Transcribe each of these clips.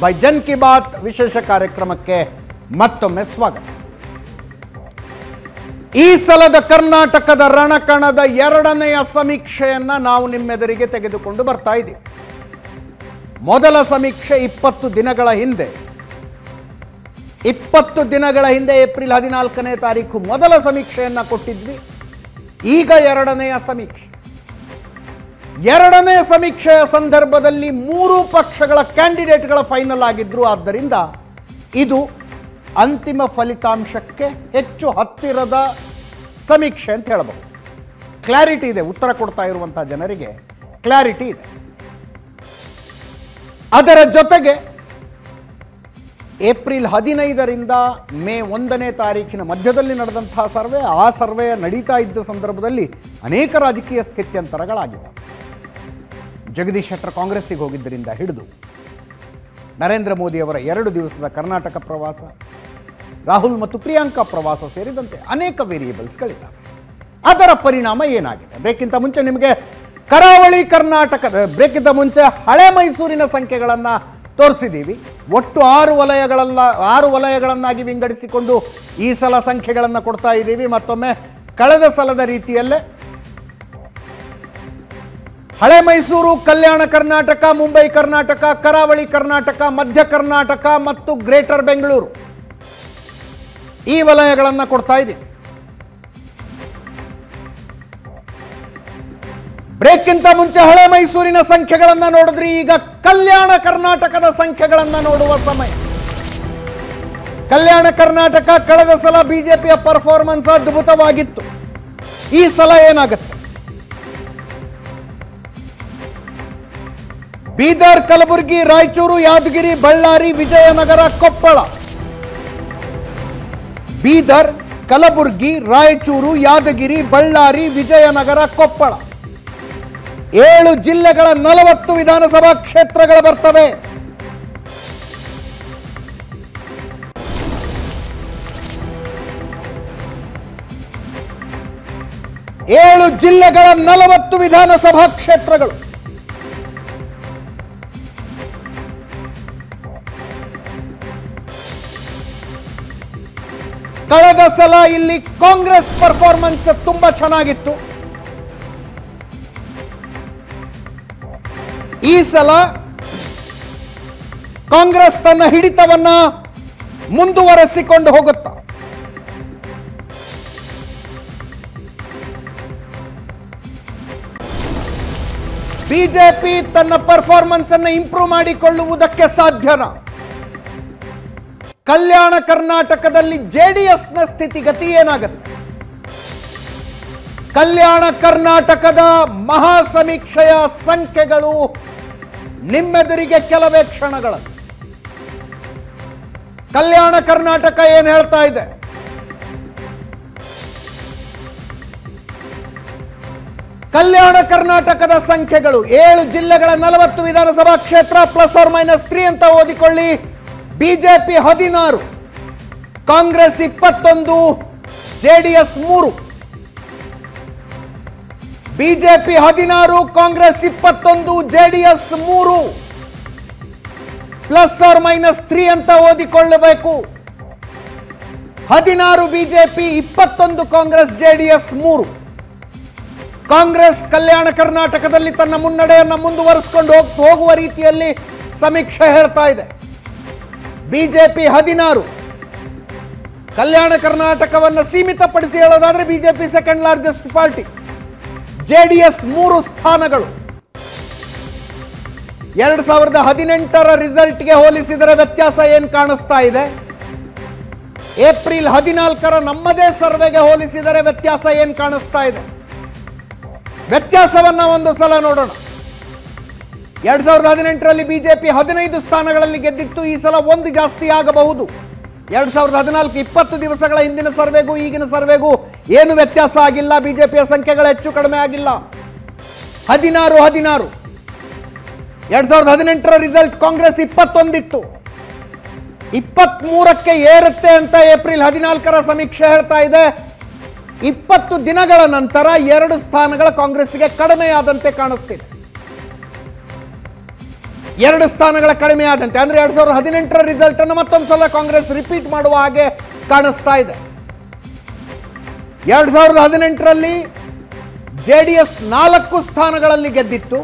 By Jan ಕಿ ಬಾತ್ ವಿಶೇಷ ಕಾರ್ಯಕ್ರಮಕ್ಕೆ ಮತ್ತೊಮ್ಮೆ ಸ್ವಾಗತ. ಈ ಸಲದ ಕರ್ನಾಟಕದ ರಣಕಣದ ಎರಡನೆಯ ಸಮೀಕ್ಷೆಯನ್ನ ನಾವು ನಿಮ್ಮೆದುರಿಗೆ ತೆಗೆದುಕೊಂಡು ಬರ್ತಾ ಇದ್ದೀವಿ. ಮೊದಲ ಸಮೀಕ್ಷೆ 20 ದಿನಗಳ ಹಿಂದೆ ಏಪ್ರಿಲ್ 14ನೇ ತಾರೀಕು ಮೊದಲ ಸಮೀಕ್ಷೆಯನ್ನ ಕೊಟ್ಟಿದ್ವಿ. ಈಗ ಎರಡನೆಯ ಸಮೀಕ್ಷೆಯ ಸಂದರ್ಭದಲ್ಲಿ 3 ಪಕ್ಷಗಳ ಕ್ಯಾಂಡಿಡೇಟ್ಗಳ ಫೈನಲ್ ಆಗಿದ್ರು. ಆದ್ದರಿಂದ ಇದು ಅಂತಿಮ ಫಲಿತಾಂಶಕ್ಕೆ ಹೆಚ್ಚು ಹತ್ತಿರದ ಸಮೀಕ್ಷೆ ಅಂತ ಹೇಳಬಹುದು. ಕ್ಲಾರಿಟಿ ಇದೆ, ಉತ್ತರ ಕೊಡ್ತಾ ಇರುವಂತಹ ಜನರಿಗೆ ಕ್ಲಾರಿಟಿ ಇದೆ. ಅದರ ಜೊತೆಗೆ ಏಪ್ರಿಲ್ 15ರಿಂದ ಮೇ 1ನೇ ತಾರೀಕಿನ ಮಧ್ಯದಲ್ಲಿ ನಡೆದಂತಹ ಸರ್ವೆ, ಆ ಸರ್ವೆ ನಡೀತಾ ಇದ್ದ ಸಂದರ್ಭದಲ್ಲಿ ಅನೇಕ ರಾಜಕೀಯ ಸ್ಥಿತ್ಯಂತರಗಳಾಗಿದೆ. ಜಗದೀಶ್ ಶೆಟ್ಟರ್ ಕಾಂಗ್ರೆಸ್ಸಿಗೆ ಹೋಗಿದ್ದರಿಂದ ಹಿಡಿದು ನರೇಂದ್ರ ಮೋದಿ ಅವರ 2 ದಿವಸದ ಕರ್ನಾಟಕ ಪ್ರವಾಸ, ರಾಹುಲ್ ಮತ್ತು ಪ್ರಿಯಾಂಕಾ ಪ್ರವಾಸ ಸೇರಿದಂತೆ ಅನೇಕ ವೇರಿಯೇಬಲ್ಸ್ಗಳಿದ್ದಾವೆ. ಅದರ ಪರಿಣಾಮ ಏನಾಗಿದೆ? ಬ್ರೇಕ್ಗಿಂತ ಮುಂಚೆ ನಿಮಗೆ ಕರಾವಳಿ ಕರ್ನಾಟಕದ ಬ್ರೇಕ್ಗಿಂತ ಮುಂಚೆ ಹಳೆ ಮೈಸೂರಿನ ಸಂಖ್ಯೆಗಳನ್ನು ತೋರಿಸಿದ್ದೀವಿ. ಒಟ್ಟು 6 ವಲಯಗಳನ್ನಾಗಿ ವಿಂಗಡಿಸಿಕೊಂಡು ಈ ಸಲ ಸಂಖ್ಯೆಗಳನ್ನು ಕೊಡ್ತಾ ಇದ್ದೀವಿ. ಮತ್ತೊಮ್ಮೆ ಕಳೆದ ಸಲದ ರೀತಿಯಲ್ಲೇ ಹಳೆ ಮೈಸೂರು, ಕಲ್ಯಾಣ ಕರ್ನಾಟಕ, ಮುಂಬೈ ಕರ್ನಾಟಕ, ಕರಾವಳಿ ಕರ್ನಾಟಕ, ಮಧ್ಯ ಕರ್ನಾಟಕ ಮತ್ತು ಗ್ರೇಟರ್ ಬೆಂಗಳೂರು, ಈ ವಲಯಗಳನ್ನು ಕೊಡ್ತಾ ಇದ್ದೀವಿ. ಬ್ರೇಕ್ಗಿಂತ ಮುಂಚೆ ಹಳೆ ಮೈಸೂರಿನ ಸಂಖ್ಯೆಗಳನ್ನು ನೋಡಿದ್ರಿ. ಈಗ ಕಲ್ಯಾಣ ಕರ್ನಾಟಕದ ಸಂಖ್ಯೆಗಳನ್ನು ನೋಡುವ ಸಮಯ. ಕಲ್ಯಾಣ ಕರ್ನಾಟಕ ಕಳೆದ ಸಲ ಬಿಜೆಪಿಯ ಪರ್ಫಾರ್ಮೆನ್ಸ್ ಅದ್ಭುತವಾಗಿತ್ತು. ಈ ಸಲ ಏನಾಗುತ್ತೆ? ಬೀದರ್, ಕಲಬುರಗಿ, ರಾಯಚೂರು, ಯಾದಗಿರಿ, ಬಳ್ಳಾರಿ, ವಿಜಯನಗರ, ಕೊಪ್ಪಳ. ಬೀದರ್, ಕಲಬುರಗಿ, ರಾಯಚೂರು, ಯಾದಗಿರಿ, ಬಳ್ಳಾರಿ, ವಿಜಯನಗರ, ಕೊಪ್ಪಳ 7 ಜಿಲ್ಲೆಗಳ 40 ವಿಧಾನಸಭಾ ಕ್ಷೇತ್ರಗಳು ಬರ್ತವೆ. ಏಳು ಜಿಲ್ಲೆಗಳ 40 ವಿಧಾನಸಭಾ ಕ್ಷೇತ್ರಗಳು. ಕಳೆದ ಸಲ ಇಲ್ಲಿ ಕಾಂಗ್ರೆಸ್ ಪರ್ಫಾರ್ಮೆನ್ಸ್ ತುಂಬಾ ಚೆನ್ನಾಗಿತ್ತು. ಈ ಸಲ ಕಾಂಗ್ರೆಸ್ ತನ್ನ ಹಿಡಿತವನ್ನ ಮುಂದುವರೆಸಿಕೊಂಡು ಹೋಗುತ್ತಾ? ಬಿಜೆಪಿ ತನ್ನ ಪರ್ಫಾರ್ಮೆನ್ಸ್ ಅನ್ನು ಇಂಪ್ರೂವ್ ಮಾಡಿಕೊಳ್ಳುವುದಕ್ಕೆ ಸಾಧ್ಯನಾ? ಕಲ್ಯಾಣ ಕರ್ನಾಟಕದಲ್ಲಿ ಜೆಡಿಎಸ್ನ ಸ್ಥಿತಿಗತಿ ಏನಾಗುತ್ತೆ? ಕಲ್ಯಾಣ ಕರ್ನಾಟಕದ ಮಹಾ ಸಮೀಕ್ಷೆಯ ಸಂಖ್ಯೆಗಳು ನಿಮ್ಮೆದುರಿಗೆ ಕೆಲವೇ ಕ್ಷಣಗಳಲ್ಲಿ. ಕಲ್ಯಾಣ ಕರ್ನಾಟಕ ಏನು ಹೇಳ್ತಾ ಇದೆ? ಕಲ್ಯಾಣ ಕರ್ನಾಟಕದ ಸಂಖ್ಯೆಗಳು 7 ಜಿಲ್ಲೆಗಳ 40 ವಿಧಾನಸಭಾ ಕ್ಷೇತ್ರ ±3 ಅಂತ ಓದಿಕೊಳ್ಳಿ. BJP 16, Congress 21, JDS 3. BJP 16, Congress 21, JDS 3 ±3 ಅಂತ ಓದಿಕೊಳ್ಳಬೇಕು. 16 BJP, 21 Congress, JDS 3. Congress Kalyana ಕರ್ನಾಟಕದಲ್ಲಿ ತನ್ನ ಮುನ್ನಡೆಯನ್ನು ಮುಂದುವರಿಸಿಕೊಂಡು ಹೋಗುವ ರೀತಿಯಲ್ಲಿ ಸಮೀಕ್ಷೆ ಹೇಳ್ತಾ ಇದೆ. ಬಿಜೆಪಿ 16, ಕಲ್ಯಾಣ ಕರ್ನಾಟಕವನ್ನು ಸೀಮಿತಪಡಿಸಿ ಹೇಳೋದಾದ್ರೆ BJP second largest party. JDS 3 ಸ್ಥಾನಗಳು. 2018ರ ರಿಸಲ್ಟ್ಗೆ ಹೋಲಿಸಿದರೆ ವ್ಯತ್ಯಾಸ ಏನು ಕಾಣಿಸ್ತಾ ಇದೆ? ಏಪ್ರಿಲ್ 14ರ ನಮ್ಮದೇ ಸರ್ವೆಗೆ ಹೋಲಿಸಿದರೆ ವ್ಯತ್ಯಾಸ ಏನು ಕಾಣಿಸ್ತಾ ಇದೆ? ವ್ಯತ್ಯಾಸವನ್ನ ಒಂದು ಸಲ ನೋಡೋಣ. 2018ರಲ್ಲಿ ಬಿಜೆಪಿ 15 ಸ್ಥಾನಗಳಲ್ಲಿ ಗೆದ್ದಿತ್ತು. ಈ ಸಲ 1 ಜಾಸ್ತಿ ಆಗಬಹುದು. 2014 20 ದಿವಸಗಳ ಹಿಂದಿನ ಸರ್ವೆಗೂ ಈಗಿನ ಸರ್ವೆಗೂ ಏನು ವ್ಯತ್ಯಾಸ ಆಗಿಲ್ಲ. ಬಿಜೆಪಿಯ ಸಂಖ್ಯೆಗಳು ಹೆಚ್ಚು ಕಡಿಮೆ ಆಗಿಲ್ಲ. 16 2018ರ ರಿಸಲ್ಟ್ ಕಾಂಗ್ರೆಸ್ 21 ಇತ್ತು, 23ಕ್ಕೆ ಏರುತ್ತೆ ಅಂತ ಏಪ್ರಿಲ್ 14ರ ಸಮೀಕ್ಷೆ ಹೇಳ್ತಾ ಇದೆ. 20 ದಿನಗಳ ನಂತರ 2 ಸ್ಥಾನಗಳ ಕಾಂಗ್ರೆಸ್ಗೆ ಕಡಿಮೆಯಾದಂತೆ ಕಾಣಿಸ್ತಿದೆ. 2 ಸ್ಥಾನಗಳ ಕಡಿಮೆ ಆದಂತೆ, ಅಂದರೆ 2018ರ ರಿಸಲ್ಟ್ ಅನ್ನು ಮತ್ತೊಂದು ಸಲ ಕಾಂಗ್ರೆಸ್ ರಿಪೀಟ್ ಮಾಡುವ ಹಾಗೆ ಕಾಣಿಸ್ತಾ ಇದೆ. 2018ರಲ್ಲಿ JDS 4 ಸ್ಥಾನಗಳಲ್ಲಿ ಗೆದ್ದಿತ್ತು.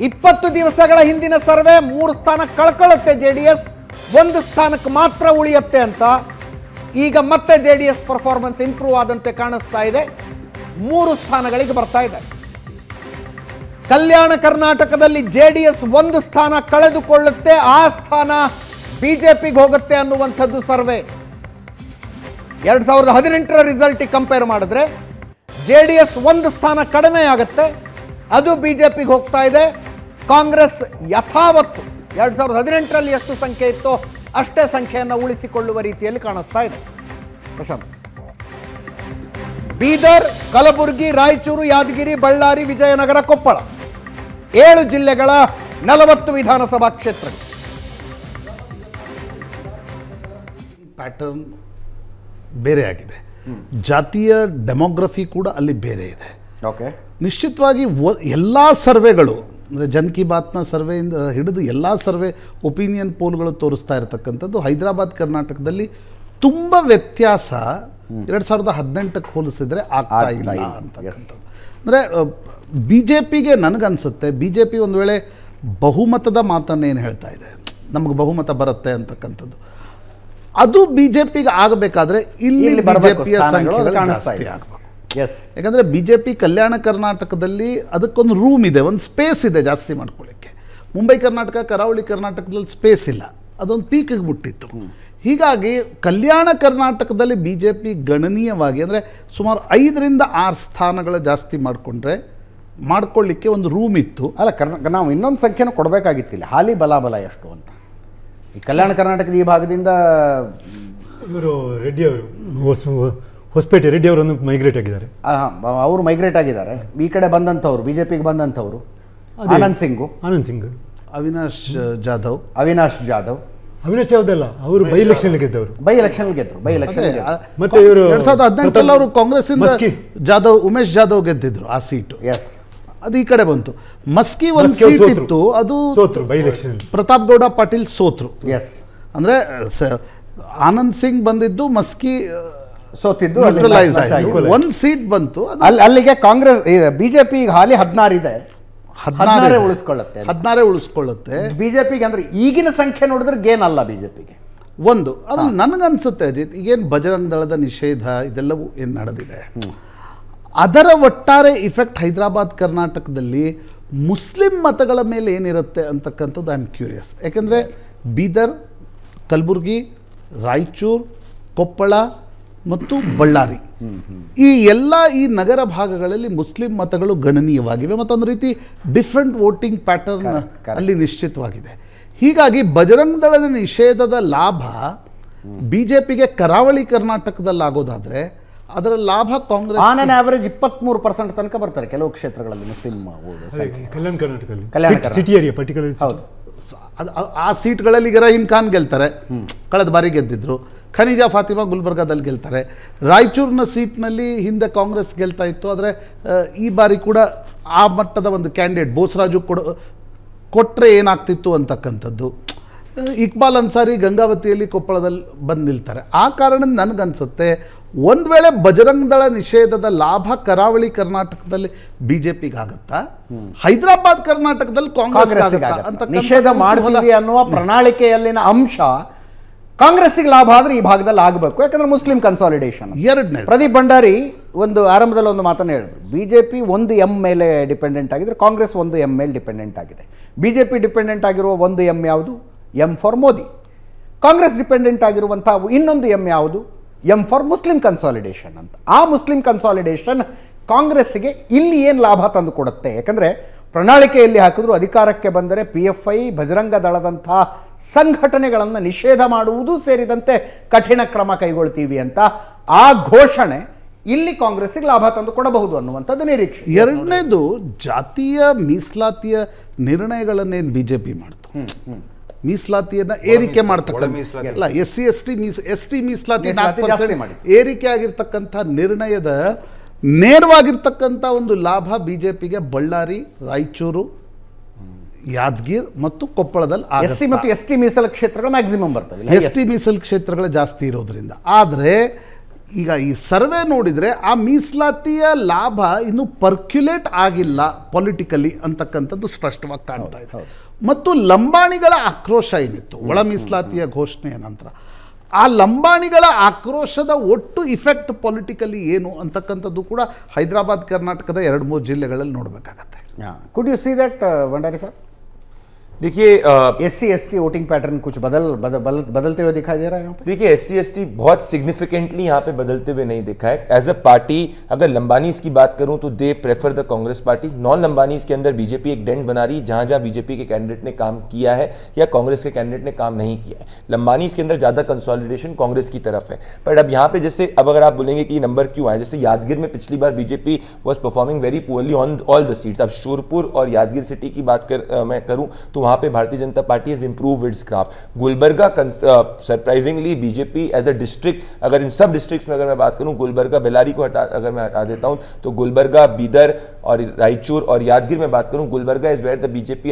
20 ದಿವಸಗಳ ಹಿಂದಿನ ಸರ್ವೆ 3 ಸ್ಥಾನ ಕಳ್ಕೊಳ್ಳುತ್ತೆ JDS, 1 ಸ್ಥಾನಕ್ಕೆ ಮಾತ್ರ ಉಳಿಯುತ್ತೆ ಅಂತ. ಈಗ ಮತ್ತೆ JDS ಪರ್ಫಾರ್ಮೆನ್ಸ್ ಇಂಪ್ರೂವ್ ಆದಂತೆ ಕಾಣಿಸ್ತಾ ಇದೆ, 3 ಸ್ಥಾನಗಳಿಗೆ ಬರ್ತಾ ಇದೆ. ಕಲ್ಯಾಣ ಕರ್ನಾಟಕದಲ್ಲಿ JDS 1 ಸ್ಥಾನ ಕಳೆದುಕೊಳ್ಳುತ್ತೆ, ಆ ಸ್ಥಾನ ಬಿಜೆಪಿಗೆ ಹೋಗುತ್ತೆ ಅನ್ನುವಂಥದ್ದು ಸರ್ವೆ. 2018ರ ರಿಸಲ್ಟಿಗೆ ಕಂಪೇರ್ ಮಾಡಿದ್ರೆ JDS 1 ಸ್ಥಾನ ಕಡಿಮೆ ಆಗುತ್ತೆ, ಅದು ಬಿಜೆಪಿಗೆ ಹೋಗ್ತಾ ಇದೆ. ಕಾಂಗ್ರೆಸ್ ಯಥಾವತ್ತು 2018ರಲ್ಲಿ ಎಷ್ಟು ಸಂಖ್ಯೆ ಇತ್ತೋ ಅಷ್ಟೇ ಸಂಖ್ಯೆಯನ್ನು ಉಳಿಸಿಕೊಳ್ಳುವ ರೀತಿಯಲ್ಲಿ ಕಾಣಿಸ್ತಾ ಇದೆ. ಪ್ರಶಾಂತ್, ಬೀದರ್, ಕಲಬುರಗಿ, ರಾಯಚೂರು, ಯಾದಗಿರಿ, ಬಳ್ಳಾರಿ, ವಿಜಯನಗರ, ಕೊಪ್ಪಳ 7 ಜಿಲ್ಲೆಗಳ 40 ವಿಧಾನಸಭಾ ಕ್ಷೇತ್ರಗಳು. ಪ್ಯಾಟರ್ನ್ ಬೇರೆ ಆಗಿದೆ, ಜಾತಿಯ ಡೆಮೋಗ್ರಫಿ ಕೂಡ ಅಲ್ಲಿ ಬೇರೆ ಇದೆ. ಓಕೆ, ನಿಶ್ಚಿತವಾಗಿ ಎಲ್ಲ ಸರ್ವೆಗಳು ಅಂದರೆ ಜನ್ ಕಿ ಬಾತ್ನ ಸರ್ವೆಯಿಂದ ಹಿಡಿದು ಎಲ್ಲ ಸರ್ವೆ ಒಪಿನಿಯನ್ ಪೋಲ್ಗಳು ತೋರಿಸ್ತಾ ಇರತಕ್ಕಂಥದ್ದು ಹೈದರಾಬಾದ್ ಕರ್ನಾಟಕದಲ್ಲಿ ತುಂಬ ವ್ಯತ್ಯಾಸ 2018ಕ್ಕೆ ಹೋಲಿಸಿದ್ರೆ ಆಗ್ತಾ ಇಲ್ಲ ಅಂತಕ್ಕಂಥದ್ದು. ಅಂದರೆ ಬಿ ಜೆ ಪಿಗೆ ನನಗನ್ಸುತ್ತೆ, ಬಿ ಜೆ ಪಿ ಒಂದು ವೇಳೆ ಬಹುಮತದ ಮಾತನ್ನೇನು ಹೇಳ್ತಾ ಇದೆ, ನಮಗೆ ಬಹುಮತ ಬರುತ್ತೆ ಅಂತಕ್ಕಂಥದ್ದು, ಅದು ಬಿ ಜೆ ಪಿಗೆ ಆಗಬೇಕಾದ್ರೆ ಇಲ್ಲಿ ಬಿಜೆಪಿಯ ಸಂಖ್ಯೆಗಳು ಜಾಸ್ತಿ ಆಗಬೇಕು. ಯಾಕಂದರೆ ಬಿ ಜೆ ಪಿ ಕಲ್ಯಾಣ ಕರ್ನಾಟಕದಲ್ಲಿ ಅದಕ್ಕೊಂದು ರೂಮ್ ಇದೆ, ಒಂದು ಸ್ಪೇಸ್ ಇದೆ ಜಾಸ್ತಿ ಮಾಡ್ಕೊಳ್ಳಿಕ್ಕೆ. ಮುಂಬೈ ಕರ್ನಾಟಕ, ಕರಾವಳಿ ಕರ್ನಾಟಕದಲ್ಲಿ ಸ್ಪೇಸ್ ಇಲ್ಲ, ಅದೊಂದು ಪೀಕಿಗೆ ಮುಟ್ಟಿತ್ತು. ಹೀಗಾಗಿ ಕಲ್ಯಾಣ ಕರ್ನಾಟಕದಲ್ಲಿ ಬಿ ಜೆ ಪಿ ಗಣನೀಯವಾಗಿ ಅಂದರೆ ಸುಮಾರು 5ರಿಂದ 6 ಸ್ಥಾನಗಳ ಜಾಸ್ತಿ ಮಾಡ್ಕೊಳ್ಳಿಕ್ಕೆ ಒಂದು ರೂಮ್ ಇತ್ತು. ಅಲ್ಲ, ನಾವು ಇನ್ನೊಂದು ಸಂಖ್ಯೆನೂ ಕೊಡಬೇಕಾಗಿತ್ತಿಲ್ಲ, ಹಾಲಿ ಬಲಾಬಲ ಎಷ್ಟು ಅಂತ. ಈ ಕಲ್ಯಾಣ ಕರ್ನಾಟಕದ ಈ ಭಾಗದಿಂದ ಇವರು ರೆಡ್ಡಿ ಅವರು ಹೊಸಪೇಟೆ ರೆಡ್ಡಿ ಅವರನ್ನು ಮೈಗ್ರೇಟ್ ಆಗಿದ್ದಾರೆ. ಅವರು ಮೈಗ್ರೇಟ್ ಆಗಿದ್ದಾರೆ. ಈ ಕಡೆ ಬಂದಂಥವ್ರು, ಬಿಜೆಪಿಗೆ ಬಂದಂಥವ್ರು ಆನಂದ್ ಸಿಂಗ್, ಅವಿನಾಶ್ ಜಾಧವ್ ಅವಿನಾಶ್ ಯಾವ್ದಲ್ಲ, ಅವರು ಬೈ ಎಲೆಕ್ಷನ್ ಗೆದ್ದವರು. ಬೈ ಎಲೆಕ್ಷನ್ ಗೆದ್ರು. ಮತ್ತೆ ಇವರು 2018ರಲ್ಲಿ ಅವರು ಕಾಂಗ್ರೆಸ್ ಉಮೇಶ್ ಜಾಧವ್ ಗೆದ್ದಿದ್ರು ಆ ಸೀಟು. ಎಸ್, ಅದು ಈ ಕಡೆ ಬಂತು. ಮಸ್ಕಿ ಒಂದು ಸೀಟ್ ಇತ್ತು, ಅದು ಸೋತ್ರು ಬೈ ಎಲೆಕ್ಷನ್. ಪ್ರತಾಪ್ ಗೌಡ ಪಾಟೀಲ್ ಸೋತ್ರು. ಎಸ್, ಅಂದ್ರೆ ಆನಂದ್ ಸಿಂಗ್ ಬಂದಿದ್ದು, ಮಸ್ಕಿ ಸೋತಿದ್ದು, ಒಂದು ಸೀಟ್ ಬಂತು. ಅಲ್ಲಿಗೆ ಕಾಂಗ್ರೆಸ್ ಬಿಜೆಪಿ ಹಾಲಿ 16 ಇದೆ, 16 ಉಳಿಸ್ಕೊಳ್ಳುತ್ತೆ ಬಿಜೆಪಿಗೆ. ಅಂದ್ರೆ ಈಗಿನ ಸಂಖ್ಯೆ ನೋಡಿದ್ರೆ ಗೇನ್ ಅಲ್ಲ ಬಿಜೆಪಿಗೆ. ಒಂದು ಅದು ನನಗನ್ಸುತ್ತೆ ಅಜಿತ್, ಈಗೇನು ಬಜರಂಗ್ ದಳದ ನಿಷೇಧ ಇದೆಲ್ಲವೂ ಏನು ನಡೆದಿದೆ, ಅದರ ಒಟ್ಟಾರೆ ಇಫೆಕ್ಟ್ ಹೈದರಾಬಾದ್ ಕರ್ನಾಟಕದಲ್ಲಿ ಮುಸ್ಲಿಂ ಮತಗಳ ಮೇಲೆ ಏನಿರುತ್ತೆ ಅಂತಕ್ಕಂಥದ್ದು ಐ ಆಮ್ ಕ್ಯೂರಿಯಸ್. ಯಾಕೆಂದರೆ ಬೀದರ್, ಕಲಬುರಗಿ, ರಾಯಚೂರು, ಕೊಪ್ಪಳ ಮತ್ತು ಬಳ್ಳಾರಿ ಈ ನಗರ ಭಾಗಗಳಲ್ಲಿ ಮುಸ್ಲಿಂ ಮತಗಳು ಗಣನೀಯವಾಗಿವೆ ಮತ್ತು ಒಂದು ರೀತಿ ಡಿಫ್ರೆಂಟ್ ವೋಟಿಂಗ್ ಪ್ಯಾಟರ್ನ್ ಅಲ್ಲಿ ನಿಶ್ಚಿತವಾಗಿದೆ. ಹೀಗಾಗಿ ಬಜರಂಗ್ ದಳದ ನಿಷೇಧದ ಲಾಭ ಬಿ ಜೆ ಪಿಗೆ ಕರಾವಳಿ ಕರ್ನಾಟಕದಲ್ಲಿ ಆಗೋದಾದರೆ ಅದರ ಲಾಭ ಕಾಂಗ್ರೆಸ್ ಆನ್ ಆವರೇಜ್ 23% ತನಕ ಬರ್ತಾರೆ ಕೆಲವು ಕ್ಷೇತ್ರಗಳಲ್ಲಿ ಮುಸ್ಲಿಂ ಕಲ್ಯಾಣ ಕರ್ನಾಟಕದಲ್ಲಿ ಸಿಟಿ ಏರಿಯಾ ಪರ್ಟಿಕ್ಯುಲರ್. ಹೌದು, ಆ ಸೀಟ್ಗಳಲ್ಲಿ ಈಗ ರಹೀಮ್ ಖಾನ್ ಗೆಲ್ತಾರೆ, ಕಳೆದ ಬಾರಿ ಗೆದ್ದಿದ್ರು. ಖನಿಜಾ ಫಾತಿಮಾ ಗುಲ್ಬರ್ಗಾದಲ್ಲಿ ಗೆಲ್ತಾರೆ. ರಾಯಚೂರಿನ ಸೀಟ್ನಲ್ಲಿ ಹಿಂದೆ ಕಾಂಗ್ರೆಸ್ ಗೆಲ್ತಾ ಇತ್ತು, ಆದರೆ ಈ ಬಾರಿ ಕೂಡ ಆ ಮಟ್ಟದ ಒಂದು ಕ್ಯಾಂಡಿಡೇಟ್ ಬೋಸರಾಜು ಕೊಟ್ಟರೆ ಏನಾಗ್ತಿತ್ತು ಅಂತಕ್ಕಂಥದ್ದು. ಇಕ್ಬಾಲ್ ಅನ್ಸಾರಿ ಗಂಗಾವತಿಯಲ್ಲಿ, ಕೊಪ್ಪಳದಲ್ಲಿ ಬಂದು ನಿಲ್ತಾರೆ. ಆ ಕಾರಣ ನನಗನ್ಸುತ್ತೆ ಒಂದು ವೇಳೆ ಬಜರಂಗ್ ದಳ ನಿಷೇಧದ ಲಾಭ ಕರಾವಳಿ ಕರ್ನಾಟಕದಲ್ಲಿ ಬಿಜೆಪಿಗೆ ಆಗುತ್ತಾ, ಹೈದರಾಬಾದ್ ಕರ್ನಾಟಕದಲ್ಲಿ ಕಾಂಗ್ರೆಸ್ ನಿಷೇಧ ಮಾಡ್ತೀವಿ ಅನ್ನುವ ಪ್ರಣಾಳಿಕೆಯಲ್ಲಿನ ಅಂಶ ಕಾಂಗ್ರೆಸ್ಸಿಗೆ ಲಾಭ ಆದರೆ ಈ ಭಾಗದಲ್ಲಿ ಆಗಬೇಕು. ಯಾಕಂದ್ರೆ ಮುಸ್ಲಿಂ ಕನ್ಸಾಲಿಡೇಷನ್. ಎರಡನೇ ಪ್ರದೀಪ್ ಭಂಡಾರಿ ಒಂದು ಆರಂಭದಲ್ಲಿ ಒಂದು ಮಾತನ್ನು ಹೇಳಿದ್ರು, ಬಿಜೆಪಿ 1 M ಮೇಲೆ ಡಿಪೆಂಡೆಂಟ್ ಆಗಿದ್ರೆ ಕಾಂಗ್ರೆಸ್ 1 M ಮೇಲೆ ಡಿಪೆಂಡೆಂಟ್ ಆಗಿದೆ. ಬಿಜೆಪಿ ಡಿಪೆಂಡೆಂಟ್ ಆಗಿರುವ 1 M ಯಾವುದು? M for Modi. Congress dependent ಆಗಿರುವಂತಹ ಇನ್ನೊಂದು M ಯಾವುದು? M ಫಾರ್ ಮುಸ್ಲಿಂ ಕನ್ಸಾಲಿಡೇಷನ್ ಅಂತ. ಆ ಮುಸ್ಲಿಂ ಕನ್ಸಾಲಿಡೇಷನ್ ಕಾಂಗ್ರೆಸ್ಸಿಗೆ ಇಲ್ಲಿ ಏನು ಲಾಭ ತಂದು ಕೊಡುತ್ತೆ? ಯಾಕಂದರೆ ಪ್ರಣಾಳಿಕೆಯಲ್ಲಿ ಹಾಕಿದ್ರು ಅಧಿಕಾರಕ್ಕೆ ಬಂದರೆ PFI, ಬಜರಂಗ ದಳದಂಥ ಸಂಘಟನೆಗಳನ್ನು ನಿಷೇಧ ಮಾಡುವುದು ಸೇರಿದಂತೆ ಕಠಿಣ ಕ್ರಮ ಕೈಗೊಳ್ತೀವಿ ಅಂತ ಆ ಘೋಷಣೆ ಇಲ್ಲಿ ಕಾಂಗ್ರೆಸ್ಸಿಗೆ ಲಾಭ ತಂದು ಕೊಡಬಹುದು ಅನ್ನುವಂಥದ್ದು ನಿರೀಕ್ಷೆ. ಎರಡನೇದು, ಜಾತಿಯ ಮೀಸಲಾತಿಯ ನಿರ್ಣಯಗಳನ್ನೇನು ಬಿಜೆಪಿ ಮಾಡ್ತು, ಮೀಸಲಾತಿಯನ್ನು ಏರಿಕೆ ಮಾಡ್ತಕ್ಕಂಥ ಎಸ್ ಟಿ ಮೀಸಲಾತಿ ಏರಿಕೆ ಆಗಿರ್ತಕ್ಕಂಥ ನಿರ್ಣಯದ ನೇರವಾಗಿರ್ತಕ್ಕಂಥ ಒಂದು ಲಾಭ ಬಿಜೆಪಿಗೆ ಬಳ್ಳಾರಿ, ರಾಯಚೂರು, ಯಾದಗಿರ್ ಮತ್ತು ಕೊಪ್ಪಳದಲ್ಲಿ ಎಸ್ ಸಿ ಮತ್ತು ಎಸ್ ಟಿ ಮೀಸಲು ಕ್ಷೇತ್ರಗಳು ಮ್ಯಾಕ್ಸಿಮಮ್ ಬರ್ತವೆ. ಎಸ್ ಟಿ ಮೀಸಲು ಕ್ಷೇತ್ರಗಳು ಜಾಸ್ತಿ ಇರೋದ್ರಿಂದ. ಆದರೆ ಈಗ ಈ ಸರ್ವೆ ನೋಡಿದರೆ ಆ ಮೀಸಲಾತಿಯ ಲಾಭ ಇನ್ನೂ ಪರ್ಕ್ಯುಲೇಟ್ ಆಗಿಲ್ಲ ಪೊಲಿಟಿಕಲಿ ಅಂತಕ್ಕಂಥದ್ದು ಸ್ಪಷ್ಟವಾಗಿ ಕಾಣ್ತಾ ಇದೆ. ಮತ್ತು ಲಂಬಾಣಿಗಳ ಆಕ್ರೋಶ ಏನಿತ್ತು ಒಳ ಮೀಸಲಾತಿಯ ಘೋಷಣೆಯ ನಂತರ, ಆ ಲಂಬಾಣಿಗಳ ಆಕ್ರೋಶದ ಒಟ್ಟು ಇಫೆಕ್ಟ್ ಪೊಲಿಟಿಕಲಿ ಏನು ಅಂತಕ್ಕಂಥದ್ದು ಕೂಡ ಹೈದರಾಬಾದ್ ಕರ್ನಾಟಕದ 2-3 ಜಿಲ್ಲೆಗಳಲ್ಲಿ ನೋಡಬೇಕಾಗತ್ತೆ. Could you see that Bhandari sir? देखिए एससी एसटी वोटिंग पैटर्न कुछ बदलते हुए दिखाई दे रहा है यहाँ पे? देखिए एससी एसटी बहुत सिग्निफिकेंटली यहाँ पे बदलते हुए नहीं दिखा है. एज अ पार्टी अगर लंबानीज की बात करूँ तो they prefer the Congress party. Non Lambanis के अंदर बीजेपी एक डेंट बना रही है जहाँ जहाँ बीजेपी के कैंडिडेट ने काम किया है या कांग्रेस के कैंडिडेट ने काम नहीं किया है. लंबानीज के अंदर ज़्यादा कंसोलिडेशन कांग्रेस की तरफ है. बट अब यहाँ पे जैसे अब अगर आप बोलेंगे कि नंबर क्यों आए, जैसे यादगिर में पिछली बार BJP was performing very poorly on all the seats. अब शोरपुर और यादगिर सिटी की बात मैं करूँ तो वहाँ पे Bharatiya Janata Party has improved its graph. Gulbarga surprisingly BJP as a district, अगर इन सब डिस्ट्रिक्ट्स में अगर मैं बात करूं, गुलबर्गा बेलारी को अगर मैं हटा देता हूं तो गुलबर्गा, बीदर और रायचूर और यादगिर में बात करूं, Gulbarga is where the BJP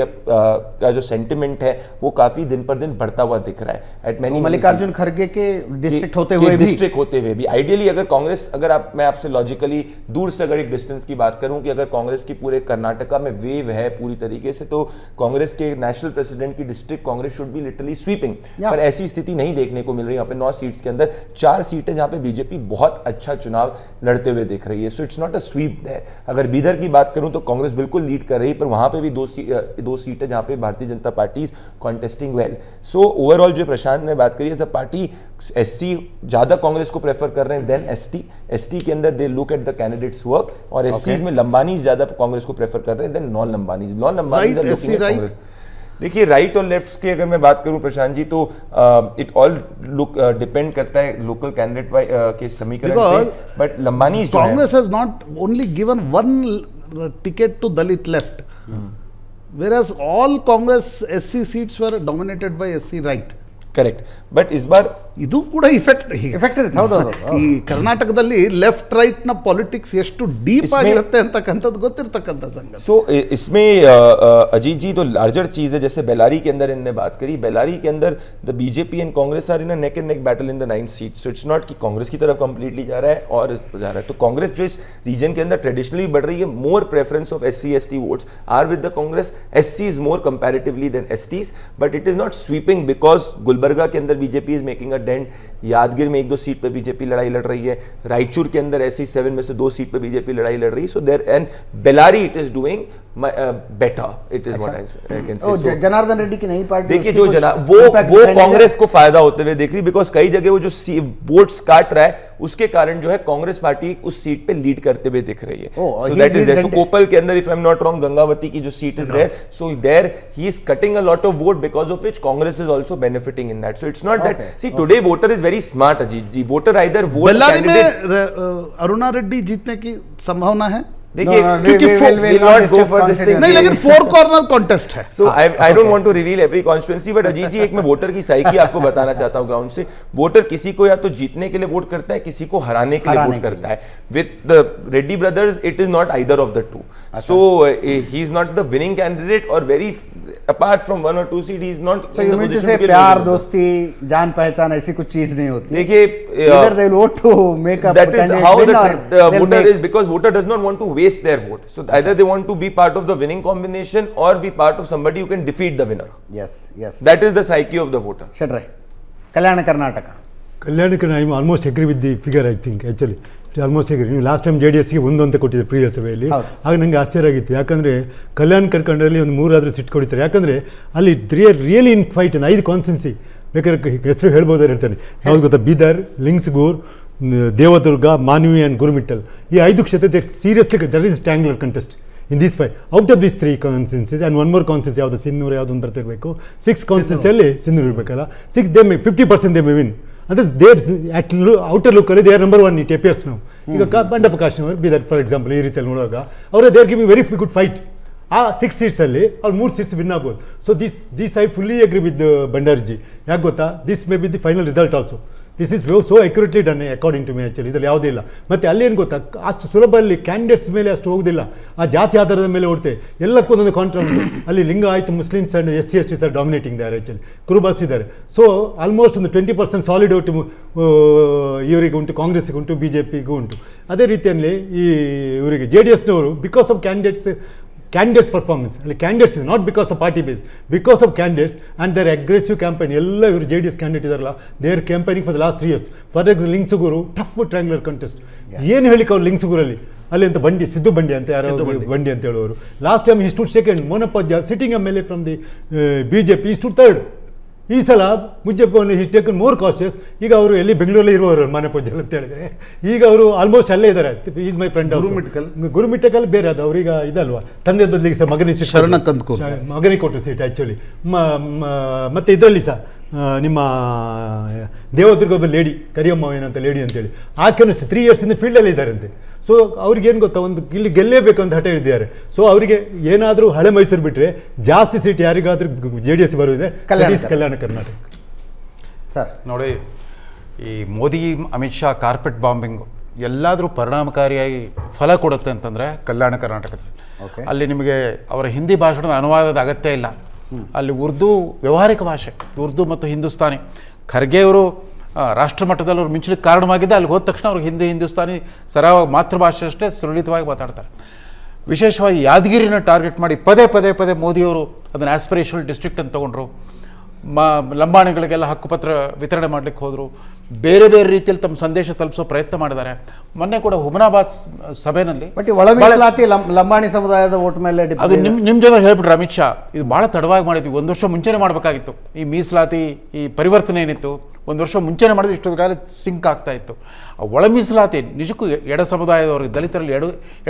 का जो सेंटिमेंट है वो काफी दिन पर दिन बढ़ता हुआ दिख रहा है. एट मैनी मल्लिकार्जुन खड़गे के डिस्ट्रिक्ट होते हुए भी आइडियली अगर कांग्रेस, अगर मैं आपसे लॉजिकली दूर से अगर एक डिस्टेंस की बात करूं कि अगर कांग्रेस की पूरे कर्नाटका में वेव है पूरी तरीके से, तो कांग्रेस के नेशनल प्रेसिडेंट की district Congress should be literally sweeping. पर ऐसी स्थिति नहीं देखने को मिल रही. यहाँ पे 9 सीट्स के अंदर 4 सीटें जहाँ पे बीजेपी बहुत अच्छा चुनाव लड़ते हुए दिख रही है. So it's not a sweep there. अगर बीदर की बात करूं तो कांग्रेस बिल्कुल लीड कर रही है, पर वहां पे भी 2 सीटें जहाँ पे Bharatiya Janata party is contesting well. So overall जो प्रशांत ने बात करी, एज अ पार्टी एससी ज्यादा कांग्रेस को प्रेफर कर रहे हैं देन एसटी. एसटी के अंदर they look at the candidates work, और एससी में लंबानीज ज्यादा कांग्रेस को प्रेफर कर रहे हैं than non Lambanis. Non Lambanis are looking at Congress. देखिए राइट और लेफ्ट की अगर मैं बात करूं प्रशांत जी, तो इट ऑल लुक डिपेंड करता है लोकल कैंडिडेट के समीकरण पे. But Lambani Congress has not only given 1 ticket to Dalit left, whereas all Congress SC seats were dominated by SC right. Correct. But इस बार ಇದು ಕೂಡ ಇಫೆಕ್ಟ್ ಇರುತ್ತೆ. ಹೌದು. ಈ ಕರ್ನಾಟಕದಲ್ಲಿ ಲೆಫ್ಟ್ ರೈಟ್ ನ ಪೊಲಿಟಿಕ್ಸ್ ಎಷ್ಟು ಡೀಪ್ ಆಗಿರುತ್ತೆ ಅಂತಕ್ಕಂಥದ್ದು ಗೊತ್ತಿರತಕ್ಕಂಥ ಸಂಗತಿ. सो इसमें अजीत जी तो लार्जर चीज है. जैसे बेलारी के अंदर इनने बात करी, बेलारी के अंदर the BJP and Congress are in a neck and neck battle in the 9 seats. So it's not कि कांग्रेस की तरफ कंप्लीटली जा रहा है और इस पर जा रहा है. तो कांग्रेस जो इस रीजन के अंदर ट्रेडिशनली बढ़ रही है, more preference of SC ST votes are with the Congress. SC is more comparatively than STs, but it is not sweeping because Gulbarga के अंदर BJP is making a dent. Yadgir में 1-2 सीट पे बीजेपी लड़ाई लड़ रही है. रायचूर के अंदर ऐसी 7 में से 2 सीट पे बीजेपी लड़ाई लड़ रही है. So there and Bellary it is doing better. It is what I can say. Janardhan Reddy की नई पार्टी, देखिए जो वो कांग्रेस को फायदा होते हुए देख रही, बिकॉज कई जगह वो जो वोट्स काट रहा है उसके कारण जो है कांग्रेस पार्टी उस सीट पे लीड करते हुए दिख रही है. So that is there. So Koppal के अंदर if I am not wrong Gangavati की जो seat is there, so there he is cutting a lot of vote because of which Congress is also benefiting in that. So it's not that. See today voter is very smart Ajit ji. Voter either vote Bellary में अरुणा रेड्डी जीतने की संभावना है. देखिए नहीं, लेकिन 4 corner contest है. So I don't want to reveal every constituency, but Ajit ji एक मैं वोटर की साइकी आपको बताना चाहता हूं ग्राउंड से. वोटर किसी को या तो जीतने के लिए वोट करता है, किसी को हराने के लिए वोट करता है. With the Reddy brothers it is not either of the two. So he is not the winning candidate और very apart from 1 or 2 seat he is not. So you mean to say प्यार दोस्ती जान पहचान ऐसी कुछ चीज नहीं होती. देखिए either they will vote to make up that is how the voter is, because voter does not want to waste their vote. So either they want to be part of the winning combination or be part of somebody who can defeat the winner. Yes. That is the psyche of the voter. Shedre, Kalyana Karnataka. I almost agree with the figure. I think actually almost ಹೇಗೆ ನೀವು last time JDSಗೆ 1 ಅಂತ ಕೊಟ್ಟಿದ್ದೆ previous ಸಭೆಯಲ್ಲಿ. ಆಗ ನನಗೆ ಆಶ್ಚರ್ಯ ಆಗಿತ್ತು, ಯಾಕಂದರೆ ಕಲ್ಯಾಣ ಕರ್ಕಂಡಲ್ಲಿ ಒಂದು 3 ಸೀಟ್ ಕೊಡ್ತಾರೆ. ಯಾಕಂದರೆ ಅಲ್ಲಿ ರಿಯಲಿ ಇನ್ ಫೈಟ್ 5 ಕಾನ್ಸ್ಟೆನ್ಸಿ ಬೇಕಾದ್ರೆ ಹೆಸರು ಹೇಳ್ಬೋದಾರು ಹೇಳ್ತಾನೆ. ಯಾವ್ದು ಗೊತ್ತಾ? ಬೀದರ್, ಲಿಂಗ್ಸ್ಗೂರ್, ದೇವದುರ್ಗ, ಮಾನ್ವಿ ಆ್ಯಂಡ್ ಗುರುಮಿಟ್ಟಲ್. ಈ 5 ಕ್ಷೇತ್ರ seriously that is triangular contest in these 5 out of these 3 constituencies and one more constituency ಯಾವುದು ಸಿನ್ನೂರು ಯಾವುದು ಒಂದು ಬರ್ತಿರಬೇಕು. 6 ಕಾನ್ಸ್ಟಿಟ್ಯೂನ್ಸಿಯಲ್ಲಿ ಸಿನ್ನೂರು ಇರಬೇಕಲ್ಲ. 6 they may 50% they may win. ಅಂದರೆ ದೇರ್ ಅಟ್ ಔಟರ್ ಲುಕ್ಕಲ್ಲಿ they are number 1 it appears ನಾವು. ಈಗ ಬಂಡಪ್ರಕಾಶ್ ಅವರು ಬೀದರ್ ಫಾರ್ ಎಕ್ಸಾಂಪಲ್ ಈ ರೀತಿಯಲ್ಲಿ ನೋಡುವಾಗ ಅವರೇ they are giving very good fight. ಆ 6 ಸೀಟ್ಸಲ್ಲಿ ಅವ್ರು 3 ಸೀಟ್ಸ್ ವಿನ್ ಆಗ್ಬೋದು. So this I fully agree with Bhandarji. ಯಾಕೆ ಗೊತ್ತಾ? This may be the final result also. This is so accurately done according to me actually. ಇದರಲ್ಲಿ ಯಾವುದೇ ಇಲ್ಲ. ಮತ್ತು ಅಲ್ಲೇನು ಗೊತ್ತಾ, ಅಷ್ಟು ಸುಲಭದಲ್ಲಿ ಕ್ಯಾಂಡಿಡೇಟ್ಸ್ ಮೇಲೆ ಅಷ್ಟು ಹೋಗೋದಿಲ್ಲ, ಆ ಜಾತಿ ಆಧಾರದ ಮೇಲೆ ಓಡ್ತೆ. ಎಲ್ಲಕ್ಕೂ ಒಂದೊಂದು ಕಾಂಟ್ರಾ ಉಂಟು. ಅಲ್ಲಿ ಲಿಂಗ ಆಯಿತು, Muslims and SC/STs are dominating ದಾರೆ ಆ್ಯಕ್ಚುಲಿ, ಕುರುಬಾಸ್ ಇದ್ದಾರೆ. ಸೊ ಆಲ್ಮೋಸ್ಟ್ ಒಂದು 20% ಸಾಲಿಡ್ ಔಟ್ ಇವರಿಗೆ ಉಂಟು, ಕಾಂಗ್ರೆಸ್ಸಿಗೆ ಉಂಟು, BJPಗೂ ಉಂಟು. ಅದೇ ರೀತಿಯಲ್ಲಿ ಈ ಇವರಿಗೆ JDSನವರು ಬಿಕಾಸ್ ಆಫ್ ಕ್ಯಾಂಡಿಡೇಟ್ಸ್ ಪರ್ಫಾರ್ಮೆನ್ಸ್, ಅಲ್ಲಿ ಕ್ಯಾಂಡಿಡೇಟ್ಸ್ ಇದೆ, not because of party base, because of candidates and their aggressive campaign. ಎಲ್ಲ ಇವರು JDS ಕ್ಯಾಂಡಿಡೇಟ್ ಇದಾರಲ್ಲ, they are campaigning for the last 3 years. For example Lingsugur tough triangular contest. ಏನು ಹೇಳಿಕ್ಕೆ ಅವ್ರು ಲಿಂಗ್ಸುಗೂರಲ್ಲಿ ಅಲ್ಲಿ ಅಂತ ಸಿದ್ದು ಬಂಡಿ ಅಂತ ಯಾರೋ ಬಂಡಿ ಅಂತ ಹೇಳುವವರು. ಲಾಸ್ಟ್ ಟೈಮ್ ಈ stood second, Monappa sitting MLA from the BJP ಈ ಸ್ಟುಡ್ ಥರ್ಡ್. ಈ ಸಲ ಮುಜ್ಜಪ್ಪನ ಹಿ ಟೇಕನ್ ಮೋರ್ ಕಾಶಿಯಸ್. ಈಗ ಅವರು ಎಲ್ಲಿ ಬೆಂಗಳೂರಲ್ಲಿ ಇರುವವರು ಮಾನಪೂಜಲ್ ಅಂತ ಹೇಳಿದ್ರೆ, ಈಗ ಅವರು ಆಲ್ಮೋಸ್ಟ್ ಅಲ್ಲೇ ಇದ್ದಾರೆ. Is my friend. ಗುರುಮಿಟ್ಟಕಲ್ ಬೇರೆ ಅದು ಅವ್ರೀಗ ಇದಲ್ವಾ, ತಂದೆ ಬದಲಿಗೆ ಸಹ ಮಗನಿಗೆ ಕೊಟ್ಟರು ಸೀಟ್ ಆ್ಯಕ್ಚುಲಿ. ಮತ್ತು ಇದರಲ್ಲಿ ಸಹ ನಿಮ್ಮ ದೇವದುರ್ಗದ ಲೇಡಿ ಕರಿಯಮ್ಮ ಏನಂತ ಲೇಡಿ ಅಂತೇಳಿ, ಆಕೆನೂ 3 years ಫೀಲ್ಡಲ್ಲಿ ಇದ್ದಾರಂತೆ. ಸೊ ಅವ್ರಿಗೇನು ಗೊತ್ತಾ, ಒಂದು ಇಲ್ಲಿ ಗೆಲ್ಲೇಬೇಕು ಅಂತ ಹಠ ಹಿಡಿದಿದ್ದಾರೆ. ಸೊ ಅವರಿಗೆ ಏನಾದರೂ ಹಳೆ ಮೈಸೂರು ಬಿಟ್ಟರೆ ಜಾಸ್ತಿ ಸೀಟ್ ಯಾರಿಗಾದ್ರೂ JDS ಬರುವುದೇ ಕಲ್ಯಾಣ ಕರ್ನಾಟಕ. ಸರ್ ನೋಡಿ, ಈ ಮೋದಿ ಅಮಿತ್ ಶಾ ಕಾರ್ಪೆಟ್ ಬಾಂಬಿಂಗು ಎಲ್ಲಾದರೂ ಪರಿಣಾಮಕಾರಿಯಾಗಿ ಫಲ ಕೊಡುತ್ತೆ ಅಂತಂದರೆ ಕಲ್ಯಾಣ ಕರ್ನಾಟಕದಲ್ಲಿ. ಅಲ್ಲಿ ನಿಮಗೆ ಅವರ ಹಿಂದಿ ಭಾಷಣದ ಅನುವಾದದ ಅಗತ್ಯ ಇಲ್ಲ. ಅಲ್ಲಿ ಉರ್ದು ವ್ಯಾವಹಾರಿಕ ಭಾಷೆ, ಉರ್ದು ಮತ್ತು ಹಿಂದೂಸ್ತಾನಿ. ಖರ್ಗೆ ಅವರು ರಾಷ್ಟ್ರಮಟ್ಟದಲ್ಲಿ ಅವ್ರು ಮಿಂಚಲಿಕ್ಕೆ ಕಾರಣವಾಗಿದ್ದೆ. ಅಲ್ಲಿಗೆ ಹೋದ ತಕ್ಷಣ ಅವ್ರಿಗೆ ಹಿಂದೂಸ್ತಾನಿ ಸರಾಗವಾಗಿ ಮಾತೃಭಾಷೆ ಅಷ್ಟೇ ಸುಲಲಿತವಾಗಿ ಮಾತಾಡ್ತಾರೆ. ವಿಶೇಷವಾಗಿ ಯಾದಗಿರಿನ ಟಾರ್ಗೆಟ್ ಮಾಡಿ ಪದೇ ಪದೇ ಪದೇ ಮೋದಿಯವರು ಅದನ್ನು ಆಸ್ಪಿರೇಷನಲ್ ಡಿಸ್ಟ್ರಿಕ್ಟ್ ಅಂತ ತೊಗೊಂಡ್ರು. ಲಂಬಾಣಿಗಳಿಗೆಲ್ಲ ಹಕ್ಕುಪತ್ರ ವಿತರಣೆ ಮಾಡಲಿಕ್ಕೆ ಹೋದರು. ಬೇರೆ ಬೇರೆ ರೀತಿಯಲ್ಲಿ ತಮ್ಮ ಸಂದೇಶ ತಲುಪಿಸೋ ಪ್ರಯತ್ನ ಮಾಡಿದ್ದಾರೆ. ಮೊನ್ನೆ ಕೂಡ ಹುಮನಾಬಾದ್ ಸಭೆಯಲ್ಲಿ ಲಂಬಾಣಿ ಸಮುದಾಯದ ಓಟ್ ಮೇಲೆ ಅದು ನಿಮ್ಮ ಜೊತೆ ಹೇಳ್ಬಿಟ್ರು ಅಮಿತ್ ಶಾ. ಇದು ಭಾಳ ತಡವಾಗಿ ಮಾಡಿದ್ವಿ, 1 ವರ್ಷ ಮುಂಚೆನೇ ಮಾಡಬೇಕಾಗಿತ್ತು. ಈ ಮೀಸಲಾತಿ ಈ ಪರಿವರ್ತನೆ ಏನಿತ್ತು 1 ವರ್ಷ ಮುಂಚೆನೇ ಮಾಡಿದ್ರೆ ಇಷ್ಟೊಂದು ಕಾಲ ಸಿಂಕ್ ಆಗ್ತಾ ಇತ್ತು. ಒಳ ಮೀಸಲಾತಿ ನಿಜಕ್ಕೂ ಎಡ ಸಮುದಾಯದವ್ರಿಗೆ, ದಲಿತರಲ್ಲಿ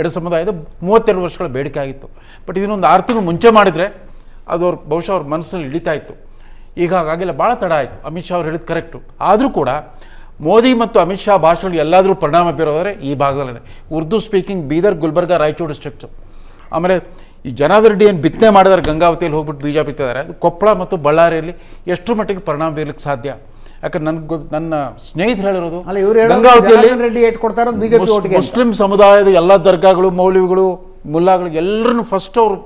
ಎಡ ಸಮುದಾಯದ 32 ವರ್ಷಗಳ ಬೇಡಿಕೆ ಆಗಿತ್ತು. ಬಟ್ ಇದನ್ನೊಂದು 6 ತಿಂಗಳು ಮುಂಚೆ ಮಾಡಿದರೆ ಅದು ಅವ್ರ ಬಹುಶಃ ಅವ್ರ ಮನಸ್ಸಿನಲ್ಲಿ ಹಿಡಿತಾ ಇತ್ತು. ಈಗ ಹಾಗಾಗಿಲ್ಲ, ಭಾಳ ತಡ ಆಯಿತು. ಅಮಿತ್ ಶಾ ಅವ್ರು ಹೇಳಿದ್ದು ಕರೆಕ್ಟು. ಆದರೂ ಕೂಡ ಮೋದಿ ಮತ್ತು ಅಮಿತ್ ಶಾ ಭಾಷಣಗಳು ಎಲ್ಲಾದರೂ ಪರಿಣಾಮ ಬೀರೋದರೆ ಈ ಭಾಗದಲ್ಲೇ ಉರ್ದು ಸ್ಪೀಕಿಂಗ್ ಬೀದರ್, ಗುಲ್ಬರ್ಗ, ರಾಯಚೂರು ಡಿಸ್ಟ್ರಿಕ್ಟು. ಆಮೇಲೆ ಈ ಜನಾರ್ದನ್ ರೆಡ್ಡಿ ಏನು ಬಿತ್ತನೆ ಮಾಡಿದಾರೆ ಗಂಗಾವತಿಯಲ್ಲಿ ಹೋಗ್ಬಿಟ್ಟು ಬೀಜ ಬಿತ್ತಿದ್ದಾರೆ, ಅದು ಕೊಪ್ಪಳ ಮತ್ತು ಬಳ್ಳಾರಿಯಲ್ಲಿ ಎಷ್ಟರ ಮಟ್ಟಿಗೆ ಪರಿಣಾಮ ಬೀರ್ಲಿಕ್ಕೆ ಸಾಧ್ಯ? ಯಾಕಂದ್ರೆ ನನ್ನ ಸ್ನೇಹಿತರು ಹೇಳಿರೋದು ಗಂಗಾವತಿಯಲ್ಲಿ ಮುಸ್ಲಿಂ ಸಮುದಾಯದ ಎಲ್ಲ ದರ್ಗಾಗಳು, ಮೌಲ್ವಿಗಳು, ಮುಲ್ಲಾಗಳು ಎಲ್ಲರನ್ನು ಫಸ್ಟ್ ಅವರು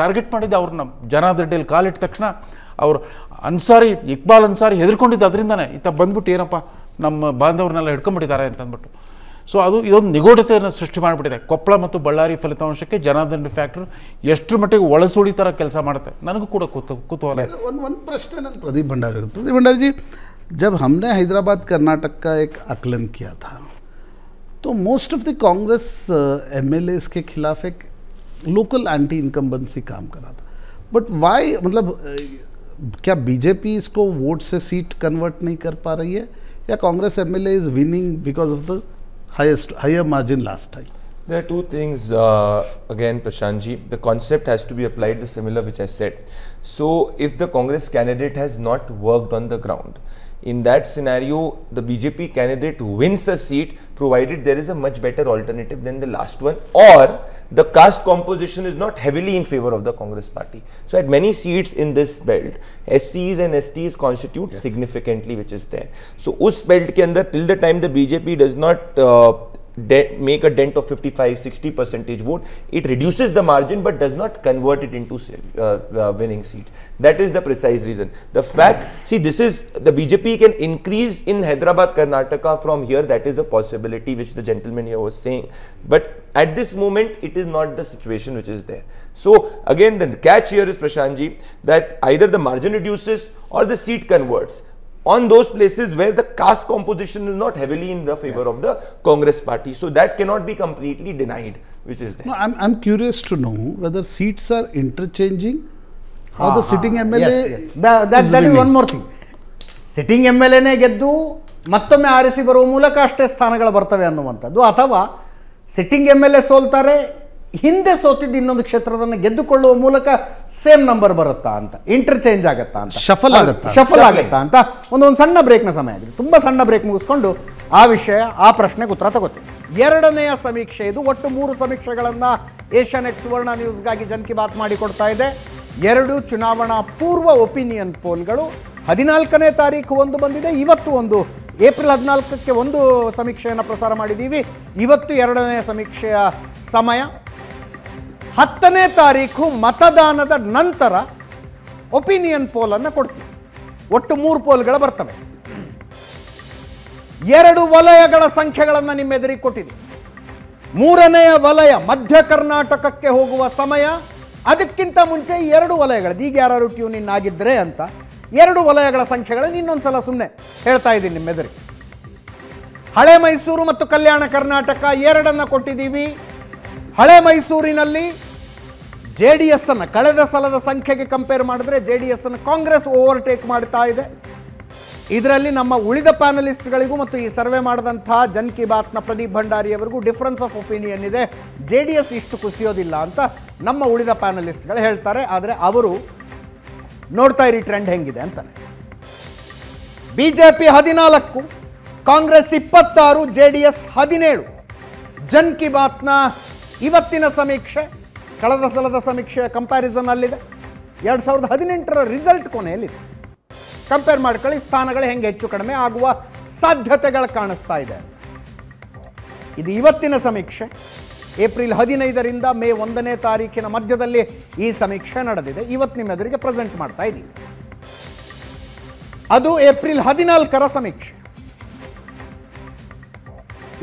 ಟಾರ್ಗೆಟ್ ಮಾಡಿದ್ದು. ಅವ್ರನ್ನ ಜನಾರ್ದನ್ ರೆಡ್ಡಿಯಲ್ಲಿ ಕಾಲಿಟ್ಟ ತಕ್ಷಣ ಅವರು ಇಕ್ಬಾಲ್ ಅನ್ಸಾರಿ ಹೆದರ್ಕೊಂಡಿದ್ದು ಅದರಿಂದನೇ. ಈತ ಬಂದ್ಬಿಟ್ಟು ಏನಪ್ಪ ನಮ್ಮ ಬಾಂಧವ್ರನ್ನೆಲ್ಲ ಹಿಡ್ಕೊಂಡ್ಬಿಟ್ಟಿದ್ದಾರೆ ಅಂತಂದ್ಬಿಟ್ಟು. ಸೊ ಇದೊಂದು ನಿಗೂಢತೆಯನ್ನು ಸೃಷ್ಟಿ ಮಾಡಿಬಿಟ್ಟಿದೆ. ಕೊಪ್ಪಳ ಮತ್ತು ಬಳ್ಳಾರಿ ಫಲಿತಾಂಶಕ್ಕೆ ಜನಾರ್ದನ್ ರೆಡ್ಡಿ ಫ್ಯಾಕ್ಟ್ರಿ ಎಷ್ಟು ಮಟ್ಟಿಗೆ ಒಳಸುಳಿ ಥರ ಕೆಲಸ ಮಾಡುತ್ತೆ, ನನಗೂ ಕೂಡ ಕುತೂಹಲ. ಒಂದು ಪ್ರಶ್ನೆ ನನ್ನ ಪ್ರದೀಪ್ भंडारी जी, जब हमने हैदराबाद कर्नाटक का एक आकलन किया था तो most of the Congress MLAs के खिलाफ एक लोकल एंटी इनकम्बेंसी काम करा था. बट वाई, मतलब क्या BJP इसको वोट से सीट कन्वर्ट नहीं कर पा रही है, या Congress MLA is winning because of the higher margin last time? There are two things, again Prashant ji, the concept has to be applied the similar which I said. So if the Congress candidate has not worked on the ground, in that scenario the BJP candidate wins a seat provided there is a much better alternative than the last one, or the caste composition is not heavily in favor of the Congress party. So at many seats in this belt SCs and STs constitute significantly, which is there. So us belt ke andar till the time the BJP does not make a dent of 55-60% vote, it reduces the margin but does not convert it into winning seats. That is the precise reason. The fact, see, this is the BJP can increase in Hyderabad, Karnataka from here. That is a possibility which the gentleman here was saying. But at this moment, it is not the situation which is there. So again, the catch here is, Prashant ji, that either the margin reduces or the seat converts on those places where the caste composition is not heavily in the favor of the Congress party. So that cannot be completely denied, which is there. No, I'm curious to know whether seats are interchanging or the sitting MLA. Yes. That is one more thing. Sitting MLA ನೇ ಗೆದ್ದು ಮತ್ತೊಮ್ಮೆ ಆರಿಸಿ ಬರುವ ಮೂಲಕ ಅಷ್ಟೇ ಸ್ಥಾನಗಳು ಬರ್ತವೆ ಅನ್ನುವಂಥದ್ದು, ಅಥವಾ ಸಿಟ್ಟಿಂಗ್ MLA ಸೋಲ್ತಾರೆ, ಹಿಂದೆ ಸೋತಿದ್ದು ಇನ್ನೊಂದು ಕ್ಷೇತ್ರದನ್ನು ಗೆದ್ದುಕೊಳ್ಳುವ ಮೂಲಕ ಸೇಮ್ ನಂಬರ್ ಬರುತ್ತಾ ಅಂತ, ಇಂಟರ್ಚೇಂಜ್ ಆಗುತ್ತಾ ಅಂತ, ಶಫಲ್ ಆಗುತ್ತಾ ಅಂತ. ಒಂದು ಸಣ್ಣ ಬ್ರೇಕ್ನ ಸಮಯ ಆಗಿದೆ. ತುಂಬ ಸಣ್ಣ ಬ್ರೇಕ್ ಮುಗಿಸ್ಕೊಂಡು ಆ ವಿಷಯ, ಆ ಪ್ರಶ್ನೆಗೆ ಉತ್ತರ ತಗೋತೀವಿ. ಎರಡನೆಯ ಸಮೀಕ್ಷೆ ಇದು. ಒಟ್ಟು 3 ಸಮೀಕ್ಷೆಗಳನ್ನು ಏಷ್ಯಾನೆಟ್ ಸುವರ್ಣ ನ್ಯೂಸ್ಗಾಗಿ ಜನ್ ಕಿ ಬಾತ್ ಮಾಡಿಕೊಡ್ತಾ ಇದೆ. 2 ಚುನಾವಣಾ ಪೂರ್ವ ಒಪಿನಿಯನ್ ಪೋಲ್ಗಳು. 14ನೇ ತಾರೀಕು ಒಂದು ಬಂದಿದೆ, ಇವತ್ತು ಒಂದು ಏಪ್ರಿಲ್ 14ಕ್ಕೆ ಒಂದು ಸಮೀಕ್ಷೆಯನ್ನು ಪ್ರಸಾರ ಮಾಡಿದ್ದೀವಿ. ಇವತ್ತು 2ನೇ ಸಮೀಕ್ಷೆಯ ಸಮಯ. 10ನೇ ತಾರೀಕು ಮತದಾನದ ನಂತರ ಒಪಿನಿಯನ್ ಪೋಲನ್ನು ಕೊಡ್ತೀವಿ. ಒಟ್ಟು 3 ಪೋಲ್ಗಳು ಬರ್ತವೆ. 2 ವಲಯಗಳ ಸಂಖ್ಯೆಗಳನ್ನು ನಿಮ್ಮ ಎದುರಿಗೆ ಕೊಟ್ಟಿದ್ದೀವಿ. 3ನೆಯ ವಲಯ ಮಧ್ಯ ಕರ್ನಾಟಕಕ್ಕೆ ಹೋಗುವ ಸಮಯ. ಅದಕ್ಕಿಂತ ಮುಂಚೆ 2 ವಲಯಗಳದ್ದು, ಈಗ ಯಾರು ಟ್ಯೂನ್ ಇನ್ ಆಗಿದ್ರೆ ಅಂತ 2 ವಲಯಗಳ ಸಂಖ್ಯೆಗಳನ್ನು ಇನ್ನೊಂದು ಸಲ ಸುಮ್ಮನೆ ಹೇಳ್ತಾ ಇದ್ದೀನಿ ನಿಮ್ಮೆದುರಿಗೆ. ಹಳೆ ಮೈಸೂರು ಮತ್ತು ಕಲ್ಯಾಣ ಕರ್ನಾಟಕ 2 ಕೊಟ್ಟಿದ್ದೀವಿ. ಹಳೆ ಮೈಸೂರಿನಲ್ಲಿ JDS ಅನ್ನು ಕಳೆದ ಸಲದ ಸಂಖ್ಯೆಗೆ ಕಂಪೇರ್ ಮಾಡಿದ್ರೆ JDS ಅನ್ನು ಕಾಂಗ್ರೆಸ್ ಓವರ್ಟೇಕ್ ಮಾಡ್ತಾ ಇದೆ. ಇದರಲ್ಲಿ ನಮ್ಮ ಉಳಿದ ಪ್ಯಾನಲಿಸ್ಟ್ಗಳಿಗೂ ಮತ್ತು ಈ ಸರ್ವೆ ಮಾಡಿದಂಥ ಜನ್ ಕಿ ಬಾತ್ನ ಪ್ರದೀಪ್ ಭಂಡಾರಿಯವರಿಗೂ ಡಿಫರೆನ್ಸ್ ಆಫ್ ಒಪಿನಿಯನ್ ಇದೆ. JDS ಇಷ್ಟು ಕುಸಿಯೋದಿಲ್ಲ ಅಂತ ನಮ್ಮ ಉಳಿದ ಪ್ಯಾನಲಿಸ್ಟ್ಗಳು ಹೇಳ್ತಾರೆ. ಆದರೆ ಅವರು ನೋಡ್ತಾ ಇರಿ ಟ್ರೆಂಡ್ ಹೆಂಗಿದೆ ಅಂತಾರೆ. BJP 14, Congress 26, JDS 17. ಜನ್ ಕಿ ಬಾತ್ನ ಇವತ್ತಿನ ಸಮೀಕ್ಷೆ ಕಳೆದ ಸಲದ ಸಮೀಕ್ಷೆ ಕಂಪ್ಯಾರಿಸನ್ ಅಲ್ಲಿದೆ. 2018ರ ರಿಸಲ್ಟ್ ಕೊನೆಯಲ್ಲಿದೆ. ಕಂಪೇರ್ ಮಾಡ್ಕೊಳ್ಳಿ, ಸ್ಥಾನಗಳು ಹೆಂಗೆ ಹೆಚ್ಚು ಕಡಿಮೆ ಆಗುವ ಸಾಧ್ಯತೆಗಳು ಕಾಣಿಸ್ತಾ ಇದೆ. ಇದು ಇವತ್ತಿನ ಸಮೀಕ್ಷೆ. ಏಪ್ರಿಲ್ 15ರಿಂದ ಮೇ 1ನೇ ತಾರೀಕಿನ ಮಧ್ಯದಲ್ಲಿ ಈ ಸಮೀಕ್ಷೆ ನಡೆದಿದೆ. ಇವತ್ತು ನಿಮ್ಮ ಎದುರಿಗೆ ಪ್ರೆಸೆಂಟ್ ಮಾಡ್ತಾ ಇದ್ದೀವಿ. ಅದು ಏಪ್ರಿಲ್ 14ರ ಸಮೀಕ್ಷೆ.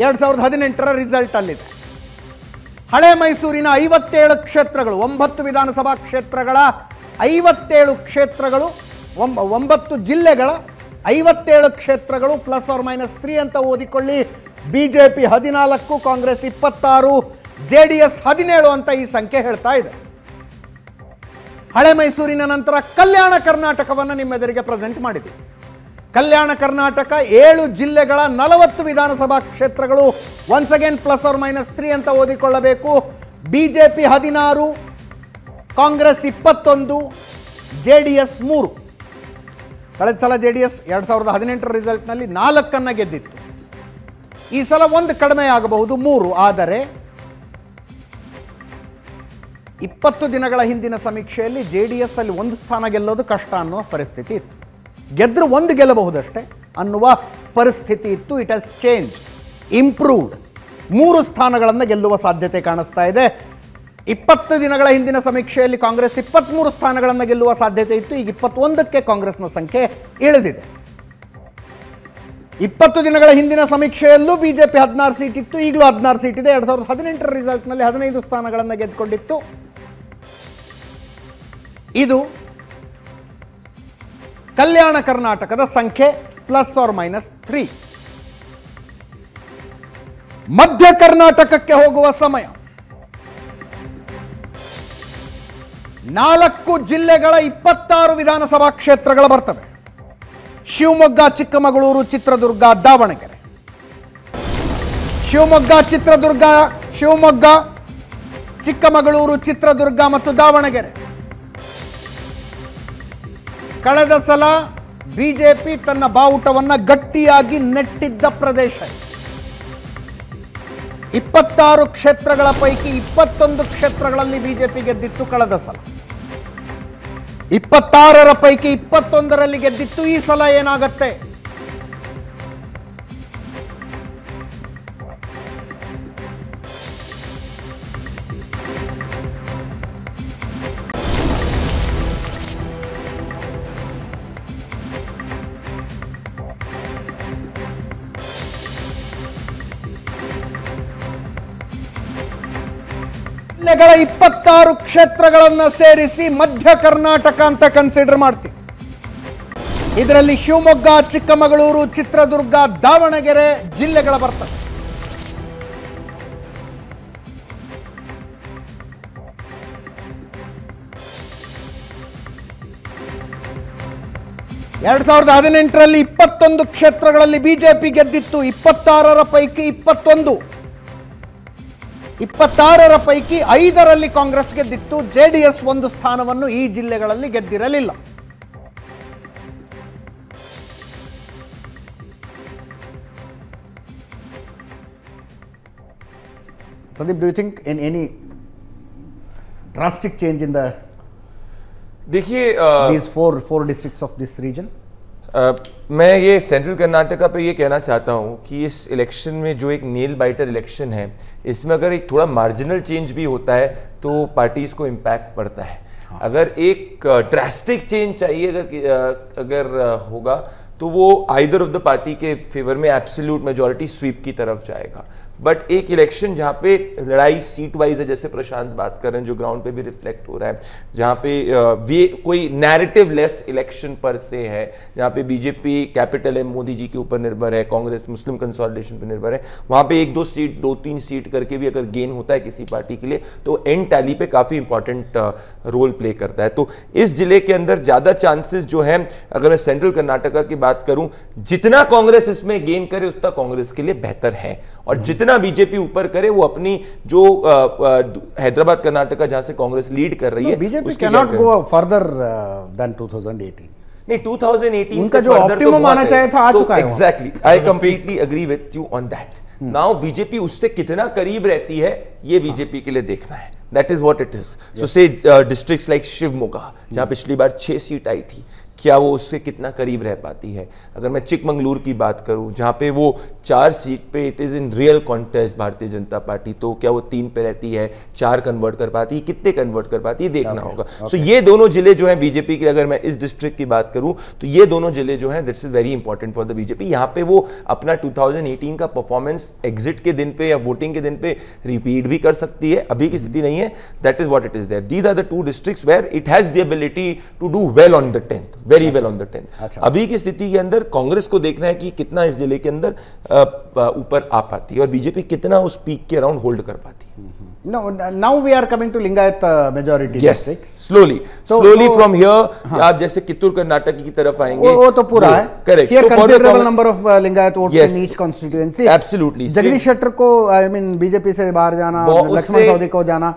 2018ರ ರಿಸಲ್ಟ್ ಅಲ್ಲಿದೆ. ಹಳೆ ಮೈಸೂರಿನ 57 ಕ್ಷೇತ್ರಗಳು, 9 ವಿಧಾನಸಭಾ ಕ್ಷೇತ್ರಗಳ 57 ಕ್ಷೇತ್ರಗಳು, 9 ಜಿಲ್ಲೆಗಳ 57 ಕ್ಷೇತ್ರಗಳು ±3 ಅಂತ ಓದಿಕೊಳ್ಳಿ. BJP 14, ಕಾಂಗ್ರೆಸ್ 26, JDS 17 ಅಂತ ಈ ಸಂಖ್ಯೆ ಹೇಳ್ತಾ ಇದೆ. ಹಳೆ ಮೈಸೂರಿನ ನಂತರ ಕಲ್ಯಾಣ ಕರ್ನಾಟಕವನ್ನು ನಿಮ್ಮ ಎದುರಿಗೆ ಪ್ರೆಸೆಂಟ್ ಮಾಡಿದ್ದೀವಿ. ಕಲ್ಯಾಣ ಕರ್ನಾಟಕ 7 ಜಿಲ್ಲೆಗಳ 40 ವಿಧಾನಸಭಾ ಕ್ಷೇತ್ರಗಳು, ಒನ್ಸ್ ಅಗೇನ್ ±3 ಅಂತ ಓದಿಕೊಳ್ಳಬೇಕು. BJP 16, Congress 21, JDS 3. ಕಳೆದ ಸಲ JDS 2018ರ ರಿಸಲ್ಟ್ನಲ್ಲಿ 4 ಗೆದ್ದಿತ್ತು. ಈ ಸಲ 1 ಕಡಿಮೆ ಆಗಬಹುದು, 3. ಆದರೆ 20 ದಿನಗಳ ಹಿಂದಿನ ಸಮೀಕ್ಷೆಯಲ್ಲಿ JDS ಅಲ್ಲಿ 1 ಸ್ಥಾನ ಗೆಲ್ಲೋದು ಕಷ್ಟ ಅನ್ನುವ ಪರಿಸ್ಥಿತಿ ಇತ್ತು. ಗೆದ್ದರೂ 1 ಗೆಲ್ಲಬಹುದಷ್ಟೇ ಅನ್ನುವ ಪರಿಸ್ಥಿತಿ ಇತ್ತು. It has change, improved. 3 ಸ್ಥಾನಗಳನ್ನು ಗೆಲ್ಲುವ ಸಾಧ್ಯತೆ ಕಾಣಿಸ್ತಾ ಇದೆ. 20 ದಿನಗಳ ಹಿಂದಿನ ಸಮೀಕ್ಷೆಯಲ್ಲಿ ಕಾಂಗ್ರೆಸ್ 23 ಸ್ಥಾನಗಳನ್ನು ಗೆಲ್ಲುವ ಸಾಧ್ಯತೆ ಇತ್ತು. ಈಗ 21ಕ್ಕೆ ಕಾಂಗ್ರೆಸ್ನ ಸಂಖ್ಯೆ ಇಳಿದಿದೆ. 20 ದಿನಗಳ ಹಿಂದಿನ ಸಮೀಕ್ಷೆಯಲ್ಲೂ BJP 16 ಸೀಟ್ ಇತ್ತು, ಈಗಲೂ 16 ಸೀಟ್ ಇದೆ. 2018ರ ರಿಸಲ್ಟ್ನಲ್ಲಿ 15 ಸ್ಥಾನಗಳನ್ನು ಗೆದ್ದುಕೊಂಡಿತ್ತು. ಇದು ಕಲ್ಯಾಣ ಕರ್ನಾಟಕದ ಸಂಖ್ಯೆ ±3. ಮಧ್ಯ ಕರ್ನಾಟಕಕ್ಕೆ ಹೋಗುವ ಸಮಯ. 4 ಜಿಲ್ಲೆಗಳ 26 ವಿಧಾನಸಭಾ ಕ್ಷೇತ್ರಗಳು ಬರ್ತವೆ. ಶಿವಮೊಗ್ಗ, ಚಿಕ್ಕಮಗಳೂರು, ಚಿತ್ರದುರ್ಗ, ದಾವಣಗೆರೆ. ಶಿವಮೊಗ್ಗ, ಚಿಕ್ಕಮಗಳೂರು, ಚಿತ್ರದುರ್ಗ ಮತ್ತು ದಾವಣಗೆರೆ. ಕಳೆದ ಸಲ BJP ತನ್ನ ಬಾವುಟವನ್ನು ಗಟ್ಟಿಯಾಗಿ ನೆಟ್ಟಿದ್ದ ಪ್ರದೇಶ. 26 ಕ್ಷೇತ್ರಗಳ ಪೈಕಿ 21 ಕ್ಷೇತ್ರಗಳಲ್ಲಿ BJP ಗೆದ್ದಿತ್ತು ಕಳೆದ ಸಲ. 26ರ ಪೈಕಿ 21ರಲ್ಲಿ ಗೆದ್ದಿತ್ತು. ಈ ಸಲ ಏನಾಗತ್ತೆ? ಜಿಲ್ಲೆಗಳ 26 ಕ್ಷೇತ್ರಗಳನ್ನು ಸೇರಿಸಿ ಮಧ್ಯ ಕರ್ನಾಟಕ ಅಂತ ಕನ್ಸಿಡರ್ ಮಾಡ್ತೀವಿ. ಇದರಲ್ಲಿ ಶಿವಮೊಗ್ಗ, ಚಿಕ್ಕಮಗಳೂರು, ಚಿತ್ರದುರ್ಗ, ದಾವಣಗೆರೆ ಜಿಲ್ಲೆಗಳ ಬರ್ತವೆ. ಎರಡ್ 2018ರಲ್ಲಿ 21 ಕ್ಷೇತ್ರಗಳಲ್ಲಿ BJP ಗೆದ್ದಿತ್ತು. 26ರ ಪೈಕಿ 21, 26ರ ಪೈಕಿ 5ರಲ್ಲಿ ಕಾಂಗ್ರೆಸ್ ಗೆದ್ದಿತ್ತು. JDS 1 ಸ್ಥಾನವನ್ನು ಈ ಜಿಲ್ಲೆಗಳಲ್ಲಿ ಗೆದ್ದಿರಲಿಲ್ಲ. Pradeep, do you think in any drastic change in the देखिए these four districts of this region? मैं ये सेंट्रल कर्नाटका पे ये कहना चाहता हूँ कि इस इलेक्शन में जो एक नेल बाइटर इलेक्शन है, इसमें अगर एक थोड़ा मार्जिनल चेंज भी होता है तो पार्टीज को इम्पैक्ट पड़ता है। अगर एक ड्रास्टिक चेंज चाहिए अगर होगा तो वो आइदर ऑफ द पार्टी के फेवर में एब्सोल्यूट मेजॉरिटी स्वीप की तरफ जाएगा। बट एक इलेक्शन जहाँ पे लड़ाई सीट वाइज है, जैसे प्रशांत बात कर रहे हैं, जो ग्राउंड पे भी रिफ्लेक्ट हो रहा है, जहाँ पे कोई नैरेटिव लेस इलेक्शन पर से है, जहाँ पे बीजेपी कैपिटल है मोदी जी के ऊपर निर्भर है, कांग्रेस मुस्लिम कंसोलिडेशन पर निर्भर है, वहाँ पे 1-2 सीट करके भी अगर गेन होता है किसी पार्टी के लिए तो एंड टैली पे काफ़ी इंपॉर्टेंट रोल प्ले करता है। तो इस जिले के अंदर ज़्यादा चांसेस जो है, अगर मैं सेंट्रल कर्नाटका की बात करूं, जितना कांग्रेस इसमें गेन करे उतना कांग्रेस के लिए बेहतर है, और जितना बीजेपी ऊपर करे वो अपनी जो हैदराबाद कर्नाटका जहां से कांग्रेस लीड कर रही है, BJP cannot go further than 2018। नहीं, 2018 उनका जो ऑप्टिमम आना चाहिए था आ चुका है। Exactly, I completely agree with you on that. Now BJP उससे कितना करीब रहती है ये बीजेपी के लिए देखना है। That is what it is. So say districts like Shivamogga, जहां पिछली बार 6 सीट आई थी, क्या वो उससे कितना करीब रह पाती है। अगर मैं चिकमंगलूर की बात करूं, जहां पे वो 4 सीट पे it is in real contest भारतीय जनता पार्टी, तो क्या वो 3 पे रहती है, 4 कन्वर्ट कर पाती है, कितने कन्वर्ट कर पाती है, देखना होगा। सो ये दोनों जिले जो हैं बीजेपी के, अगर मैं इस डिस्ट्रिक्ट की बात करूं तो ये दोनों जिले जो हैं this is very important for the BJP. यहाँ पे वो अपना 2018 का परफॉर्मेंस एग्जिट के दिन पे या वोटिंग के दिन पे रिपीट भी कर सकती है। अभी की स्थिति नहीं है। That is what it is there. These are the 2 districts where it has the ability to do well on the 10th, very well on the 10th। अभी की स्थिति के अंदर कांग्रेस को देखना है कि कितना इस जिले के अंदर ऊपर आ पाती है और बीजेपी कितना उस पीक के अराउंड होल्ड कर पाती है। Now we are coming to Lingayat majority districts. Slowly from here आप जैसे कित्तूर कर्नाटक की तरफ आएंगे, वो तो पूरा है। Correct. Here considerable number of Lingayat votes in each constituency. Absolutely. Jagdish Shettar को I mean बीजेपी से बाहर जाना, लक्ष्मण सवदी को जाना,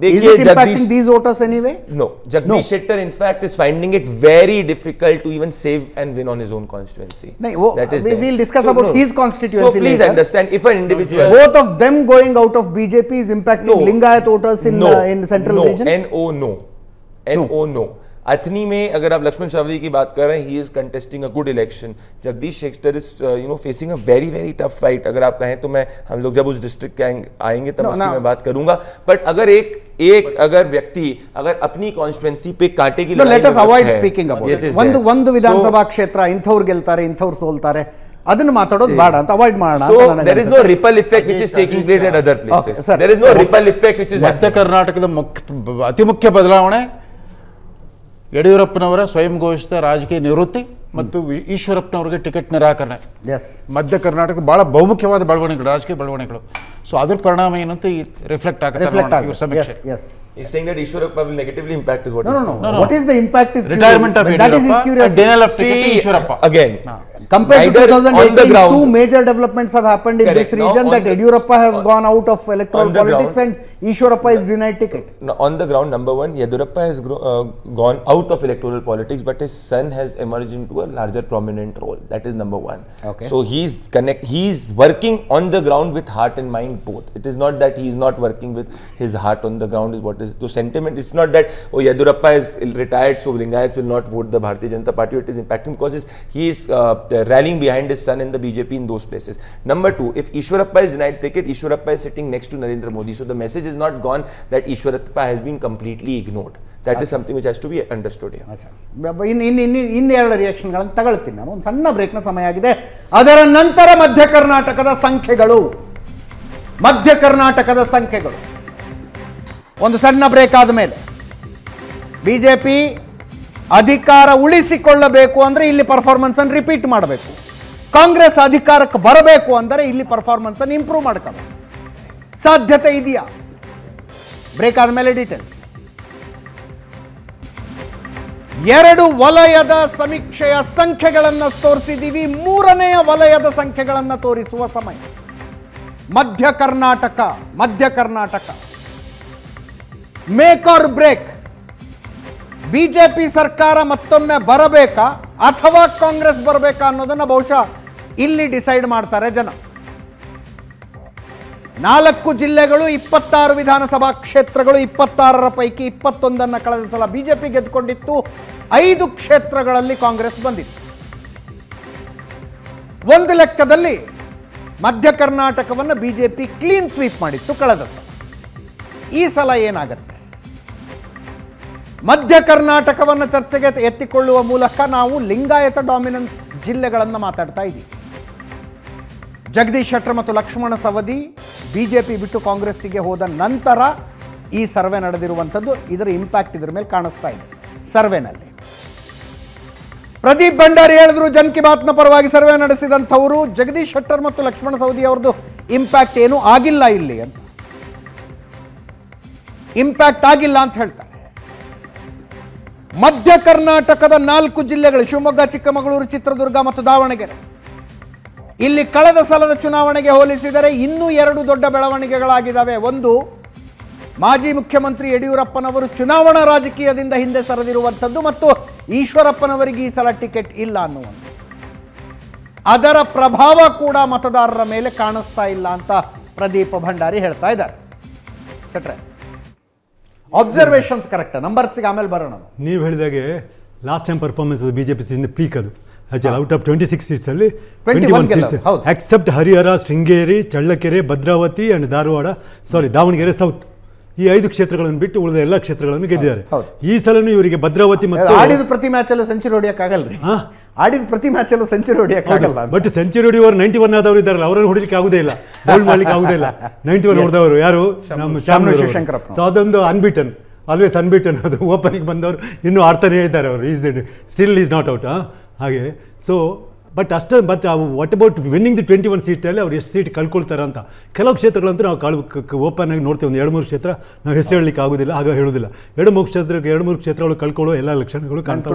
देखिए, is it impacting these voters anyway? No. Jagdish Shettar in fact is finding it very difficult to even save and win on his own constituency. नहीं, वो we'll discuss about his constituency. So please understand, if an individual, both of them going out of BJP is impacting Lingayat voters in central region. No. अथनी में अगर आप लक्ष्मण सवदी की बात कर रहे हैं, he is contesting a good election. Jagdish Shettar is facing a very very tough fight. अगर आप कहें तो हम लोग जब उस डिस्ट्रिक्ट के आएंगे तब उसकी मैं बात करूंगा। बट अगर अगर व्यक्ति अगर अपनी कॉन्स्टिट्यूएंसी पे कांटे की let us avoid speaking about ಒಂದು ವಿಧಾನಸಭಾ ಕ್ಷೇತ್ರ ಇಂಥವ್ರು ಗೆಲ್ತಾರೆ ಇಂಥವ್ರು ಸೋಲ್ತಾರೆ ಅದನ್ನ ಮಾತಾಡೋದು ಬೇಡ ಅಂತ ಅವಾಯ್ಡ್ ಮಾಡೋಣ। So there is no ripple effect which is taking place at other places. There is no ripple effect which is ಮಧ್ಯ ಕರ್ನಾಟಕದ ಅತಿ ಮುಖ್ಯ ಬದಲಾವಣೆ ಯಡಿಯೂರಪ್ಪನವರ ಸ್ವಯಂ ಘೋಷಿತ ರಾಜಕೀಯ ನಿವೃತ್ತಿ ಮತ್ತು ಈಶ್ವರಪ್ಪನವರಿಗೆ ಟಿಕೆಟ್ ನಿರಾಕರಣೆ ಮಧ್ಯ ಕರ್ನಾಟಕ ಬಹಳ ಬಹುಮುಖ್ಯವಾದ ಬೆಳವಣಿಗೆಗಳು, ರಾಜಕೀಯ ಬೆಳವಣಿಗೆಗಳು. ಸೊ ಅದ್ರ ಪರಿಣಾಮ ಏನಂತ ರಿಫ್ಲೆಕ್ಟ್ ಆಗುತ್ತೆ ಸಮೀಕ್ಷೆ. He's saying that Ishwarappa will negatively impact is what no. What is the impact is retirement of that is curious. Denial of ticket to Ishwarappa. Again, compared to 2018, 2 major developments have happened in this region, that Yediyurappa has gone out of electoral politics and Ishwarappa is denied ticket. On the ground, number one, Yediyurappa has gone out of electoral politics, but his son has emerged into a larger prominent role. That is number one. Okay. So he's working on the ground with heart and mind both. It is not that he is not working with his heart on the ground. Is what is the sentiment. It's not that Yediyurappa is retired so Lingayats will not vote the Bharatiya Janata Party. It is impacting because he is rallying behind his son in the BJP in those places. Number 2, if Ishwarappa is denied ticket, Ishwarappa is sitting next to Narendra Modi. So the message is not gone that Ishwarappa has been completely ignored. That is something which has to be understood here. ಇನ್ನೆರಡು ರಿಯಾಕ್ಷನ್ಗಳನ್ನು ತಗೊಳ್ತೀನಿ ನಾನು. ಒಂದು ಸಣ್ಣ ಬ್ರೇಕ್ನ ಸಮಯ ಆಗಿದೆ. ಅದರ ನಂತರ ಮಧ್ಯ ಕರ್ನಾಟಕದ ಸಂಖ್ಯೆಗಳು ಒಂದು ಸಣ್ಣ ಬ್ರೇಕ್ ಆದ ಮೇಲೆ ಬಿಜೆಪಿ ಅಧಿಕಾರ ಉಳಿಸಿಕೊಳ್ಳಬೇಕು ಅಂದರೆ ಇಲ್ಲಿ ಪರ್ಫಾರ್ಮೆನ್ಸ್ ಅನ್ನು ರಿಪೀಟ್ ಮಾಡಬೇಕು. ಕಾಂಗ್ರೆಸ್ ಅಧಿಕಾರಕ್ಕೆ ಬರಬೇಕು ಅಂದರೆ ಇಲ್ಲಿ ಪರ್ಫಾರ್ಮೆನ್ಸ್ ಅನ್ನು ಇಂಪ್ರೂವ್ ಮಾಡ್ಕೋಬೇಕು. ಸಾಧ್ಯತೆ ಇದೆಯಾ? ಬ್ರೇಕ್ ಆದ ಮೇಲೆ ಡೀಟೇಲ್ಸ್. 2 ವಲಯದ ಸಮೀಕ್ಷೆಯ ಸಂಖ್ಯೆಗಳನ್ನು ತೋರಿಸಿದ್ದೀವಿ. 3ನೇ ವಲಯದ ಸಂಖ್ಯೆಗಳನ್ನು ತೋರಿಸುವ ಸಮಯ. ಮಧ್ಯ Karnataka make or break. BJP ಸರ್ಕಾರ ಮತ್ತೊಮ್ಮೆ ಬರಬೇಕಾ ಅಥವಾ ಕಾಂಗ್ರೆಸ್ ಬರಬೇಕಾ ಅನ್ನೋದನ್ನ ಬಹುಶಃ ಇಲ್ಲಿ ಡಿಸೈಡ್ ಮಾಡ್ತಾರೆ ಜನ. 4 ಜಿಲ್ಲೆಗಳು, 26 ವಿಧಾನಸಭಾ ಕ್ಷೇತ್ರಗಳು, 26ರ ಪೈಕಿ 21 ಕಳೆದ ಸಲ ಬಿಜೆಪಿ ಗೆದ್ದುಕೊಂಡಿತ್ತು. 5 ಕ್ಷೇತ್ರಗಳಲ್ಲಿ ಕಾಂಗ್ರೆಸ್ ಬಂದಿತ್ತು. ಒಂದು ಲೆಕ್ಕದಲ್ಲಿ ಮಧ್ಯ ಕರ್ನಾಟಕವನ್ನು ಬಿಜೆಪಿ ಕ್ಲೀನ್ ಸ್ವೀಪ್ ಮಾಡಿತ್ತು ಕಳೆದ ಸಲ. ಈ ಸಲ ಏನಾಗುತ್ತೆ? ಮಧ್ಯ ಕರ್ನಾಟಕವನ್ನು ಚರ್ಚೆಗೆ ಎತ್ತಿಕೊಳ್ಳುವ ಮೂಲಕ ನಾವು ಲಿಂಗಾಯತ ಡಾಮಿನೆನ್ಸ್ ಜಿಲ್ಲೆಗಳನ್ನು ಮಾತಾಡ್ತಾ ಇದ್ದೀವಿ. ಜಗದೀಶ್ ಶೆಟ್ಟರ್ ಮತ್ತು ಲಕ್ಷ್ಮಣ ಸವದಿ ಬಿಜೆಪಿ ಬಿಟ್ಟು ಕಾಂಗ್ರೆಸ್ಸಿಗೆ ಹೋದ ನಂತರ ಈ ಸರ್ವೆ ನಡೆದಿರುವಂಥದ್ದು. ಇದರ ಇಂಪ್ಯಾಕ್ಟ್ ಇದರ ಮೇಲೆ ಕಾಣಿಸ್ತಾ ಇದೆ ಸರ್ವೆನಲ್ಲಿ. ಪ್ರದೀಪ್ ಭಂಡಾರಿ ಹೇಳಿದ್ರು ಜನ್ ಕಿ ಬಾತ್ನ ಪರವಾಗಿ ಸರ್ವೆ ನಡೆಸಿದಂಥವರು ಜಗದೀಶ್ ಶೆಟ್ಟರ್ ಮತ್ತು ಲಕ್ಷ್ಮಣ ಸವದಿ ಅವರದ್ದು ಇಂಪ್ಯಾಕ್ಟ್ ಏನೂ ಆಗಿಲ್ಲ ಇಲ್ಲಿ ಅಂತ. ಇಂಪ್ಯಾಕ್ಟ್ ಆಗಿಲ್ಲ ಅಂತ ಹೇಳ್ತಾರೆ. ಮಧ್ಯ ಕರ್ನಾಟಕದ 4 ಜಿಲ್ಲೆಗಳು ಶಿವಮೊಗ್ಗ, ಚಿಕ್ಕಮಗಳೂರು, ಚಿತ್ರದುರ್ಗ ಮತ್ತು ದಾವಣಗೆರೆ, ಇಲ್ಲಿ ಕಳೆದ ಸಲದ ಚುನಾವಣೆಗೆ ಹೋಲಿಸಿದರೆ ಇನ್ನೂ 2 ದೊಡ್ಡ ಬೆಳವಣಿಗೆಗಳಾಗಿದ್ದಾವೆ. ಒಂದು, ಮಾಜಿ ಮುಖ್ಯಮಂತ್ರಿ ಯಡಿಯೂರಪ್ಪನವರು ಚುನಾವಣಾ ರಾಜಕೀಯದಿಂದ ಹಿಂದೆ ಸರಿದಿರುವಂಥದ್ದು ಮತ್ತು ಈಶ್ವರಪ್ಪನವರಿಗೆ ಈ ಸಲ ಟಿಕೆಟ್ ಇಲ್ಲ ಅನ್ನುವಂಥ ಅದರ ಪ್ರಭಾವ ಕೂಡ ಮತದಾರರ ಮೇಲೆ ಕಾಣಿಸ್ತಾ ಇಲ್ಲ ಅಂತ ಪ್ರದೀಪ್ ಭಂಡಾರಿ ಹೇಳ್ತಾ ಇದ್ದಾರೆ. ಶೆಟ್ರೆ, ಅಬ್ಸರ್ವೇಷನ್ಸ್ ಕರೆಕ್ಟ್, ನಂಬರ್ಸ್ಗೆ ಆಮೇಲೆ ಬರೋಣ. ನೀವು ಹೇಳಿದಾಗೆ last time performance BJP in the peak ಅದು. ಔಟ್ ಆಫ್ 26 ಸೀಟ್ಸಲ್ಲಿ 21 seats except Harihara, Sringeri, Challakere, Bhadravati and Davanagere south, ಈ 5 ಕ್ಷೇತ್ರಗಳನ್ನು ಬಿಟ್ಟು ಉಳಿದ ಎಲ್ಲ ಕ್ಷೇತ್ರಗಳನ್ನು ಗೆದ್ದಿದ್ದಾರೆ. ಈ ಸಲನೂ ಇವರಿಗೆ ಭದ್ರಾವತಿ ಮತ್ತು ಆಡಿದ ಪ್ರತಿ ಮ್ಯಾಚಲ್ಲೂ ಸೆಂಚುರಿ ಹೊಡಿಯೋಕ್ಕಾಗಲ್ರಿ. ಆಡಿದ ಪ್ರತಿ ಮ್ಯಾಚಲ್ಲೂ ಸೆಂಚುರಿ ಹೊಡಿಯೋಕ್ಕಾಗಲ್ಲ. ಬಟ್ ಸೆಂಚುರಿ ಹೊಡಿಯೋರು 91 ಆದವರು ಇದ್ದಾರಲ್ಲ, ಅವರನ್ನು ಹೊಡಿಲಿಕ್ಕೆ ಆಗುದೇ ಇಲ್ಲ, ಬೌಲ್ ಮಾಡ್ಲಿಕ್ಕೆ ಆಗುದೇ ಇಲ್ಲ. 91 ಹೊಡೆದವರು ಯಾರು? ನಮ್ಮ ಶಿವಶಂಕರಪ್ಪ. ಸೊ ಅದೊಂದು ಅನ್ಬಿಟನ್, ಆಲ್ವೇಸ್ ಅನ್ಬಿಟನ್. ಅದು ಓಪನಿಂಗ್ ಬಂದವರು ಇನ್ನೂ ಆಡ್ತಾನೇ ಇದ್ದಾರೆ. ಅವರು ಸ್ಟಿಲ್ ಈಸ್ ನಾಟ್ ಔಟ್. ಹಾಗೆ so but what about winning the 21 ಸೀಟಲ್ಲಿ ಅವ್ರು ಎಷ್ಟು ಸೀಟ್ ಕಳ್ಕೊಳ್ತಾರೆ ಅಂತ. ಕೆಲವು ಕ್ಷೇತ್ರಗಳಂತೂ ನಾವು ಓಪನ್ ಆಗಿ ನೋಡ್ತೀವಿ. ಒಂದು 2-3 ಕ್ಷೇತ್ರ ನಾವು ಹೆಸರು ಹೇಳಲಿಕ್ಕೆ ಆಗೋದಿಲ್ಲ, ಆಗ ಹೇಳೋದಿಲ್ಲ. 2-3 ಕ್ಷೇತ್ರಗಳು ಕಳ್ಕೊಳ್ಳೋ ಎಲ್ಲ ಲಕ್ಷಣಗಳು ಕಾಣ್ತಾ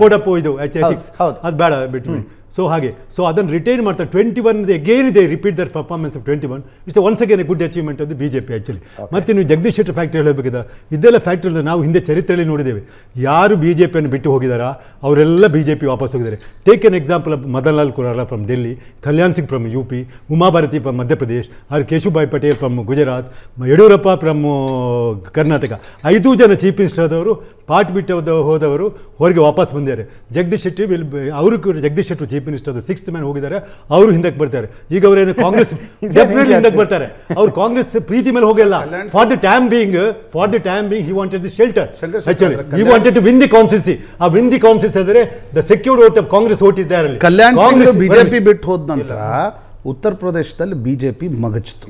ಕೋಡಪ್ಪು ಇದು ಎಥಿಕ್ಸ್ ಅದು ಬೇಡ ಬಿಟ್ಟು. ಸೊ ಹಾಗೆ ಅದನ್ನು ರಿಟೈನ್ ಮಾಡ್ತಾರೆ. 21 again they repeat their performance of 21. It's once again a good achievement of the BJP actually. ಮತ್ತು ನೀವು ಜಗದೀಶ್ ಶೆಟ್ಟರ್ ಫ್ಯಾಕ್ಟ್ರಿ ಹೇಳಬೇಕಿದೆ. ಇದೆಲ್ಲ ಫ್ಯಾಕ್ಟ್ರಿ ನಾವು ಹಿಂದೆ ಚರಿತ್ರೆಯಲ್ಲಿ ನೋಡಿದ್ದೇವೆ. ಯಾರು ಬಿಜೆಪಿಯನ್ನು ಬಿಟ್ಟು ಹೋಗಿದಾರಾ ಅವರೆಲ್ಲ ಬಿಜೆಪಿ ವಾಪಸ್ ಹೋಗಿದ್ದಾರೆ. Take an example of Madan Lal ಕುರಾಲ from Delhi, Kalyan Singh from UP, Uma Bharati from Madhya Pradesh, R Keshubhai Patel from Gujarat, Yediyurappa from Karnataka. 5 ಜನ ಚೀಫ್ ಮಿನಿಸ್ಟರ್ ಆದವರು ಪಾರ್ಟ್ ಬಿಟ್ಟು ಹೋದವರು ಹೊರಗೆ ವಾಪಸ್ ಬಂದಿದ್ದಾರೆ. ಜಗದೀಶ್ ಶೆಟ್ಟಿ ಅವರು ಕೂಡ Jagadish Shettar chief minister 6th man ಹೋಗಿದ್ದಾರೆ, ಅವರು ಹಿಂದಕ್ಕೆ ಬರ್ತಾರೆ. ಈಗ ಅವರೇನು ಕಾಂಗ್ರೆಸ್ ಡೆಫಿನೆಟ್ಲಿ ಹಿಂದಕ್ಕೆ ಬರ್ತಾರೆ. ಅವ್ರು ಕಾಂಗ್ರೆಸ್ ಪ್ರೀತಿ ಮೇಲೆ ಹೋಗಲ್ಲ. For the time being he wanted the shelter. Actually he wanted to win the constituency. ಆ ವಿನ್ ದಿ ಕಾನ್ಸ್ಟಿಟ್ಯೂನ್ಸಿ ಆದರೆ the secured vote of Congress vote is there. Kalyan Singh BJP ಬಿಟ್ಟು ಹೋದ ನಂತರ ಉತ್ತರ ಪ್ರದೇಶದಲ್ಲಿ ಬಿಜೆಪಿ ಮಗಚಿತು.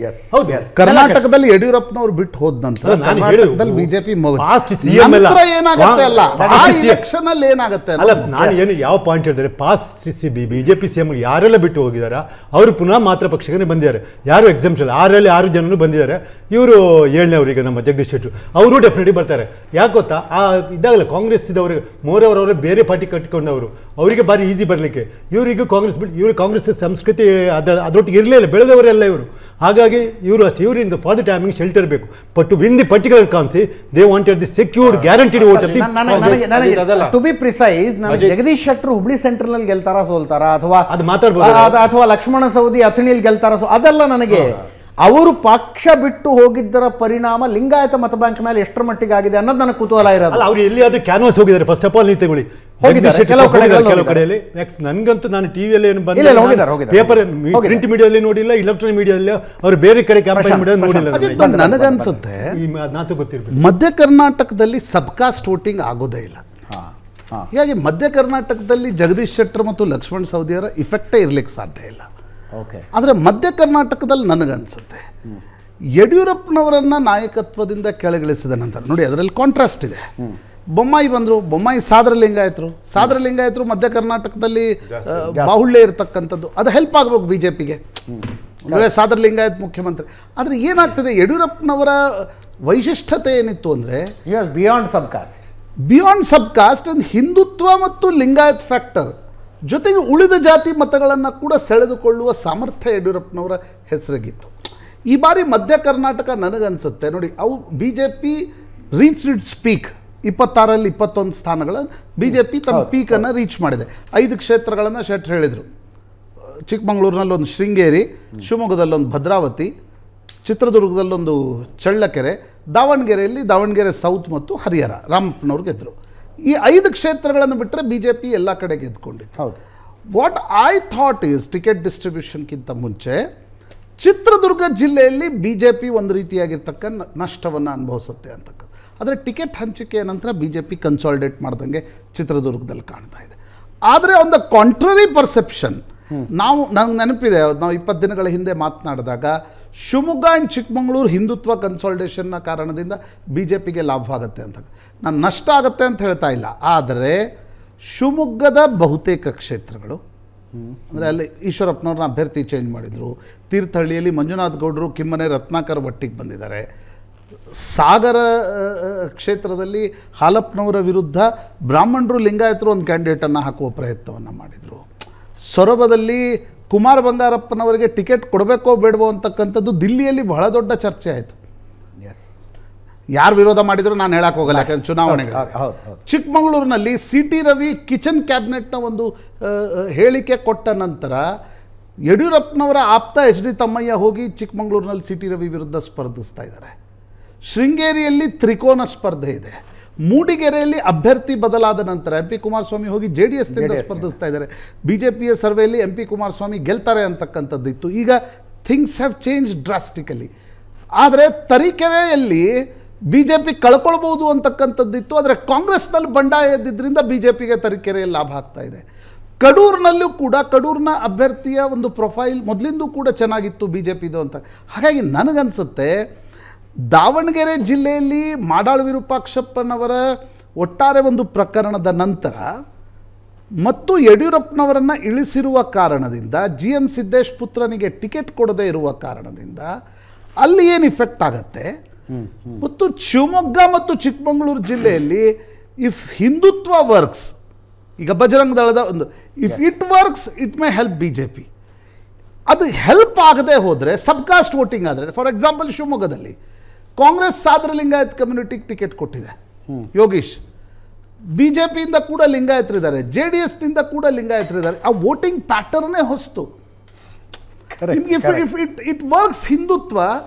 ಕರ್ನಾಟಕದಲ್ಲಿ ಯಡಿಯೂರಪ್ಪನವರು ಬಿಟ್ಟು ಹೋದ ನಂತರ ಬಿಜೆಪಿ ಏನಾಗುತ್ತೆ ಅಲ್ಲ, ನಾನು ಏನು ಯಾವ ಪಾಯಿಂಟ್ ಹೇಳಿದ್ರೆ ಪಾಸ್ಟ್ ಬಿಜೆಪಿ ಸಿಎಂ ಯಾರೆಲ್ಲ ಬಿಟ್ಟು ಹೋಗಿದಾರ ಅವರು ಪುನಃ ಮಾತ್ರ ಪಕ್ಷಕ್ಕೆ ಬಂದಿದ್ದಾರೆ. ಯಾರು ಎಕ್ಸಾಮ್ಷನ್ 6 ಜನರು ಬಂದಿದ್ದಾರೆ. ಇವರು 7ನೇ ಅವರಿಗೆ ನಮ್ಮ ಜಗದೀಶ್ ಶೆಟ್ಟರ್ ಅವರು ಡೆಫಿನೆಟ್ಲಿ ಬರ್ತಾರೆ. ಯಾಕೆ ಗೊತ್ತಾ, ಇದಾಗಲ್ಲ ಕಾಂಗ್ರೆಸ್ ಇದ್ದವ್ರಿಗೆ ಮೋರವರವರೇ ಬೇರೆ ಪಾರ್ಟಿ ಕಟ್ಟಿಕೊಂಡವರು, ಅವರಿಗೆ ಬಾರಿ ಈಸಿ ಬರಲಿಕ್ಕೆ. ಇವರಿಗೂ ಕಾಂಗ್ರೆಸ್ ಬಿಟ್ಟು ಇವರು ಕಾಂಗ್ರೆಸ್ ಸಂಸ್ಕೃತಿ ಅದರೊಟ್ಟಿಗೆ ಇರಲಿಲ್ಲ, ಬೆಳೆದವರೆಲ್ಲ ಇವರು. ಹಾಗಾಗಿ ಇವರು ಅಷ್ಟೇ, ಇವರಿಂದ ಫಾರ್ ದಿ ಟೈಮಿಂಗ್ ಶೆಲ್ಟರ್ ಬೇಕು. But to win the particular ಕಾನ್ಸಿ they wanted the secured guaranteed vote. To be precise, Jagadish Shettar Hubli central ನಲ್ಲಿ ಗೆಲ್ತಾರಾ ಸೋಲ್ತಾರಾ, ಅಥವಾ ಅದು ಮಾತಾಡ್ಬೋದು, ಅಥವಾ ಲಕ್ಷ್ಮಣ ಸವದಿ ಅಥಣಿಯಲ್ಲಿ ಗೆಲ್ತಾರಾ, ಅದೆಲ್ಲ ನನಗೆ ಅವರು ಪಕ್ಷ ಬಿಟ್ಟು ಹೋಗಿದ್ದರ ಪರಿಣಾಮ ಲಿಂಗಾಯತ ಮತ ಬ್ಯಾಂಕ್ ಮೇಲೆ ಎಷ್ಟರ ಮಟ್ಟಿಗೆ ಆಗಿದೆ ಅನ್ನೋದು ನನಗೆ ಕುತೂಹಲ ಇರೋದು. ಅವ್ರು ಎಲ್ಲಿಯಾದ್ರೂ ಕ್ಯಾನ್ವಾಸ್ ಹೋಗಿದ್ದಾರೆ. ಫಸ್ಟ್ ಆಫ್ ಆಲ್ ನೀವು ತಗೊಳ್ಳಿ, ಕೆಲವು ಕಡೆಯಲ್ಲಿ ನನ್ಗಂತೂ ನಾನು ಟಿವಿಯಲ್ಲಿ ಏನು ಬಂದ ಪೇಪರ್ ಪ್ರಿಂಟ್ ಮೀಡಿಯಾದಲ್ಲಿ ನೋಡಿಲ್ಲ, ಇಲೆಕ್ಟ್ರಾನಿಕ್ ಮೀಡಿಯಾದಲ್ಲಿ ಅವರು ಬೇರೆ ಕಡೆ ಕ್ಯಾಂಪೇನ್ ಮೀಡಿಯಾ ನೋಡಿಲ್ಲ. ನನಗನ್ಸುತ್ತೆ ಮಧ್ಯ ಕರ್ನಾಟಕದಲ್ಲಿ ಸಬ್ಕಾಸ್ಟ್ ವೋಟಿಂಗ್ ಆಗೋದೇ ಇಲ್ಲ. ಹೀಗಾಗಿ ಮಧ್ಯ ಕರ್ನಾಟಕದಲ್ಲಿ ಜಗದೀಶ್ ಶೆಟ್ಟರ್ ಮತ್ತು ಲಕ್ಷ್ಮಣ್ ಸವದಿಯವರ ಇಫೆಕ್ಟೇ ಇರ್ಲಿಕ್ಕೆ ಸಾಧ್ಯ ಇಲ್ಲ. ಆದರೆ ಮಧ್ಯ ಕರ್ನಾಟಕದಲ್ಲಿ ನನಗನ್ಸುತ್ತೆ ಯಡಿಯೂರಪ್ಪನವರನ್ನ ನಾಯಕತ್ವದಿಂದ ಕೆಳಗಿಳಿಸಿದ ನಂತರ ನೋಡಿ ಅದರಲ್ಲಿ ಕಾಂಟ್ರಾಸ್ಟ್ ಇದೆ. ಬೊಮ್ಮಾಯಿ ಬಂದರು, ಬೊಮ್ಮಾಯಿ ಸಾದರ ಲಿಂಗಾಯತರು ಮಧ್ಯ ಕರ್ನಾಟಕದಲ್ಲಿ ಬಾಹುಳ್ಯ ಇರತಕ್ಕಂಥದ್ದು, ಅದು ಹೆಲ್ಪ್ ಆಗಬೇಕು ಬಿಜೆಪಿಗೆ. ಅಂದರೆ ಸಾದರ ಲಿಂಗಾಯತ್ ಮುಖ್ಯಮಂತ್ರಿ. ಆದರೆ ಏನಾಗ್ತದೆ, ಯಡಿಯೂರಪ್ಪನವರ ವೈಶಿಷ್ಟ್ಯತೆ ಏನಿತ್ತು ಅಂದರೆ ಬಿಯಾಂಡ್ ಸಬ್ ಕಾಸ್ಟ್ ಒಂದು ಹಿಂದುತ್ವ ಮತ್ತು ಲಿಂಗಾಯತ್ ಫ್ಯಾಕ್ಟರ್ ಜೊತೆಗೆ ಉಳಿದ ಜಾತಿ ಮತಗಳನ್ನು ಕೂಡ ಸೆಳೆದುಕೊಳ್ಳುವ ಸಾಮರ್ಥ್ಯ ಯಡಿಯೂರಪ್ಪನವರ ಹೆಸರಿಗಿತ್ತು. ಈ ಬಾರಿ ಮಧ್ಯ ಕರ್ನಾಟಕ ನನಗನ್ಸುತ್ತೆ ನೋಡಿ, ಅವು ಬಿಜೆಪಿ ರೀಚ್ ಇಟ್ಸ್ ಪೀಕ್ 26ರಲ್ಲಿ 21 ಸ್ಥಾನಗಳ ಬಿಜೆಪಿ ತನ್ನ ಪೀಕನ್ನು ರೀಚ್ ಮಾಡಿದೆ. 5 ಕ್ಷೇತ್ರಗಳನ್ನು ಶೆಟ್ಟರ್ ಹೇಳಿದರು. ಚಿಕ್ಕಮಗಳೂರಿನಲ್ಲೊಂದು ಶೃಂಗೇರಿ, ಶಿವಮೊಗ್ಗದಲ್ಲೊಂದು ಭದ್ರಾವತಿ, ಚಿತ್ರದುರ್ಗದಲ್ಲೊಂದು ಚಳ್ಳಕೆರೆ, ದಾವಣಗೆರೆಯಲ್ಲಿ ದಾವಣಗೆರೆ ಸೌತ್ ಮತ್ತು ಹರಿಹರ ರಾಮಪ್ಪನವ್ರು ಗೆದ್ದರು. ಈ 5 ಕ್ಷೇತ್ರಗಳನ್ನು ಬಿಟ್ಟರೆ ಬಿ ಜೆ ಪಿ ಎಲ್ಲ ಕಡೆ ಗೆದ್ಕೊಂಡಿತ್ತು. ಹೌದು. What I thought is ticket ಡಿಸ್ಟ್ರಿಬ್ಯೂಷನ್ಗಿಂತ ಮುಂಚೆ ಚಿತ್ರದುರ್ಗ ಜಿಲ್ಲೆಯಲ್ಲಿ ಬಿ ಜೆ ಪಿ ಒಂದು ರೀತಿಯಾಗಿರ್ತಕ್ಕ ನಷ್ಟವನ್ನು ಅನುಭವಿಸುತ್ತೆ ಅಂತಕ್ಕಂಥ. ಆದರೆ ಟಿಕೆಟ್ ಹಂಚಿಕೆಯ ನಂತರ ಬಿ ಜೆ ಪಿ ಕನ್ಸಾಲಿಡೇಟ್ ಮಾಡ್ದಂಗೆ ಚಿತ್ರದುರ್ಗದಲ್ಲಿ ಕಾಣ್ತಾ ಇದೆ. ಆದರೆ ಆನ್ ದ ಕಾಂಟ್ರರಿ ಪರ್ಸೆಪ್ಷನ್, ನಂಗೆ ನೆನಪಿದೆ, ನಾವು 20 ದಿನಗಳ ಹಿಂದೆ ಮಾತನಾಡಿದಾಗ ಶಿವಮೊಗ್ಗ ಆ್ಯಂಡ್ ಚಿಕ್ಕಮಗಳೂರು ಹಿಂದುತ್ವ ಕನ್ಸಾಲಿಡೇಷನ್ನ ಕಾರಣದಿಂದ ಬಿ ಜೆ ಪಿಗೆ ಲಾಭವಾಗುತ್ತೆ ಅಂತ. ನಾನು ನಷ್ಟ ಆಗುತ್ತೆ ಅಂತ ಹೇಳ್ತಾ ಇಲ್ಲ, ಆದರೆ ಶಿವಮೊಗ್ಗದ ಬಹುತೇಕ ಕ್ಷೇತ್ರಗಳು, ಅಂದರೆ ಅಲ್ಲಿ ಈಶ್ವರಪ್ಪನವ್ರನ್ನ ಅಭ್ಯರ್ಥಿ ಚೇಂಜ್ ಮಾಡಿದರು, ತೀರ್ಥಹಳ್ಳಿಯಲ್ಲಿ ಮಂಜುನಾಥ್ ಗೌಡರು ಕಿಮ್ಮನೆ ರತ್ನಾಕರ್ ಒಟ್ಟಿಗೆ ಬಂದಿದ್ದಾರೆ, ಸಾಗರ ಕ್ಷೇತ್ರದಲ್ಲಿ ಹಾಲಪ್ಪನವರ ವಿರುದ್ಧ ಬ್ರಾಹ್ಮಣರು ಲಿಂಗಾಯತರು ಒಂದು ಕ್ಯಾಂಡಿಡೇಟನ್ನು ಹಾಕುವ ಪ್ರಯತ್ನವನ್ನು ಮಾಡಿದರು, ಸೊರಬದಲ್ಲಿ ಕುಮಾರ ಬಂಗಾರಪ್ಪನವರಿಗೆ ಟಿಕೆಟ್ ಕೊಡಬೇಕೋ ಬೇಡವೋ ಅಂತಕ್ಕಂಥದ್ದು ದಿಲ್ಲಿಯಲ್ಲಿ ಬಹಳ ದೊಡ್ಡ ಚರ್ಚೆ ಆಯಿತು. ಎಸ್, ಯಾರು ವಿರೋಧ ಮಾಡಿದ್ರು ನಾನು ಹೇಳಕ್ಕೆ ಹೋಗಲ್ಲ, ಯಾಕಂದ್ರೆ ಚುನಾವಣೆಗಳು. ಚಿಕ್ಕಮಗಳೂರಿನಲ್ಲಿ ಸಿ ಟಿ ರವಿ ಕಿಚನ್ ಕ್ಯಾಬಿನೆಟ್ನ ಒಂದು ಹೇಳಿಕೆ ಕೊಟ್ಟ ನಂತರ ಯಡಿಯೂರಪ್ಪನವರ ಆಪ್ತ ಎಚ್ ಡಿ ತಮ್ಮಯ್ಯ ಹೋಗಿ ಚಿಕ್ಕಮಗಳೂರಿನಲ್ಲಿ ಸಿ ಟಿ ರವಿ ವಿರುದ್ಧ ಸ್ಪರ್ಧಿಸ್ತಾ ಇದ್ದಾರೆ. ಶೃಂಗೇರಿಯಲ್ಲಿ ತ್ರಿಕೋನ ಸ್ಪರ್ಧೆ ಇದೆ. ಮೂಡಿಗೆರೆಯಲ್ಲಿ ಅಭ್ಯರ್ಥಿ ಬದಲಾದ ನಂತರ ಎಂ ಪಿ ಕುಮಾರಸ್ವಾಮಿ ಹೋಗಿ ಜೆ ಡಿ ಎಸ್ನಿಂದ ಸ್ಪರ್ಧಿಸ್ತಾ ಇದ್ದಾರೆ. ಬಿ ಜೆ ಪಿಯ ಸರ್ವೆಯಲ್ಲಿ ಎಂ ಪಿ ಕುಮಾರಸ್ವಾಮಿ ಗೆಲ್ತಾರೆ ಅಂತಕ್ಕಂಥದ್ದಿತ್ತು. ಈಗ ಥಿಂಗ್ಸ್ ಹ್ಯಾವ್ ಚೇಂಜ್ ಡ್ರಾಸ್ಟಿಕಲಿ. ಆದರೆ ತರೀಕೆರೆಯಲ್ಲಿ ಬಿ ಜೆ ಪಿ ಕಳ್ಕೊಳ್ಬೋದು ಅಂತಕ್ಕಂಥದ್ದಿತ್ತು. ಆದರೆ ಕಾಂಗ್ರೆಸ್ನಲ್ಲಿ ಬಂಡಾಯ ಎದ್ದಿದ್ದರಿಂದ ಬಿ ಜೆ ಪಿಗೆ ತರೀಕೆರೆಯಲ್ಲಿ ಲಾಭ ಆಗ್ತಾ ಇದೆ. ಕಡೂರಿನಲ್ಲೂ ಕೂಡ ಕಡೂರಿನ ಅಭ್ಯರ್ಥಿಯ ಒಂದು ಪ್ರೊಫೈಲ್ ಮೊದಲಿಂದೂ ಕೂಡ ಚೆನ್ನಾಗಿತ್ತು ಬಿ ಜೆ ಪಿದು ಅಂತ. ಹಾಗಾಗಿ ನನಗನ್ಸುತ್ತೆ ದಾವಣಗೆರೆ ಜಿಲ್ಲೆಯಲ್ಲಿ ಮಾಡಾಳ್ ವಿರೂಪಾಕ್ಷಪ್ಪನವರ ಒಟ್ಟಾರೆ ಒಂದು ಪ್ರಕರಣದ ನಂತರ ಮತ್ತು ಯಡಿಯೂರಪ್ಪನವರನ್ನು ಇಳಿಸಿರುವ ಕಾರಣದಿಂದ, ಜಿ ಎಂ ಸಿದ್ದೇಶ್ ಪುತ್ರನಿಗೆ ಟಿಕೆಟ್ ಕೊಡದೇ ಇರುವ ಕಾರಣದಿಂದ ಅಲ್ಲಿ ಏನು ಇಫೆಕ್ಟ್ ಆಗುತ್ತೆ. ಮತ್ತು ಶಿವಮೊಗ್ಗ ಮತ್ತು ಚಿಕ್ಕಮಗಳೂರು ಜಿಲ್ಲೆಯಲ್ಲಿ ಇಫ್ ಹಿಂದುತ್ವ ವರ್ಕ್ಸ್, ಈಗ ಬಜರಂಗ ದಳದ ಒಂದು if it works it may help B J P. ಅದು ಹೆಲ್ಪ್ ಆಗದೆ ಹೋದರೆ ಸಬ್ಕಾಸ್ಟ್ ವೋಟಿಂಗ್ ಆದರೆ, ಫಾರ್ ಎಕ್ಸಾಂಪಲ್ ಶಿವಮೊಗ್ಗದಲ್ಲಿ ಕಾಂಗ್ರೆಸ್ ಸಾದರ ಲಿಂಗಾಯತ್ ಕಮ್ಯುನಿಟಿಗೆ ಟಿಕೆಟ್ ಕೊಟ್ಟಿದೆ ಯೋಗೀಶ್, ಬಿ ಜೆ ಪಿಯಿಂದ ಕೂಡ ಲಿಂಗಾಯತರಿದ್ದಾರೆ, ಜೆ ಡಿ ಎಸ್ನಿಂದ ಕೂಡ ಲಿಂಗಾಯತರಿದ್ದಾರೆ. ಆ ವೋಟಿಂಗ್ ಪ್ಯಾಟರ್ನೇ ಹೊಸ್ತು. ನಿಮಗೆ it works Hindutva,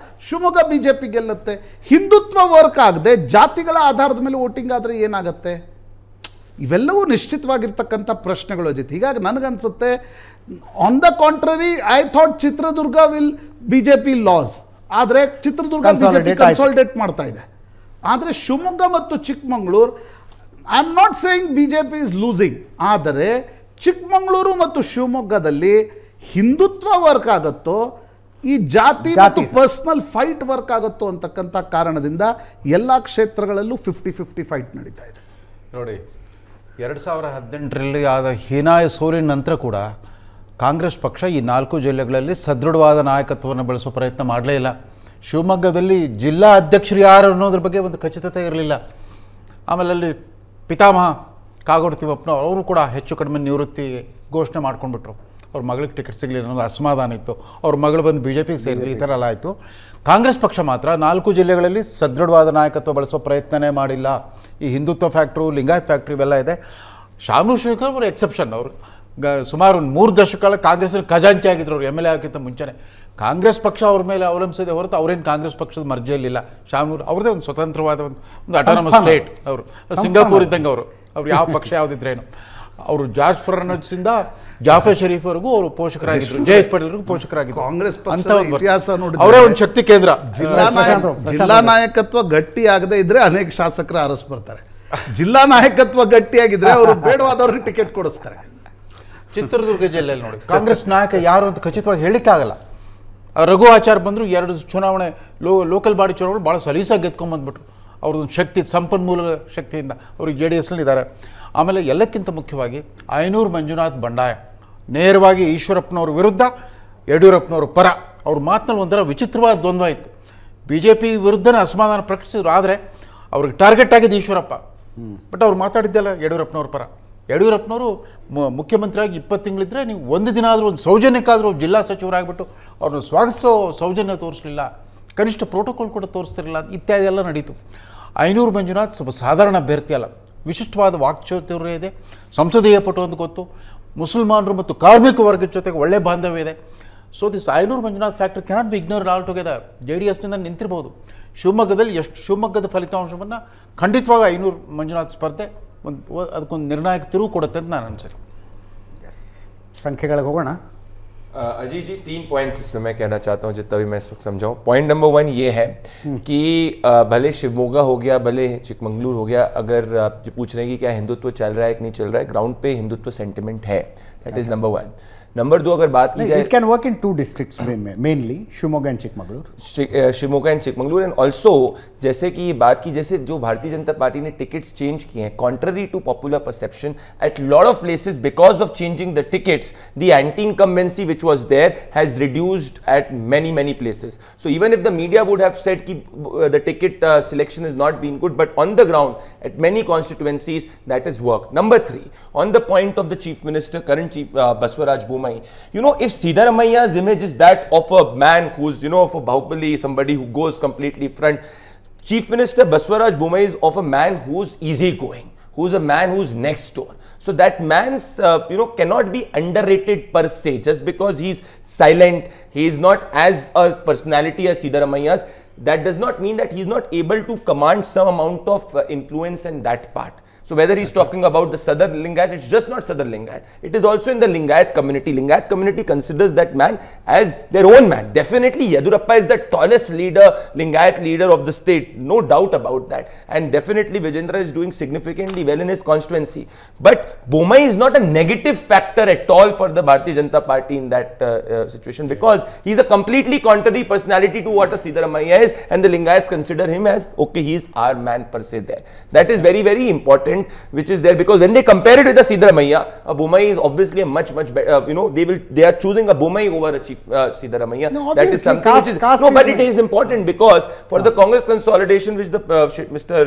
Shivamogga B J P ಗೆಲ್ಲುತ್ತೆ. ಹಿಂದುತ್ವ ವರ್ಕ್ ಆಗದೆ ಜಾತಿಗಳ ಆಧಾರದ ಮೇಲೆ ವೋಟಿಂಗ್ ಆದರೆ ಏನಾಗುತ್ತೆ? ಇವೆಲ್ಲವೂ ನಿಶ್ಚಿತವಾಗಿರ್ತಕ್ಕಂಥ ಪ್ರಶ್ನೆಗಳು ಜೊತೆ. ಹೀಗಾಗಿ ನನಗನ್ಸುತ್ತೆ on the contrary I thought Chitradurga will be J P loss, ಆದರೆ ಚಿತ್ರದುರ್ಗ ಕನ್ಸಾಲಿಡೇಟ್ ಮಾಡ್ತಾ ಇದೆ. ಆದರೆ ಶಿವಮೊಗ್ಗ ಮತ್ತು Chikkamagaluru, I am not saying B J P is losing, ಆದರೆ ಚಿಕ್ಕಮಗಳೂರು ಮತ್ತು ಶಿವಮೊಗ್ಗದಲ್ಲಿ ಹಿಂದುತ್ವ ವರ್ಕ್ ಆಗುತ್ತೋ ಈ ಜಾತಿ ಮತ್ತು ಪರ್ಸನಲ್ ಫೈಟ್ ವರ್ಕ್ ಆಗುತ್ತೋ ಅಂತಕ್ಕಂಥ ಕಾರಣದಿಂದ ಎಲ್ಲ ಕ್ಷೇತ್ರಗಳಲ್ಲೂ 50-50 ಫೈಟ್ ನಡೀತಾ ಇದೆ. ನೋಡಿ, 2018ರಲ್ಲಿ ಆದ ಹೀನಾಯ ಸೋಲಿನ ನಂತರ ಕೂಡ ಕಾಂಗ್ರೆಸ್ ಪಕ್ಷ ಈ 4 ಜಿಲ್ಲೆಗಳಲ್ಲಿ ಸದೃಢವಾದ ನಾಯಕತ್ವವನ್ನು ಬೆಳೆಸೋ ಪ್ರಯತ್ನ ಮಾಡಲೇ ಇಲ್ಲ. ಶಿವಮೊಗ್ಗದಲ್ಲಿ ಜಿಲ್ಲಾ ಅಧ್ಯಕ್ಷರು ಯಾರು ಅನ್ನೋದ್ರ ಬಗ್ಗೆ ಒಂದು ಖಚಿತತೆ ಇರಲಿಲ್ಲ. ಆಮೇಲೆ ಅಲ್ಲಿ ಪಿತಾಮಹ ಕಾಗೋಡು ತಿಮ್ಮಪ್ಪನವರು ಅವರು ಕೂಡ ಹೆಚ್ಚು ಕಡಿಮೆ ನಿವೃತ್ತಿ ಘೋಷಣೆ ಮಾಡ್ಕೊಂಡ್ಬಿಟ್ರು. ಅವ್ರ ಮಗಳಿಗೆ ಟಿಕೆಟ್ ಸಿಗಲಿಲ್ಲ ಅನ್ನೋದು ಅಸಮಾಧಾನ ಇತ್ತು. ಅವ್ರ ಮಗಳು ಬಂದು ಬಿ ಜೆ ಪಿಗೆ ಸೇರಿದ್ರು. ಈ ಥರ ಎಲ್ಲ ಆಯಿತು. ಕಾಂಗ್ರೆಸ್ ಪಕ್ಷ ಮಾತ್ರ 4 ಜಿಲ್ಲೆಗಳಲ್ಲಿ ಸದೃಢವಾದ ನಾಯಕತ್ವ ಬೆಳೆಸೋ ಪ್ರಯತ್ನನೇ ಮಾಡಿಲ್ಲ. ಈ ಹಿಂದುತ್ವ ಫ್ಯಾಕ್ಟ್ರು, ಲಿಂಗಾಯತ್ ಫ್ಯಾಕ್ಟ್ರಿ ಇವೆಲ್ಲ ಇದೆ. ಶಾಮನೂರ್ ಶೇಖರ್ ಅವರು ಎಕ್ಸೆಪ್ಷನ್. ಅವರು ಸುಮಾರು 3 ದಶಕಗಳ ಕಾಂಗ್ರೆಸ್ನ ಖಜಾಂಚಿ ಆಗಿದ್ರು. ಅವರು ಎಮ್ ಎಲ್ ಎ ಆಗಿಂತ ಮುಂಚೆನೇ ಕಾಂಗ್ರೆಸ್ ಪಕ್ಷ ಅವ್ರ ಮೇಲೆ ಅವಲಂಬಿಸಿದೆ ಹೊರತು ಅವರೇನು ಕಾಂಗ್ರೆಸ್ ಪಕ್ಷದ ಮರ್ಜಿಯಲ್ಲಿಲ್ಲ. ಶಾಮನೂರ್ ಅವ್ರದ್ದೇ ಒಂದು ಸ್ವತಂತ್ರವಾದ ಒಂದು ಅಟಾನಮಸ್ ಸ್ಟೇಟ್. ಅವರು ಸಿಂಗಾಪುರ್ ಇದ್ದಂಗೆ ಅವರು ಯಾವ ಪಕ್ಷ ಯಾವುದಿದ್ರೇನು. ಅವರು ಜಾರ್ಜ್ ಫರ್ನಾಂಡಿಸ್ನಿಂದ ಜಾಫರ್ ಶರೀಫ್ವರೆಗೂ ಅವರು ಪೋಷಕರಾಗಿದ್ದರು. ಜಯೇಶ್ ಪಟೇಲ್ರಿಗೂ ಪೋಷಕರಾಗಿದ್ದರು. ಕಾಂಗ್ರೆಸ್ ಇತಿಹಾಸ ನೋಡಿ ಅವರೇ ಒಂದು ಶಕ್ತಿ ಕೇಂದ್ರ. ಜಿಲ್ಲಾ ನಾಯಕತ್ವ ಗಟ್ಟಿ ಆಗದೆ ಇದ್ರೆ ಅನೇಕ ಶಾಸಕರು ಅರಸ್ ಬರ್ತಾರೆ. ಜಿಲ್ಲಾ ನಾಯಕತ್ವ ಗಟ್ಟಿಯಾಗಿದ್ರೆ ಅವರು ಬೇಡವಾದವ್ರಿಗೆ ಟಿಕೆಟ್ ಕೊಡಿಸ್ತಾರೆ. ಚಿತ್ರದುರ್ಗ ಜಿಲ್ಲೆಯಲ್ಲಿ ನೋಡಿ, ಕಾಂಗ್ರೆಸ್ ನಾಯಕ ಯಾರು ಅಂತ ಖಚಿತವಾಗಿ ಹೇಳಿಕ್ಕಾಗಲ್ಲ. ರಘು ಆಚಾರ್ ಬಂದರು, 2 ಚುನಾವಣೆ ಲೋಕಲ್ ಬಾಡಿ ಚುನಾವಣೆ ಭಾಳ ಸಲೀಸಾಗಿ ಗೆದ್ಕೊಂಡ್ಬಂದ್ಬಿಟ್ರು. ಅವ್ರದ್ದೊಂದು ಶಕ್ತಿ, ಸಂಪನ್ಮೂಲ ಶಕ್ತಿಯಿಂದ ಅವ್ರಿಗೆ ಜೆ ಡಿ ಎಸ್ನಲ್ಲಿದ್ದಾರೆ. ಆಮೇಲೆ ಎಲ್ಲಕ್ಕಿಂತ ಮುಖ್ಯವಾಗಿ ಐನೂರು ಮಂಜುನಾಥ್ ಬಂಡಾಯ ನೇರವಾಗಿ ಈಶ್ವರಪ್ಪನವ್ರ ವಿರುದ್ಧ, ಯಡಿಯೂರಪ್ಪನವ್ರ ಪರ. ಅವ್ರ ಮಾತಿನಲ್ಲಿ ಒಂಥರ ವಿಚಿತ್ರವಾದ ದ್ವಂದ್ವ ಇತ್ತು. ಬಿ ಜೆ ಪಿ ವಿರುದ್ಧನೇ ಅಸಮಾಧಾನ ಪ್ರಕಟಿಸಿದ್ರು, ಆದರೆ ಅವ್ರಿಗೆ ಟಾರ್ಗೆಟ್ ಆಗಿದ್ದು ಈಶ್ವರಪ್ಪ. ಬಟ್ ಅವ್ರು ಮಾತಾಡಿದ್ದೆಲ್ಲ ಯಡಿಯೂರಪ್ಪನವ್ರ ಪರ. ಯಡಿಯೂರಪ್ಪನವರು ಮುಖ್ಯಮಂತ್ರಿಯಾಗಿ 20 ತಿಂಗಳಿದ್ರೆ ನೀವು ಒಂದು ದಿನ ಆದರೂ ಒಂದು ಸೌಜನ್ಯಕ್ಕಾದರೂ ಜಿಲ್ಲಾ ಸಚಿವರಾಗಿಬಿಟ್ಟು ಅವ್ರನ್ನ ಸ್ವಾಗತಿಸೋ ಸೌಜನ್ಯ ತೋರಿಸಲಿಲ್ಲ, ಕನಿಷ್ಠ ಪ್ರೋಟೋಕಾಲ್ ಕೂಡ ತೋರಿಸ್ತಿರಲಿಲ್ಲ, ಇತ್ಯಾದಿ ಎಲ್ಲ ನಡೀತು. ಐನೂರು ಮಂಜುನಾಥ್ ಸ್ವಲ್ಪ ಸಾಧಾರಣ ಅಭ್ಯರ್ಥಿ ಅಲ್ಲ, ವಿಶಿಷ್ಟವಾದ ವಾಕ್ಚಾತುರ್ಯ ಇದೆ, ಸಂಸದೀಯ ಪಟು ಅಂತ ಗೊತ್ತು, ಮುಸಲ್ಮಾನರು ಮತ್ತು ಕಾರ್ಮಿಕ ವರ್ಗದ ಜೊತೆಗೆ ಒಳ್ಳೆ ಬಾಂಧವ್ಯ ಇದೆ. So this Ayanur Manjunath factor cannot be ignored all together. J D ಎಸ್ನಿಂದ ನಿಂತಿರ್ಬೋದು. ಶಿವಮೊಗ್ಗದಲ್ಲಿ ಶಿವಮೊಗ್ಗದ ಫಲಿತಾಂಶವನ್ನು ಖಂಡಿತವಾಗಿ ಐನೂರು ಮಂಜುನಾಥ್ ಸ್ಪರ್ಧೆ ಅದಕ್ಕೊಂದು ನಿರ್ಣಾಯಕ ತಿರುವು ಕೊಡುತ್ತೆ ಅಂತ ನಾನು ಅನ್ಸುತ್ತೆ. ಸಂಖ್ಯೆಗಳಿಗೆ ಹೋಗೋಣ. अजीत जी 3 पॉइंट्स इसमें मैं कहना चाहता हूँ जितना भी मैं इस वक्त समझाऊँ. पॉइंट नंबर 1 ये है कि भले शिवमोगा हो गया, भले चिकमंगलूर हो गया, अगर आप पूछ रहे हैं कि क्या हिंदुत्व चल रहा है कि नहीं चल रहा है, ग्राउंड पे हिंदुत्व सेंटिमेंट है. That is number 1. नंबर 2 अगर बात की जाए, it can work in 2 districts mainly Shivamogga and Chikmagalur. Shivamogga and Chikmagalur. And also जैसे कि ये बात की, जैसे जो भारतीय जनता पार्टी ने टिकट्स चेंज किए हैं, contrary to popular perception at lot of places because of changing the tickets, the anti incumbency which was there has reduced at many places. So even if the media would have said ki the ticket selection has not been good, but on the ground at many constituencies that has worked. Number 3, on the point of the chief minister, current chief Baswaraj Bommai, you know, if Siddaramaia's image is that of a man who's, you know, of a Bahubali, somebody who goes completely front, Chief Minister Baswaraj Bommai is of a man who's easygoing, who's a man who's next door. So that man's, cannot be underrated per se, just because he's silent, he is not as a personality as Siddaramaia's. That does not mean that he's not able to command some amount of influence in that part. So whether he's talking about the Southern Lingayat, it's just not Southern Lingayat. It is also in the Lingayat community. Lingayat community considers that man as their own man. Definitely Yedurappa is the tallest leader, Lingayat leader of the state. No doubt about that. And definitely Vijendra is doing significantly well in his constituency. But Bommai is not a negative factor at all for the Bharatiya Janata Party in that situation, because he's a completely contrary personality to what a Siddaramaiah is, and the Lingayats consider him as, okay, he is our man per se there. That is very, very important, which is there, because when they compare it with the Siddaramaiah, Bommai is obviously a much better, they are choosing a Bommai over a chief Siddaramaiah. No, that is something which is, no, but it is important, because for the Congress consolidation, which the Mr.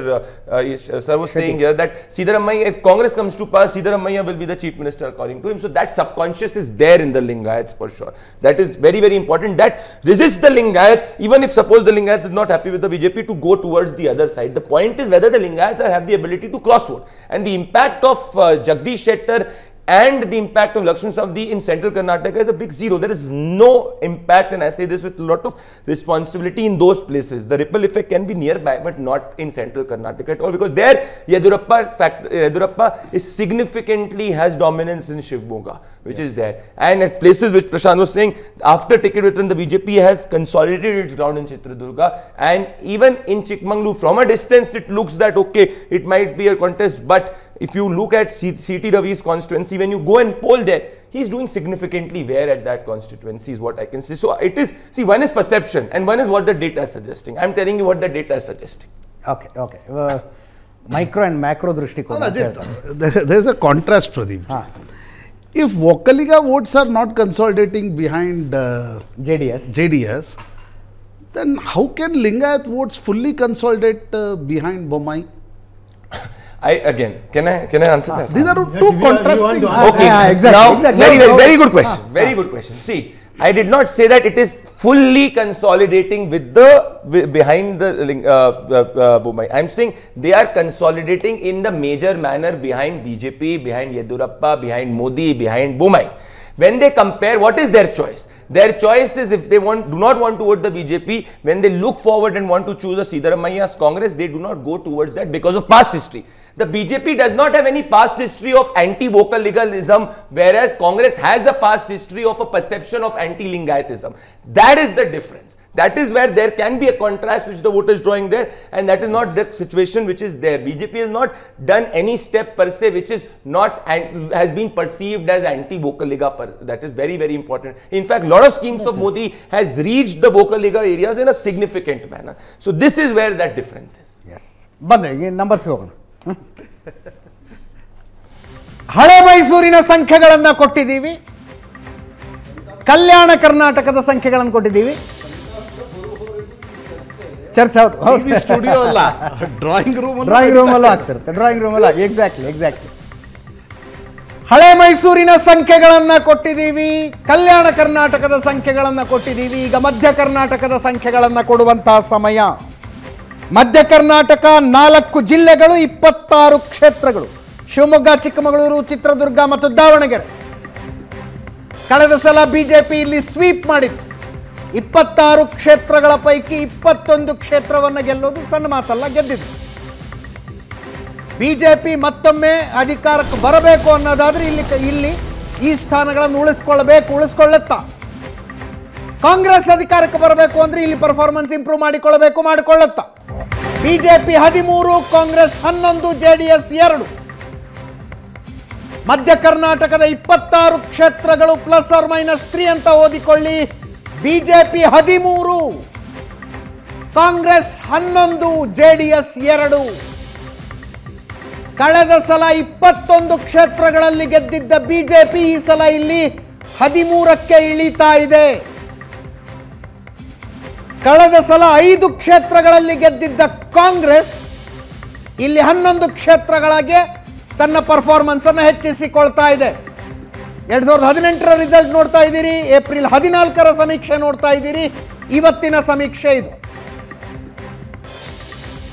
Sir was saying here, that Siddaramaiah, if Congress comes to power, Siddaramaiah will be the chief minister according to him. So that subconscious is there in the Lingayats for sure. That is very, very important. That resists the Lingayat, even if suppose the Lingayat is not happy with the BJP, to go towards the other side. The point is whether the Lingayats have the ability to cross vote. And the impact of Jagdish Shettar and the impact of Lakshman Savdi in central Karnataka is a big zero. There is no impact, and I say this with a lot of responsibility, in those places. The ripple effect can be nearby, but not in central Karnataka at all, because there Yedurappa is significantly has dominance in Shivmoga, which is there. And at places which Prashant was saying, after ticket return, the BJP has consolidated its ground in Chitradurga, and even in Chikmagalur, from a distance, it looks that okay, it might be a contest, but if you look at C.T. Ravi's constituency, when you go and poll there, he's doing significantly well at that constituency, is what I can see. So it is, see, one is perception and one is what the data is suggesting. I'm telling you what the data is suggesting. Okay. Micro and macro drishtikona. There is a contrast, Pradeep. If Vocaliga votes are not consolidating behind JDS, then how can Lingayat votes fully consolidate behind Bommai? Can I answer that? These are two contrasting. Okay, exactly. Very good question. Very good question. See, I did not say that it is fully consolidating behind the Bommai. I am saying they are consolidating in the major manner behind BJP, behind Yedurappa, behind Modi, behind Bommai. When they compare, what is their choice? Their choice is, if they do not want to vote the BJP, when they look forward and want to choose a Siddaramaia's Congress, they do not go towards that because of past history. The BJP does not have any past history of anti-vocalism, whereas Congress has a past history of a perception of anti-Lingayatism. That is the difference. That is where there can be a contrast which the voter is drawing there, and that is not the situation which is there. BJP has not done any step per se which is not and has been perceived as anti-Vocaliga. That is very, very important. In fact, a lot of schemes of Modi has reached the Vocaliga areas in a significant manner. So this is where that difference is. Yes. Bande, numbers ಹೋಗೋಣ. ಹಳೆ ಮೈಸೂರಿನ ಸಂಖ್ಯೆಗಳನ್ನು ಕೊಟ್ಟಿದ್ದೀವಿ, ಕಲ್ಯಾಣ ಕರ್ನಾಟಕದ ಸಂಖ್ಯೆಗಳನ್ನು ಕೊಟ್ಟಿದ್ದೀವಿ. Church ಹೌದು, studio ಅಲ್ಲ, ಡ್ರಾಯಿಂಗ್ ರೂಮ್ ಅಲ್ಲೂ ಆಗ್ತಿರುತ್ತೆ. ಡ್ರಾಯಿಂಗ್ ರೂಮ್ ಅಲ್ಲ, ಎಕ್ಸಾಕ್ಟ್ಲಿ. ಹಳೆ ಮೈಸೂರಿನ ಸಂಖ್ಯೆಗಳನ್ನು ಕೊಟ್ಟಿದ್ದೀವಿ, ಕಲ್ಯಾಣ ಕರ್ನಾಟಕದ ಸಂಖ್ಯೆಗಳನ್ನು ಕೊಟ್ಟಿದ್ದೀವಿ. ಈಗ ಮಧ್ಯ ಕರ್ನಾಟಕದ ಸಂಖ್ಯೆಗಳನ್ನು ಕೊಡುವಂತಹ ಸಮಯ. ಮಧ್ಯ ಕರ್ನಾಟಕ 4 ಜಿಲ್ಲೆಗಳು, 26 ಕ್ಷೇತ್ರಗಳು: ಶಿವಮೊಗ್ಗ, ಚಿಕ್ಕಮಗಳೂರು, ಚಿತ್ರದುರ್ಗ ಮತ್ತು ದಾವಣಗೆರೆ. ಕಳೆದ ಸಲ ಬಿಜೆಪಿ ಇಲ್ಲಿ ಸ್ವೀಪ್ ಮಾಡಿತ್ತು. 26 ಕ್ಷೇತ್ರಗಳ ಪೈಕಿ 21 ಕ್ಷೇತ್ರವನ್ನು ಗೆಲ್ಲೋದು ಸಣ್ಣ ಮಾತಲ್ಲ, ಗೆದ್ದಿದ್ದು. ಬಿಜೆಪಿ ಮತ್ತೊಮ್ಮೆ ಅಧಿಕಾರಕ್ಕೆ ಬರಬೇಕು ಅನ್ನೋದಾದ್ರೆ ಇಲ್ಲಿ ಈ ಸ್ಥಾನಗಳನ್ನು ಉಳಿಸ್ಕೊಳ್ಳುತ್ತಾ. ಕಾಂಗ್ರೆಸ್ ಅಧಿಕಾರಕ್ಕೆ ಬರಬೇಕು ಅಂದ್ರೆ ಇಲ್ಲಿ ಪರ್ಫಾರ್ಮೆನ್ಸ್ ಇಂಪ್ರೂವ್ ಮಾಡಿಕೊಳ್ಳುತ್ತಾ. BJP 13, Congress 11, JDS 2. ಮಧ್ಯ ಕರ್ನಾಟಕದ 26 ಕ್ಷೇತ್ರಗಳು +or-3 ಅಂತ ಓದಿಕೊಳ್ಳಿ. BJP 13, Congress 11, JDS 2. ಕಳೆದ ಸಲ 21 ಕ್ಷೇತ್ರಗಳಲ್ಲಿ ಗೆದ್ದಿದ್ದ ಬಿಜೆಪಿ ಈ ಸಲ ಇಲ್ಲಿ 13ಕ್ಕೆ ಇಳಿತಾ ಇದೆ. ಕಳೆದ ಸಲ 5 ಕ್ಷೇತ್ರಗಳಲ್ಲಿ ಗೆದ್ದಿದ್ದ ಕಾಂಗ್ರೆಸ್ ಇಲ್ಲಿ 11 ಕ್ಷೇತ್ರಗಳಿಗೆ ತನ್ನ ಪರ್ಫಾರ್ಮೆನ್ಸ್ ಅನ್ನು ಹೆಚ್ಚಿಸಿಕೊಳ್ತಾ ಇದೆ. 2018ರ ರಿಸಲ್ಟ್ ನೋಡ್ತಾ ಇದ್ದೀರಿ, ಏಪ್ರಿಲ್ 14ರ ಸಮೀಕ್ಷೆ ನೋಡ್ತಾ ಇದ್ದೀರಿ, ಇವತ್ತಿನ ಸಮೀಕ್ಷೆ ಇದು.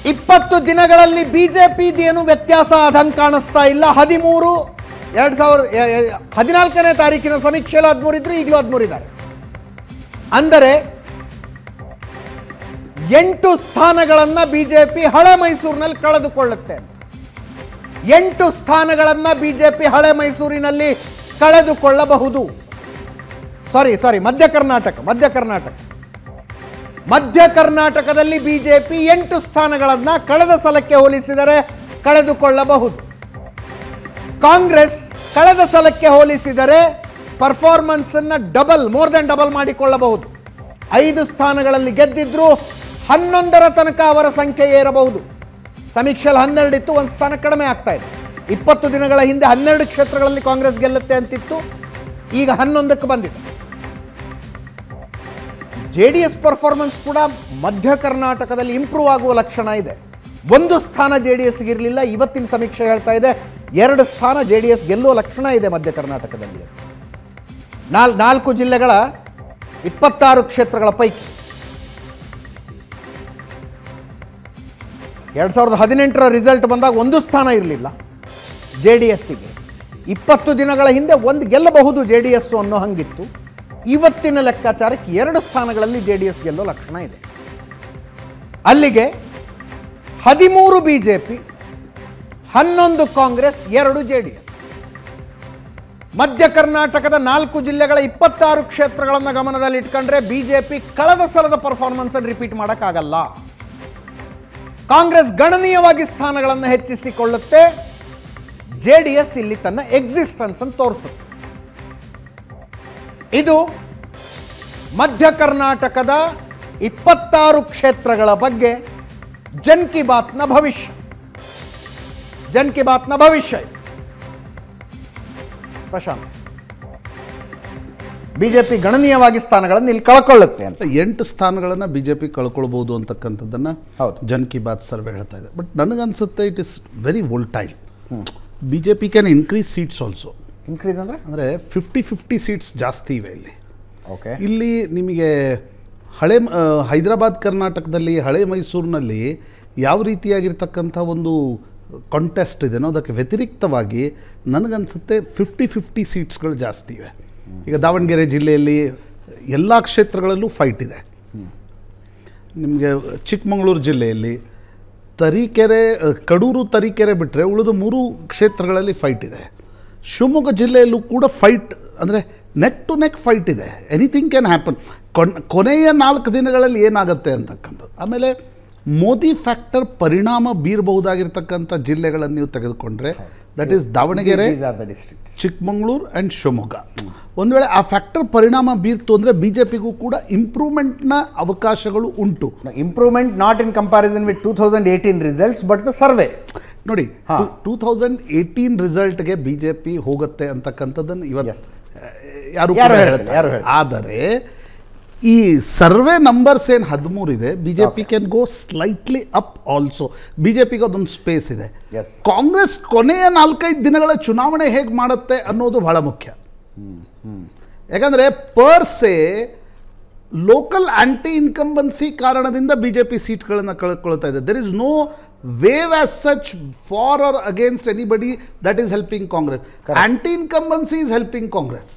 20 ದಿನಗಳಲ್ಲಿ ಬಿಜೆಪಿದೇನು ವ್ಯತ್ಯಾಸ ಆದಂಗೆ ಕಾಣಿಸ್ತಾ ಇಲ್ಲ. 2014ನೇ ತಾರೀಕಿನ ಸಮೀಕ್ಷೆಯಲ್ಲಿ 13 ಇದ್ರು, ಈಗಲೂ 13 ಇದ್ದಾರೆ. ಅಂದರೆ 8 ಸ್ಥಾನಗಳನ್ನು ಬಿಜೆಪಿ ಹಳೆ ಮೈಸೂರಿನಲ್ಲಿ ಕಳೆದುಕೊಳ್ಳುತ್ತೆ. 8 ಸ್ಥಾನಗಳನ್ನು ಬಿಜೆಪಿ ಹಳೆ ಮೈಸೂರಿನಲ್ಲಿ ಕಳೆದುಕೊಳ್ಳಬಹುದು. ಸಾರಿ ಮಧ್ಯ ಕರ್ನಾಟಕದಲ್ಲಿ ಬಿಜೆಪಿ 8 ಸ್ಥಾನಗಳನ್ನು ಕಳೆದ ಸಲಕ್ಕೆ ಹೋಲಿಸಿದರೆ ಕಳೆದುಕೊಳ್ಳಬಹುದು. ಕಾಂಗ್ರೆಸ್ ಕಳೆದ ಸಲಕ್ಕೆ ಹೋಲಿಸಿದರೆ ಪರ್ಫಾರ್ಮೆನ್ಸ್ ಅನ್ನು ಮೋರ್ ದೆನ್ ಡಬಲ್ ಮಾಡಿಕೊಳ್ಳಬಹುದು. 5 ಸ್ಥಾನಗಳಲ್ಲಿ ಗೆದ್ದಿದ್ರು 11ರ ತನಕ ಅವರ ಸಂಖ್ಯೆ ಏರಬಹುದು. ಸಮೀಕ್ಷೆಯಲ್ಲಿ 12 ಇತ್ತು, 1 ಸ್ಥಾನ ಕಡಿಮೆ ಆಗ್ತಾ ಇದೆ. 20 ದಿನಗಳ ಹಿಂದೆ 12 ಕ್ಷೇತ್ರಗಳಲ್ಲಿ ಕಾಂಗ್ರೆಸ್ ಗೆಲ್ಲುತ್ತೆ ಅಂತಿತ್ತು, ಈಗ 11ಕ್ಕೆ ಬಂದಿದೆ. ಜೆಡಿಎಸ್ ಪರ್ಫಾರ್ಮೆನ್ಸ್ ಕೂಡ ಮಧ್ಯ ಕರ್ನಾಟಕದಲ್ಲಿ ಇಂಪ್ರೂವ್ ಆಗುವ ಲಕ್ಷಣ ಇದೆ. 1 ಸ್ಥಾನ ಜೆಡಿಎಸ್ಗೆ ಇರಲಿಲ್ಲ, ಇವತ್ತಿನ ಸಮೀಕ್ಷೆ ಹೇಳ್ತಾ ಇದೆ 2 ಸ್ಥಾನ ಜೆಡಿಎಸ್ ಗೆಲ್ಲುವ ಲಕ್ಷಣ ಇದೆ ಮಧ್ಯ ಕರ್ನಾಟಕದಲ್ಲಿ. 4 ಜಿಲ್ಲೆಗಳ 26 ಕ್ಷೇತ್ರಗಳ ಪೈಕಿ 2018ರ ರಿಸಲ್ಟ್ ಬಂದಾಗ 1 ಸ್ಥಾನ ಇರಲಿಲ್ಲ ಜೆಡಿಎಸ್ಸಿಗೆ. 20 ದಿನಗಳ ಹಿಂದೆ 1 ಗೆಲ್ಲಬಹುದು ಜೆಡಿಎಸ್ ಅನ್ನೋ ಹಂಗಿತ್ತು. ಇವತ್ತಿನ ಲೆಕ್ಕಾಚಾರಕ್ಕೆ 2 ಸ್ಥಾನಗಳಲ್ಲಿ ಜೆಡಿಎಸ್ ಗೆಲ್ಲೋ ಲಕ್ಷಣ ಇದೆ. ಅಲ್ಲಿಗೆ 13 ಬಿಜೆಪಿ, 11 ಕಾಂಗ್ರೆಸ್, 2 ಜೆಡಿಎಸ್. ಮಧ್ಯ ಕರ್ನಾಟಕದ 4 ಜಿಲ್ಲೆಗಳ 26 ಕ್ಷೇತ್ರಗಳನ್ನು ಗಮನದಲ್ಲಿ ಇಟ್ಕೊಂಡ್ರೆ ಬಿಜೆಪಿ ಕಳೆದ ಸಲದ ಪರ್ಫಾರ್ಮೆನ್ಸ್ ಅನ್ನು ರಿಪೀಟ್ ಮಾಡೋಕ್ಕಾಗಲ್ಲ. ಕಾಂಗ್ರೆಸ್ ಗಣನೀಯವಾಗಿ ಸ್ಥಾನಗಳನ್ನು ಹೆಚ್ಚಿಸಿಕೊಳ್ಳುತ್ತೆ, ಜೆಡಿಎಸ್ ಇಲ್ಲಿ ತನ್ನ ಎಕ್ಸಿಸ್ಟೆನ್ಸ್ ಅನ್ನು ತೋರಿಸುತ್ತೆ. ಇದು ಮಧ್ಯ ಕರ್ನಾಟಕದ 26 ಕ್ಷೇತ್ರಗಳ ಬಗ್ಗೆ ಜನ್ ಕಿ ಬಾತ್ನ ಭವಿಷ್ಯ ಇದು. ಪ್ರಶಾಂತ್, ಬಿಜೆಪಿ ಗಣನೀಯವಾಗಿ ಸ್ಥಾನಗಳನ್ನು ಇಲ್ಲಿ ಕಳ್ಕೊಳ್ಳುತ್ತೆ ಅಂತ. 8 ಸ್ಥಾನಗಳನ್ನು ಬಿಜೆಪಿ ಕಳ್ಕೊಳ್ಬಹುದು ಅಂತಕ್ಕಂಥದ್ದನ್ನು ಜನ್ ಕಿ ಬಾತ್ ಸರ್ವೆ ಹೇಳ್ತಾ ಇದೆ. ಬಟ್ ನನಗನ್ಸುತ್ತೆ it is very volatile. BJP can increase seats also. Increase ಅಂದರೆ 50-50 ಸೀಟ್ಸ್ ಜಾಸ್ತಿ ಇವೆ ಇಲ್ಲಿ. ಓಕೆ, ಇಲ್ಲಿ ನಿಮಗೆ ಹೈದರಾಬಾದ್ ಕರ್ನಾಟಕದಲ್ಲಿ ಹಳೆ ಮೈಸೂರಿನಲ್ಲಿ ಯಾವ ರೀತಿಯಾಗಿರ್ತಕ್ಕಂಥ ಒಂದು ಕಾಂಟೆಸ್ಟ್ ಇದೆನೋ ಅದಕ್ಕೆ ವ್ಯತಿರಿಕ್ತವಾಗಿ ನನಗನ್ಸುತ್ತೆ 50-50 ಸೀಟ್ಸ್ಗಳು ಜಾಸ್ತಿ ಇವೆ. ಈಗ ದಾವಣಗೆರೆ ಜಿಲ್ಲೆಯಲ್ಲಿ ಎಲ್ಲ ಕ್ಷೇತ್ರಗಳಲ್ಲೂ ಫೈಟ್ ಇದೆ. ನಿಮಗೆ ಚಿಕ್ಕಮಗಳೂರು ಜಿಲ್ಲೆಯಲ್ಲಿ ಕಡೂರು ತರೀಕೆರೆ ಬಿಟ್ಟರೆ ಉಳಿದ 3 ಕ್ಷೇತ್ರಗಳಲ್ಲಿ ಫೈಟ್ ಇದೆ. ಶಿವಮೊಗ್ಗ ಜಿಲ್ಲೆಯಲ್ಲೂ ಕೂಡ ಫೈಟ್ ಅಂದರೆ ನೆಕ್ ಟು ನೆಕ್ ಫೈಟ್ ಇದೆ. Anything can happen. ಕೊನೆಯ 4 ದಿನಗಳಲ್ಲಿ ಏನಾಗುತ್ತೆ ಅಂತಕ್ಕಂಥದ್ದು. ಆಮೇಲೆ ಮೋದಿ ಫ್ಯಾಕ್ಟರ್ ಪರಿಣಾಮ ಬೀರಬಹುದಾಗಿರ್ತಕ್ಕಂಥ ಜಿಲ್ಲೆಗಳನ್ನು ನೀವು ತೆಗೆದುಕೊಂಡ್ರೆ that is Davanagere, Chikkamagaluru and Shivamogga. ಒಂದು ವೇಳೆ ಆ ಫ್ಯಾಕ್ಟರ್ ಪರಿಣಾಮ ಬೀರ್ತು ಅಂದರೆ ಬಿಜೆಪಿಗೂ ಕೂಡ ಇಂಪ್ರೂವ್ಮೆಂಟ್ನ ಅವಕಾಶಗಳು ಉಂಟು. Improvement not in comparison with 2018 results but the survey. ನೋಡಿ, 2018 ರಿಸಲ್ಟ್ಗೆ ಬಿಜೆಪಿ ಹೋಗುತ್ತೆ ಅಂತಕ್ಕಂಥದ್ದನ್ನು ಇವತ್ತು ಯಾರು ಹೇಳ್ತಾರೆ. ಆದರೆ ಈ ಸರ್ವೆ ನಂಬರ್ಸ್ ಏನು 13 ಇದೆ, BJP can go slightly up also. ಬಿಜೆಪಿಗೆ ಅದೊಂದು ಸ್ಪೇಸ್ ಇದೆ. ಕಾಂಗ್ರೆಸ್ ಕೊನೆಯ 4-5 ದಿನಗಳ ಚುನಾವಣೆ ಹೇಗೆ ಮಾಡುತ್ತೆ ಅನ್ನೋದು ಬಹಳ ಮುಖ್ಯ. ಯಾಕಂದರೆ ಪರ್ಸೆ ಲೋಕಲ್ ಆಂಟಿ ಇನ್ಕಂಬನ್ಸಿ ಕಾರಣದಿಂದ ಬಿಜೆಪಿ ಸೀಟ್ಗಳನ್ನು ಕಳ್ಕೊಳ್ತಾ ಇದೆ. There is no wave as such for or against anybody that is helping Congress. Anti incumbency is helping Congress.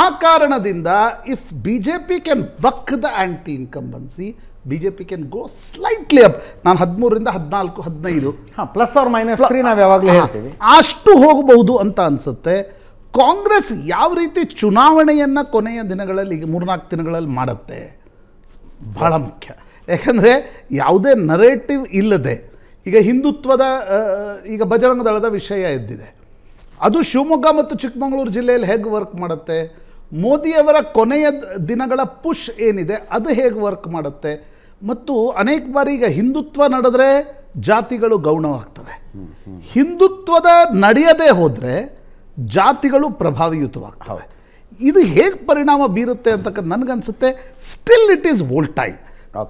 ಆ ಕಾರಣದಿಂದ if BJP can buck the anti incumbency, B J P can go slightly up. ನಾನು 13ರಿಂದ 14, 15 plus R minus 3 ನಾವು ಯಾವಾಗಲೂ ಹೇಳ್ತೀವಿ, ಅಷ್ಟು ಹೋಗಬಹುದು ಅಂತ ಅನಿಸುತ್ತೆ. ಕಾಂಗ್ರೆಸ್ ಯಾವ ರೀತಿ ಚುನಾವಣೆಯನ್ನು ಕೊನೆಯ ದಿನಗಳಲ್ಲಿ, ಈಗ 3-4 ದಿನಗಳಲ್ಲಿ ಮಾಡುತ್ತೆ ಬಹಳ ಮುಖ್ಯ. ಯಾಕಂದರೆ ಯಾವುದೇ ನರೇಟಿವ್ ಇಲ್ಲದೆ, ಈಗ ಹಿಂದುತ್ವದ ಈಗ ಬಜರಂಗ ದಳದ ವಿಷಯ ಎದ್ದಿದೆ, ಅದು ಶಿವಮೊಗ್ಗ ಮತ್ತು ಚಿಕ್ಕಮಗಳೂರು ಜಿಲ್ಲೆಯಲ್ಲಿ ಹೇಗೆ ವರ್ಕ್ ಮಾಡುತ್ತೆ, ಮೋದಿಯವರ ಕೊನೆಯ ದಿನಗಳ ಪುಷ್ ಏನಿದೆ ಅದು ಹೇಗೆ ವರ್ಕ್ ಮಾಡುತ್ತೆ, ಮತ್ತು ಅನೇಕ ಬಾರಿ ಈಗ ಹಿಂದುತ್ವ ನಡೆದ್ರೆ ಜಾತಿಗಳು ಗೌಣವಾಗ್ತವೆ, ಹಿಂದುತ್ವದ ನಡೆಯದೇ ಹೋದರೆ ಜಾತಿಗಳು ಪ್ರಭಾವಿಯುತವಾಗ್ತವೆ. ಇದು ಹೇಗೆ ಪರಿಣಾಮ ಬೀರುತ್ತೆ ಅಂತಕ್ಕಂಥ ನನಗನ್ಸುತ್ತೆ. Still it is volatile.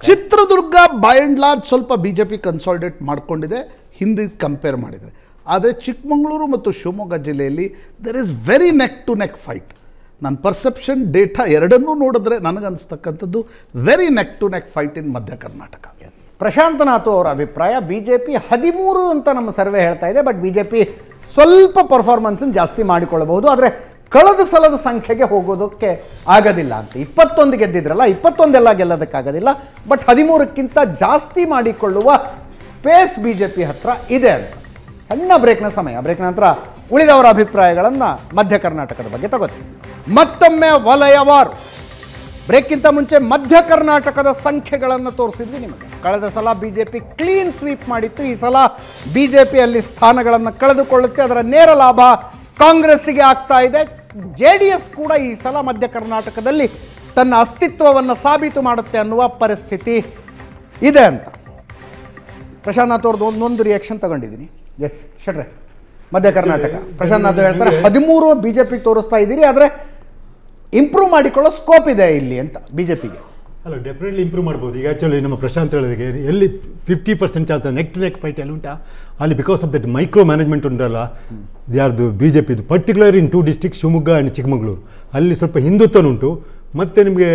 Chitradurga by and large ಸ್ವಲ್ಪ ಬಿ ಜೆ ಪಿ ಕನ್ಸಾಲಿಡೇಟ್ ಮಾಡಿಕೊಂಡಿದೆ ಹಿಂದೆ ಕಂಪೇರ್ ಮಾಡಿದರೆ. ಆದರೆ ಚಿಕ್ಕಮಗಳೂರು ಮತ್ತು ಶಿವಮೊಗ್ಗ ಜಿಲ್ಲೆಯಲ್ಲಿ there is very neck to neck fight. ನನ್ನ ಪರ್ಸೆಪ್ಷನ್ ಡೇಟಾ ಎರಡನ್ನೂ ನೋಡಿದ್ರೆ ನನಗನ್ನಿಸ್ತಕ್ಕಂಥದ್ದು very neck to neck fight in Madhya Karnataka. ಪ್ರಶಾಂತನಾಥ್ ಅವರ ಅಭಿಪ್ರಾಯ, ಬಿ ಜೆ ಪಿ 13 ಅಂತ ನಮ್ಮ ಸರ್ವೆ ಹೇಳ್ತಾ ಇದೆ, ಬಟ್ ಬಿ ಜೆ ಪಿ ಸ್ವಲ್ಪ ಪರ್ಫಾರ್ಮೆನ್ಸನ್ನು ಜಾಸ್ತಿ ಮಾಡಿಕೊಳ್ಳಬಹುದು, ಆದರೆ ಕಳೆದ ಸಲದ ಸಂಖ್ಯೆಗೆ ಹೋಗೋದಕ್ಕೆ ಆಗೋದಿಲ್ಲ ಅಂತ. 21 ಗೆದ್ದಿದ್ರಲ್ಲ, 21 ಎಲ್ಲ ಗೆಲ್ಲೋದಕ್ಕಾಗೋದಿಲ್ಲ, ಬಟ್ 13ಕ್ಕಿಂತ ಜಾಸ್ತಿ ಮಾಡಿಕೊಳ್ಳುವ ಸ್ಪೇಸ್ ಬಿ ಜೆ ಪಿ ಹತ್ರ ಇದೆ ಅಂತ. ಸಣ್ಣ ಬ್ರೇಕ್ನ ಸಮಯ. ಬ್ರೇಕ್ ನಂತರ ಉಳಿದವರ ಅಭಿಪ್ರಾಯಗಳನ್ನು ಮಧ್ಯ ಕರ್ನಾಟಕದ ಬಗ್ಗೆ ತಗೋತೀವಿ. ಮತ್ತೊಮ್ಮೆ ವಲಯವಾರು. ಬ್ರೇಕ್ಗಿಂತ ಮುಂಚೆ ಮಧ್ಯ ಕರ್ನಾಟಕದ ಸಂಖ್ಯೆಗಳನ್ನು ತೋರಿಸಿದ್ವಿ ನಿಮಗೆ. ಕಳೆದ ಸಲ B J P clean sweep ಮಾಡಿತ್ತು, ಈ ಸಲ ಬಿ ಜೆ ಪಿಯಲ್ಲಿ ಸ್ಥಾನಗಳನ್ನು ಕಳೆದುಕೊಳ್ಳುತ್ತೆ, ಅದರ ನೇರ ಲಾಭ ಕಾಂಗ್ರೆಸ್ಸಿಗೆ ಆಗ್ತಾ ಇದೆ. ಜೆ ಡಿ ಎಸ್ ಕೂಡ ಈ ಸಲ ಮಧ್ಯ ಕರ್ನಾಟಕದಲ್ಲಿ ತನ್ನ ಅಸ್ತಿತ್ವವನ್ನು ಸಾಬೀತು ಮಾಡುತ್ತೆ ಅನ್ನುವ ಪರಿಸ್ಥಿತಿ ಇದೆ ಅಂತ ಪ್ರಶಾಂತ್ ನಾಥ್ ಅವ್ರದ್ದು ಒಂದೊಂದು ರಿಯಾಕ್ಷನ್ ತಗೊಂಡಿದ್ದೀನಿ. ಎಸ್ ಶೆಟ್ರೆ, ಮಧ್ಯ ಕರ್ನಾಟಕ ಪ್ರಶಾಂತ್ ನಾಥ್ ಹೇಳ್ತಾರೆ 13 ಬಿ ಜೆ ಪಿಗೆ ತೋರಿಸ್ತಾ ಇದ್ದೀರಿ, ಆದರೆ ಇಂಪ್ರೂವ್ ಮಾಡಿಕೊಳ್ಳೋ ಸ್ಕೋಪ್ ಇದೆ ಇಲ್ಲಿ ಅಂತ ಬಿ ಜೆ ಪಿಗೆ. ಅಲ್ಲ, ಡೆಫಿನೆಟ್ಲಿ ಇಂಪ್ರೂವ್ ಮಾಡ್ಬೋದು. ಈಗ ಆ್ಯಕ್ಚುಲಿ ನಮ್ಮ ಪ್ರಶಾಂತ್ ಹೇಳಿದಾಗೆ ಎಲ್ಲಿ 50% chance neck to neck fight ಎಲ್ಲಿ ಉಂಟಾ ಅಲ್ಲಿ, because of that micro management ಉಂಟಲ್ಲ ಯಾರ್ದು ಬಿ ಜೆ ಪಿದು, particular in 2 district Shivamogga and Chikkamagaluru, ಅಲ್ಲಿ ಸ್ವಲ್ಪ ಹಿಂದುತ್ವನುಂಟು. ಮತ್ತು ನಿಮಗೆ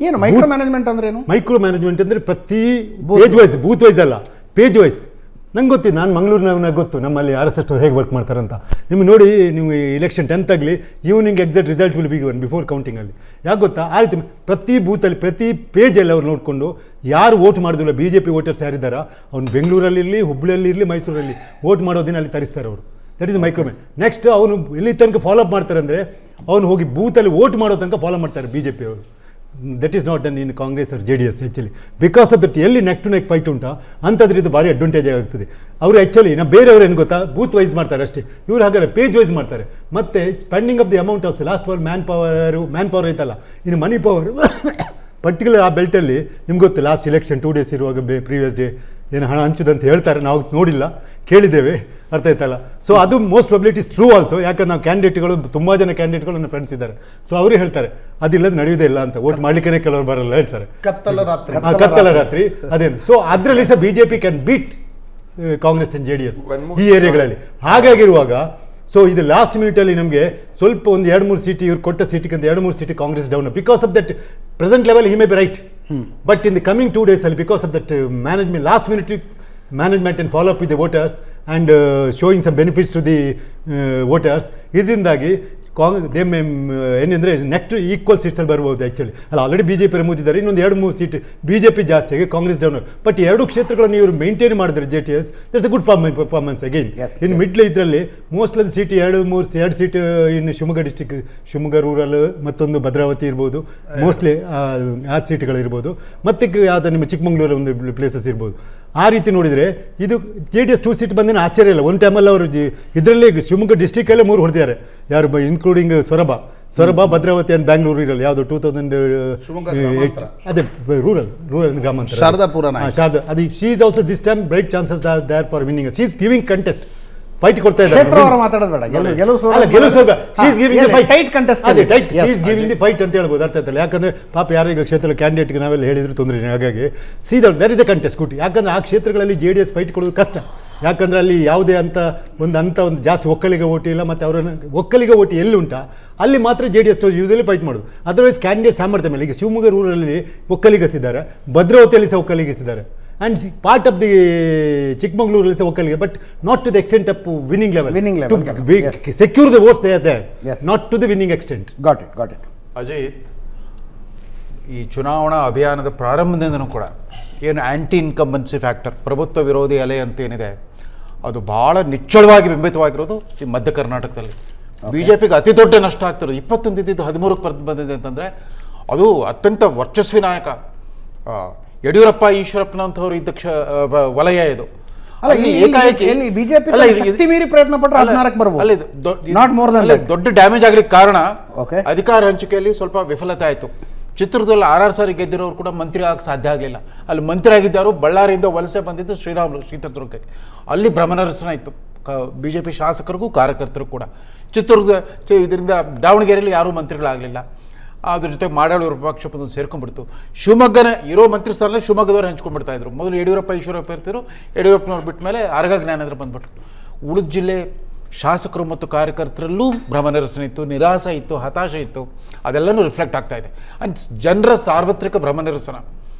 ಏನು ಮೈಕ್ರೋ ಮ್ಯಾನೇಜ್ಮೆಂಟ್ ಅಂದ್ರೆ ಏನು? ಮೈಕ್ರೋ ಮ್ಯಾನೇಜ್ಮೆಂಟ್ ಅಂದರೆ ಪ್ರತಿ ಪೇಜ್ ವೈಸ್, ಬೂತ್ ವೈಸ್ ಅಲ್ಲ, ಪೇಜ್ ವೈಸ್. ನಂಗೆ ಗೊತ್ತಿತ್ತು, ನಾನು ಮಂಗಳೂರಿನವನಾಗ ಗೊತ್ತು ನಮ್ಮಲ್ಲಿ RSS ಅವ್ರು ಹೇಗೆ ವರ್ಕ್ ಮಾಡ್ತಾರಂತ. ನಿಮ್ಗೆ ನೋಡಿ, ನಿಮಗೆ ಇಲೆಕ್ಷನ್ 10th ಆಗಲಿ evening exact result will be given before ಕೌಂಟಿಂಗಲ್ಲಿ. ಯಾಕೆ ಗೊತ್ತಾ, ಆ ರೀತಿ ಪ್ರತಿ ಬೂತಲ್ಲಿ ಪ್ರತಿ ಪೇಜಲ್ಲಿ ಅವ್ರು ನೋಡಿಕೊಂಡು ಯಾರು ವೋಟ್ ಮಾಡೋದಿಲ್ಲ, ಬಿ ಜೆ ಪಿ ವೋಟರ್ಸ್ ಯಾರಿದ್ದಾರೋ ಅವ್ನು ಬೆಂಗಳೂರಲ್ಲಿರಲಿ, ಹುಬ್ಬಳ್ಳಿಯಲ್ಲಿರಲಿ, ಮೈಸೂರಲ್ಲಿ ವೋಟ್ ಮಾಡೋದಿನ ಅಲ್ಲಿ ತರಿಸ್ತಾರೆ ಅವರು. That is micro man. Next ಅವನು ಇಲ್ಲಿ ತನಕ ಫಾಲೋ ಅಪ್ ಮಾಡ್ತಾರೆ ಅಂದರೆ ಅವ್ನು ಹೋಗಿ ಬೂತಲ್ಲಿ ವೋಟ್ ಮಾಡೋ ತನಕ ಫಾಲೋ ಮಾಡ್ತಾರೆ ಬಿ ಜೆ ಪಿ ಅವರು. That is not done in Congress or J D S actually. Because of that ಎಲ್ಲಿ ನೆಕ್ ಟು ನೆಕ್ ಫೈಟ್ ಉಂಟಾ ಅಂಥದ್ರ ಇದು ಭಾರಿ ಅಡ್ವಾಂಟೇಜ್ ಆಗ್ತದೆ. ಅವರು ಆ್ಯಕ್ಚುಲಿ ನಾವು ಬೇರೆಯವರು ಏನು ಗೊತ್ತಾ, ಬೂತ್ ವೈಸ್ ಮಾಡ್ತಾರೆ ಅಷ್ಟೇ, ಇವ್ರು ಹಾಗಲ್ಲ ಪೇಜ್ ವೈಸ್ ಮಾಡ್ತಾರೆ. ಮತ್ತು spending of the amount also, last power man power ಐತಲ್ಲ, ಇನ್ನು ಮನಿ ಪವರ್ ಪರ್ಟಿಕ್ಯುಲರ್ ಆ ಬೆಲ್ಟಲ್ಲಿ ನಿಮ್ಗೆ ಗೊತ್ತು, ಲಾಸ್ಟ್ ಇಲೆಕ್ಷನ್ 2 ಡೇಸ್ ಇರುವಾಗ ಪ್ರೀವಿಯಸ್ ಡೇ ಏನು ಹಣ ಹಂಚುದಂತ ಹೇಳ್ತಾರೆ, ನಾವು ನೋಡಿಲ್ಲ, ಕೇಳಿದ್ದೇವೆ, ಅರ್ಥ ಆಯ್ತಲ್ಲ. ಸೊ ಅದು most probability is true also. ಯಾಕಂದ್ರೆ ನಾವು ಕ್ಯಾಂಡಿಡೇಟ್ಗಳು ತುಂಬ ಜನ ಕ್ಯಾಂಡಿಡೇಟ್ಗಳು ನನ್ನ ಫ್ರೆಂಡ್ಸ್ ಇದ್ದಾರೆ, ಸೊ ಅವರು ಹೇಳ್ತಾರೆ ಅದಿಲ್ಲದೆ ನಡೆಯುವುದೇ ಇಲ್ಲ ಅಂತ, ವೋಟ್ ಮಾಡಲಿಕ್ಕೆ ಕೆಲವರು ಬರಲ್ಲ ಹೇಳ್ತಾರೆ. ಕತ್ತಲ ರಾತ್ರಿ ಅದೇನು. ಸೊ ಅದರಲ್ಲಿ ಸಹ B J P can beat Congress and J D S ಈ ಏರಿಯಾಗಳಲ್ಲಿ. ಹಾಗಾಗಿರುವಾಗ ಸೊ ಇದು ಲಾಸ್ಟ್ ಮಿನಿಟಲ್ಲಿ ನಮಗೆ ಸ್ವಲ್ಪ ಒಂದು 2-3 ಸೀಟ್ ಇವ್ರು ಕೊಟ್ಟ ಸೀಟಿಗಿಂತ 2-3 seat Congress down, because of that present level he may be right, but in the coming 2 days ಅಲ್ಲಿ because of that management, last minute management and follow up with the voters and showing some benefits to the voters, ಇದರಿಂದಾಗಿ ಏನಂದರೆ neck to equal ಸೀಟ್ಸಲ್ಲಿ ಬರ್ಬೋದು actually. ಅಲ್ಲ, already B J P ಮೂತಿದ್ದಾರೆ, ಇನ್ನೊಂದು 2-3 seat B J P ಜಾಸ್ತಿ ಆಗಿ Congress down. But 2 ಕ್ಷೇತ್ರಗಳನ್ನು ಇವರು maintain ಮಾಡಿದ್ರೆ J T S, that's a good performance again. ಇನ್ನು ಮಿಡ್ಲ್ ಇದರಲ್ಲಿ most of the seat 2 seat ಇನ್ನು ಶಿವಮೊಗ್ಗ ಡಿಸ್ಟಿಕ್, ಶಿವಮೊಗ್ಗ ರೂರಲ್, ಮತ್ತೊಂದು ಭದ್ರಾವತಿ ಇರ್ಬೋದು, ಮೋಸ್ಟ್ಲಿ ಆ ಸೀಟ್ಗಳಿರ್ಬೋದು, ಮತ್ತು ಯಾವುದು ನಿಮ್ಮ ಚಿಕ್ಕಮಗಳೂರು ಒಂದು ಪ್ಲೇಸಸ್ ಇರ್ಬೋದು. ಆ ರೀತಿ ನೋಡಿದರೆ ಇದು ಜೆ ಡಿ ಎಸ್ 2 ಸೀಟ್ ಬಂದೇನು ಆಶ್ಚರ್ಯ ಇಲ್ಲ. ಒಂದು ಟೈಮಲ್ಲಿ ಅವರು ಇದರಲ್ಲಿ ಶಿವಮೊಗ್ಗ ಡಿಸ್ಟಿಕಲ್ಲೇ 3 ಹೊಡೆದಿದ್ದಾರೆ, ಯಾರು ಇನ್ಕ್ಲೂಡಿಂಗ್ ಸೊರಬ, ಭದ್ರಾವತಿ ಆ್ಯಂಡ್ ಬ್ಯಾಂಗ್ಳೂರು ಇರಲ್ಲ, ಯಾವುದು 2008 ಅದೇ ರೂರಲ್ ಗ್ರಾಮಾಂತರ ಶಾರದಾ. ಅದು she is also this time bright chances are there for winning. She is giving contest, fight ಕೊಡ್ತಾ ಇದ್ದಾರೆ. ಫೈಟ್ ಅಂತ ಹೇಳ್ಬೋದು, ಅರ್ಥ ಆಯ್ತಲ್ಲ. ಯಾಕಂದ್ರೆ ಪಾಪ ಯಾರು ಈಗ ಕ್ಷೇತ್ರ ಕ್ಯಾಂಡಿಡೇಟ್ಗೆ ನಾವೆಲ್ಲ ಹೇಳಿದ್ರು ತೊಂದರೆ. ಹಾಗಾಗಿ ಸೀದಾ there is a contest good. ಯಾಕಂದ್ರೆ ಆ ಕ್ಷೇತ್ರಗಳಲ್ಲಿ ಜೆ ಡಿ ಎಸ್ ಫೈಟ್ ಕೊಡೋದು ಕಷ್ಟ. ಯಾಕಂದ್ರೆ ಅಲ್ಲಿ ಯಾವುದೇ ಒಂದು ಜಾಸ್ತಿ ಒಕ್ಕಲಿಗ ಓಟಿ ಇಲ್ಲ, ಮತ್ತು ಅವರ ಒಕ್ಕಲಿಗ ಓಟಿ ಎಲ್ಲಿ ಉಂಟಾ ಅಲ್ಲಿ ಮಾತ್ರ J D S usually fight ಮಾಡೋದು. ಅದರ್ವೈಸ್ ಕ್ಯಾಂಡಿಡೇಟ್ ಸಾಮರ್ಥ್ಯ ಮೇಲೆ ಈಗ ಶಿವಮೊಗ್ಗ ರೂರಲ್ಲಿ ಒಕ್ಕಲಿಗಸಿದ್ದಾರೆ, ಭದ್ರಾವತಿಯಲ್ಲಿ ಸಹ ಒಕ್ಕಲಿಗಿಸಿದ್ದಾರೆ, and part of the Chikmagalur is okay, but not to the extent of winning level. To secure the votes they are there, not to the winning extent. Got it. Ajit, ಈ ಚುನಾವಣಾ ಅಭಿಯಾನದ ಪ್ರಾರಂಭದಿಂದನೂ ಕೂಡ ಏನು ಆ್ಯಂಟಿ incumbency factor, ಪ್ರಭುತ್ವ ವಿರೋಧಿ ಅಲೆ ಅಂತೇನಿದೆ, ಅದು ಭಾಳ ನಿಚ್ಚಳವಾಗಿ ಬಿಂಬಿತವಾಗಿರೋದು ಈ ಮಧ್ಯ ಕರ್ನಾಟಕದಲ್ಲಿ. ಬಿ ಜೆ ಪಿಗೆ ಅತಿ ದೊಡ್ಡ ನಷ್ಟ ಆಗ್ತಿರೋದು. 21 ಇದ್ದಿದ್ದು 13ಕ್ಕೆ ಬಂದಿದೆ ಅಂತಂದರೆ ಅದು ಅತ್ಯಂತ ವರ್ಚಸ್ವಿ ನಾಯಕ ಯಡಿಯೂರಪ್ಪ, ಈಶ್ವರಪ್ಪನಂಥವ್ರು ಇದ್ದ ವಲಯ ಇದು. ಅಲ್ಲ, ಬಿಜೆಪಿ ಶಕ್ತಿ ಮೀರಿ ಪ್ರಯತ್ನ ಪಟ್ಟರೆ 16ಕ್ಕೆ ಬರ್ಬೋದು. Not more than that. ದೊಡ್ಡ ಡ್ಯಾಮೇಜ್ ಆಗ್ಲಿಕ್ಕೆ ಕಾರಣ ಅಧಿಕಾರ ಹಂಚಿಕೆಯಲ್ಲಿ ಸ್ವಲ್ಪ ವಿಫಲತೆ ಆಯಿತು. ಚಿತ್ರದುರ್ಗದಲ್ಲಿ 6 ಸಾರಿ ಗೆದ್ದಿರೋರು ಕೂಡ ಮಂತ್ರಿ ಆಗಕ್ಕೆ ಸಾಧ್ಯ ಆಗಲಿಲ್ಲ. ಅಲ್ಲಿ ಮಂತ್ರಿ ಆಗಿದ್ದಾರು ಬಳ್ಳಾರಿಯಿಂದ ವಲಸೆ ಬಂದಿದ್ದು ಚಿತ್ರದುರ್ಗಕ್ಕೆ. ಅಲ್ಲಿ ಭ್ರಮನಿರಸನ ಇತ್ತು ಬಿ ಜೆ ಪಿ ಶಾಸಕರಿಗೂ ಕಾರ್ಯಕರ್ತರು ಕೂಡ. ಚಿತ್ರದುರ್ಗ ಇದರಿಂದ ದಾವಣಗೆರೆಯಲ್ಲಿ ಯಾರೂ ಮಂತ್ರಿಗಳಾಗಲಿಲ್ಲ. ಅದ್ರ ಜೊತೆ ಮಾಡಾಳು ವಿಪಕ್ಷ ಸೇರ್ಕೊಂಡ್ಬಿಡ್ತು. ಶಿವಮೊಗ್ಗನ ಇರೋ ಮಂತ್ರಿ ಸ್ಥಾನದಲ್ಲಿ ಶಿವಮೊಗ್ಗದವ್ರು ಹಂಚ್ಕೊಂಡ್ಬಿಡ್ತಾ ಇದ್ರು. ಮೊದಲು ಯಡಿಯೂರಪ್ಪ ಈಶ್ವರಪ್ಪ ಇರ್ತಿದ್ರು, ಯಡಿಯೂರಪ್ಪನವ್ರು ಬಿಟ್ಟ ಮೇಲೆ ಆರ್ಗ ಜ್ಞಾನೇಂದ್ರ ಬಂದ್ಬಿಟ್ರು. ಉಳಿದ ಜಿಲ್ಲೆ ಶಾಸಕರು ಮತ್ತು ಕಾರ್ಯಕರ್ತರಲ್ಲೂ ಭ್ರಮನಿರಸನ ಇತ್ತು, ನಿರಾಸೆ ಇತ್ತು, ಹತಾಶೆ ಇತ್ತು. ಅದೆಲ್ಲನೂ ರಿಫ್ಲೆಕ್ಟ್ ಆಗ್ತಾ ಇದೆ. ಆ್ಯಂಡ್ ಜನರ ಸಾರ್ವತ್ರಿಕ ಭ್ರಮನಿರಸನ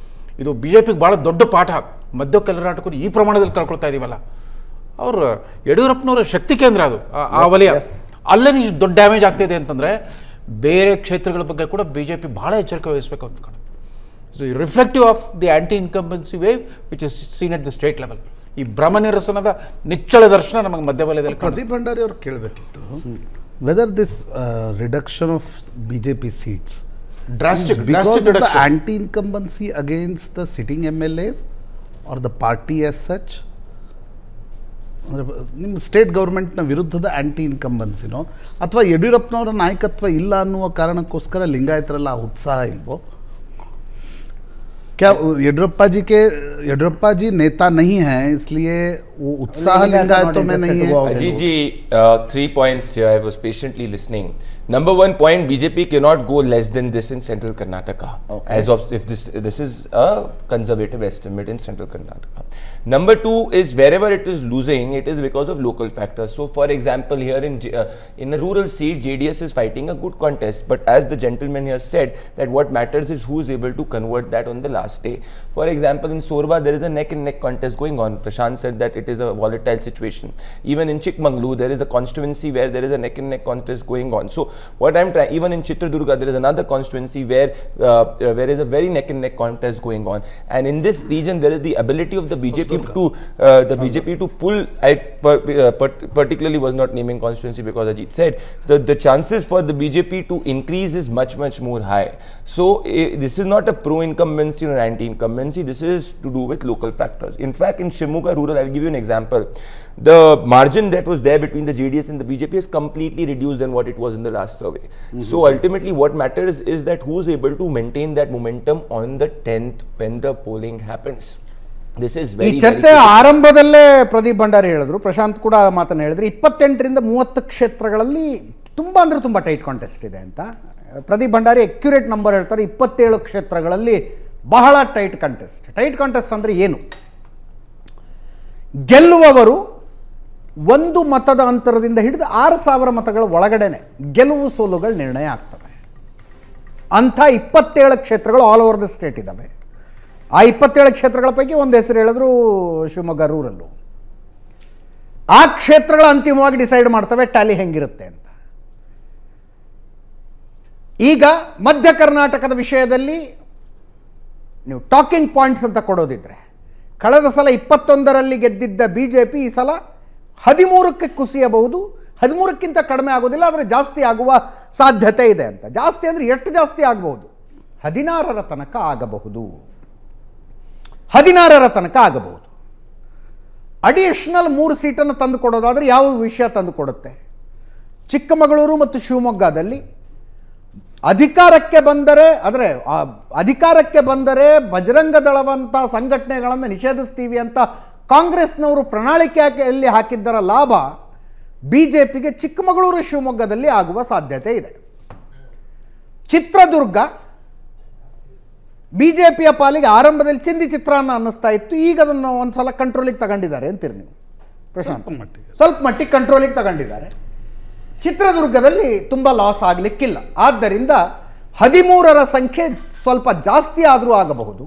ಇದು ಬಿ ಜೆ ಪಿಗೆ ಭಾಳ ದೊಡ್ಡ ಪಾಠ. ಮಧ್ಯ ಕರ್ನಾಟಕವನ್ನು ಈ ಪ್ರಮಾಣದಲ್ಲಿ ಕಳ್ಕೊಳ್ತಾ ಇದ್ದೀವಲ್ಲ. ಅವರು ಯಡಿಯೂರಪ್ಪನವರ ಶಕ್ತಿ ಕೇಂದ್ರ ಅದು, ಆ ವಲಯ. ಅಲ್ಲೇ ಇಷ್ಟು ದೊಡ್ಡ ಡ್ಯಾಮೇಜ್ ಆಗ್ತಿದೆ ಅಂತಂದರೆ ಬೇರೆ ಕ್ಷೇತ್ರಗಳ ಬಗ್ಗೆ ಕೂಡ ಬಿ ಜೆ ಪಿ ಭಾಳ ಎಚ್ಚರಿಕೆ ವಹಿಸಬೇಕು ಅಂತ ಕಾಣುತ್ತೆ. So reflective of the anti incumbency wave which is scene at the state level. ಈ ಭ್ರಮನಿರಸನದ ನಿಚ್ಚಳ ದರ್ಶನ ನಮಗೆ ಮಧ್ಯ ವಲಯದಲ್ಲಿ. ಪ್ರದೀಪ್ ಭಂಡಾರಿ ಅವರು ಕೇಳಬೇಕಿತ್ತು, whether this reduction of B J P seats drastic the anti-incumbency against the sitting MLAs or the party as such? ಅಂದರೆ ನಿಮ್ಮ state ಗೌರ್ಮೆಂಟ್ನ ವಿರುದ್ಧದ ಆ್ಯಂಟಿ ಇನ್ಕಂಬನ್ಸಿನೋ ಅಥವಾ ಯಡಿಯೂರಪ್ಪನವರ ನಾಯಕತ್ವ ಇಲ್ಲ ಅನ್ನುವ ಕಾರಣಕ್ಕೋಸ್ಕರ ಲಿಂಗಾಯತರೆಲ್ಲ ಆ ಉತ್ಸಾಹ ಇಲ್ವೋ? क्या येडियुरप्पा जी नेता नहीं है इसलिए वो उत्साह लिंगायतों में नहीं है? अजीत जी, 3 points here. I was patiently listening. Number 1 point, BJP cannot go less than this in central Karnataka. Okay. As of if this is a conservative estimate in central Karnataka. Number 2 is wherever it is losing, it is because of local factors. So, for example, here in a rural seat, JDS is fighting a good contest. But as the gentleman here said, that what matters is who is able to convert that on the last day. For example, in Sorba, there is a neck and neck contest going on. Prashant said that it is a volatile situation. Even in Chikmagalur, there is a constituency where there is a neck and neck contest going on. So, what I'm trying, even in Chitradurga, there is another constituency where there is a very neck and neck contest going on. And in this region, there is the ability of the BJP to pull. I particularly was not naming constituency because Ajit said the chances for the BJP to increase is much more high. So this is not a pro-incumbency or anti-incumbency. This is to do with local factors. In fact, in Shimoga rural, I'll give you an example. The margin that was there between the JDS and the BJP is completely reduced than what it was in the last survey. So ultimately what matters is that who is able to maintain that momentum on the 10th when the polling happens. This is very, ಈ ಚರ್ಚೆ ಆರಂಭದಲ್ಲೇ ಪ್ರದೀಪ್ ಭಂಡಾರಿ ಹೇಳಿದ್ರು, ಪ್ರಶಾಂತ್ ಕೂಡ ಮಾತನ್ನು ಹೇಳಿದ್ರು, 28ರಿಂದ 30 ಕ್ಷೇತ್ರಗಳಲ್ಲಿ ತುಂಬ ಅಂದರೆ ತುಂಬ ಟೈಟ್ ಕಾಂಟೆಸ್ಟ್ ಇದೆ ಅಂತ. ಪ್ರದೀಪ್ ಭಂಡಾರಿ ಅಕ್ಯುರೇಟ್ ನಂಬರ್ ಹೇಳ್ತಾರೆ, 27 ಕ್ಷೇತ್ರಗಳಲ್ಲಿ ಬಹಳ ಟೈಟ್ ಕಾಂಟೆಸ್ಟ್. ಟೈಟ್ ಕಾಂಟೆಸ್ಟ್ ಅಂದರೆ ಏನು? ಗೆಲ್ಲುವವರು 1 ಮತದ ಅಂತರದಿಂದ ಹಿಡಿದು 6,000 ಮತಗಳ ಒಳಗಡೆನೆ ಗೆಲುವು ಸೋಲುಗಳು ನಿರ್ಣಯ ಆಗ್ತವೆ. ಅಂಥ 27 ಕ್ಷೇತ್ರಗಳು ಆಲ್ ಓವರ್ ದ ಸ್ಟೇಟ್ ಇದ್ದಾವೆ. ಆ 27 ಕ್ಷೇತ್ರಗಳ ಪೈಕಿ ಒಂದು ಹೆಸರು ಹೇಳಿದ್ರು ಶಿವಮೊಗ್ಗ ರೂರಲ್ಲು. ಆ ಕ್ಷೇತ್ರಗಳ ಅಂತಿಮವಾಗಿ ಡಿಸೈಡ್ ಮಾಡ್ತವೆ ಟ್ಯಾಲಿ ಹೆಂಗಿರುತ್ತೆ ಅಂತ. ಈಗ ಮಧ್ಯ ಕರ್ನಾಟಕದ ವಿಷಯದಲ್ಲಿ ನೀವು ಟಾಕಿಂಗ್ ಪಾಯಿಂಟ್ಸ್ ಅಂತ ಕೊಡೋದಿದ್ರೆ, ಕಳೆದ ಸಲ 21ರಲ್ಲಿ ಗೆದ್ದಿದ್ದ BJP ಈ ಸಲ 13ಕ್ಕೆ ಕುಸಿಯಬಹುದು, 13ಕ್ಕಿಂತ ಕಡಿಮೆ ಆಗೋದಿಲ್ಲ, ಆದರೆ ಜಾಸ್ತಿ ಆಗುವ ಸಾಧ್ಯತೆ ಇದೆ ಅಂತ. ಜಾಸ್ತಿ ಅಂದರೆ ಎಷ್ಟು ಜಾಸ್ತಿ ಆಗಬಹುದು? 16ರ ತನಕ ಆಗಬಹುದು. 16ರ ತನಕ ಆಗಬಹುದು. ಅಡಿಷನಲ್ 3 ಸೀಟನ್ನು ತಂದು ಕೊಡೋದಾದರೆ ಯಾವ ವಿಷಯ ತಂದು ಕೊಡುತ್ತೆ? ಚಿಕ್ಕಮಗಳೂರು ಮತ್ತು ಶಿವಮೊಗ್ಗದಲ್ಲಿ ಅಧಿಕಾರಕ್ಕೆ ಬಂದರೆ ಬಜರಂಗ ದಳವಂಥ ಸಂಘಟನೆಗಳನ್ನು ನಿಷೇಧಿಸ್ತೀವಿ ಅಂತ ಕಾಂಗ್ರೆಸ್ನವರು ಪ್ರಣಾಳಿಕೆಯಲ್ಲಿ ಹಾಕಿದ್ದರ ಲಾಭ BJPಗೆ ಚಿಕ್ಕಮಗಳೂರು ಶಿವಮೊಗ್ಗದಲ್ಲಿ ಆಗುವ ಸಾಧ್ಯತೆ ಇದೆ. ಚಿತ್ರದುರ್ಗ BJPಯ ಪಾಲಿಗೆ ಆರಂಭದಲ್ಲಿ ಚಿಂದಿ ಚಿತ್ರಾನ್ನ ಅನ್ನಿಸ್ತಾ ಇತ್ತು, ಈಗ ಅದನ್ನು ಒಂದು ಸಲ ಕಂಟ್ರೋಲಿಗೆ ತಗೊಂಡಿದ್ದಾರೆ ಅಂತೀರಿ ನೀವು ಪ್ರಶಾಂತ್? ಸ್ವಲ್ಪ ಮಟ್ಟಿಗೆ ಕಂಟ್ರೋಲಿಗೆ ತಗೊಂಡಿದ್ದಾರೆ. ಚಿತ್ರದುರ್ಗದಲ್ಲಿ ತುಂಬ ಲಾಸ್ ಆಗಲಿಕ್ಕಿಲ್ಲ. ಆದ್ದರಿಂದ 13ರ ಸಂಖ್ಯೆ ಸ್ವಲ್ಪ ಜಾಸ್ತಿ ಆದರೂ ಆಗಬಹುದು.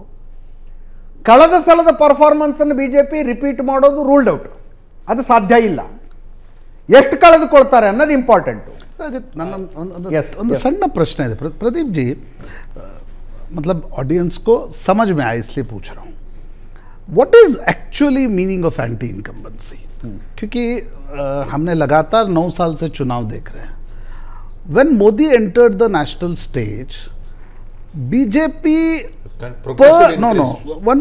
ಕಳೆದ ಸಲದ ಪರ್ಫಾರ್ಮೆನ್ಸನ್ನು BJP ರಿಪೀಟ್ ಮಾಡೋದು ರೂಲ್ಡ್ ಔಟ್, ಅದು ಸಾಧ್ಯ ಇಲ್ಲ. ಎಷ್ಟು ಕಳೆದುಕೊಳ್ತಾರೆ ಅನ್ನೋದು ಇಂಪಾರ್ಟೆಂಟು. ನನ್ನ ಒಂದು ಸಣ್ಣ ಪ್ರಶ್ನೆ ಇದೆ ಪ್ರದೀಪ್ ಜಿ. मतलब ऑडियंस को समझ में आए इसलिए पूछ रहा हूँ, what is actually meaning of anti incumbency? क्योंकि हमने लगातार 9 साल से चुनाव देख रहे हैं. When Modi entered the national stage, BJP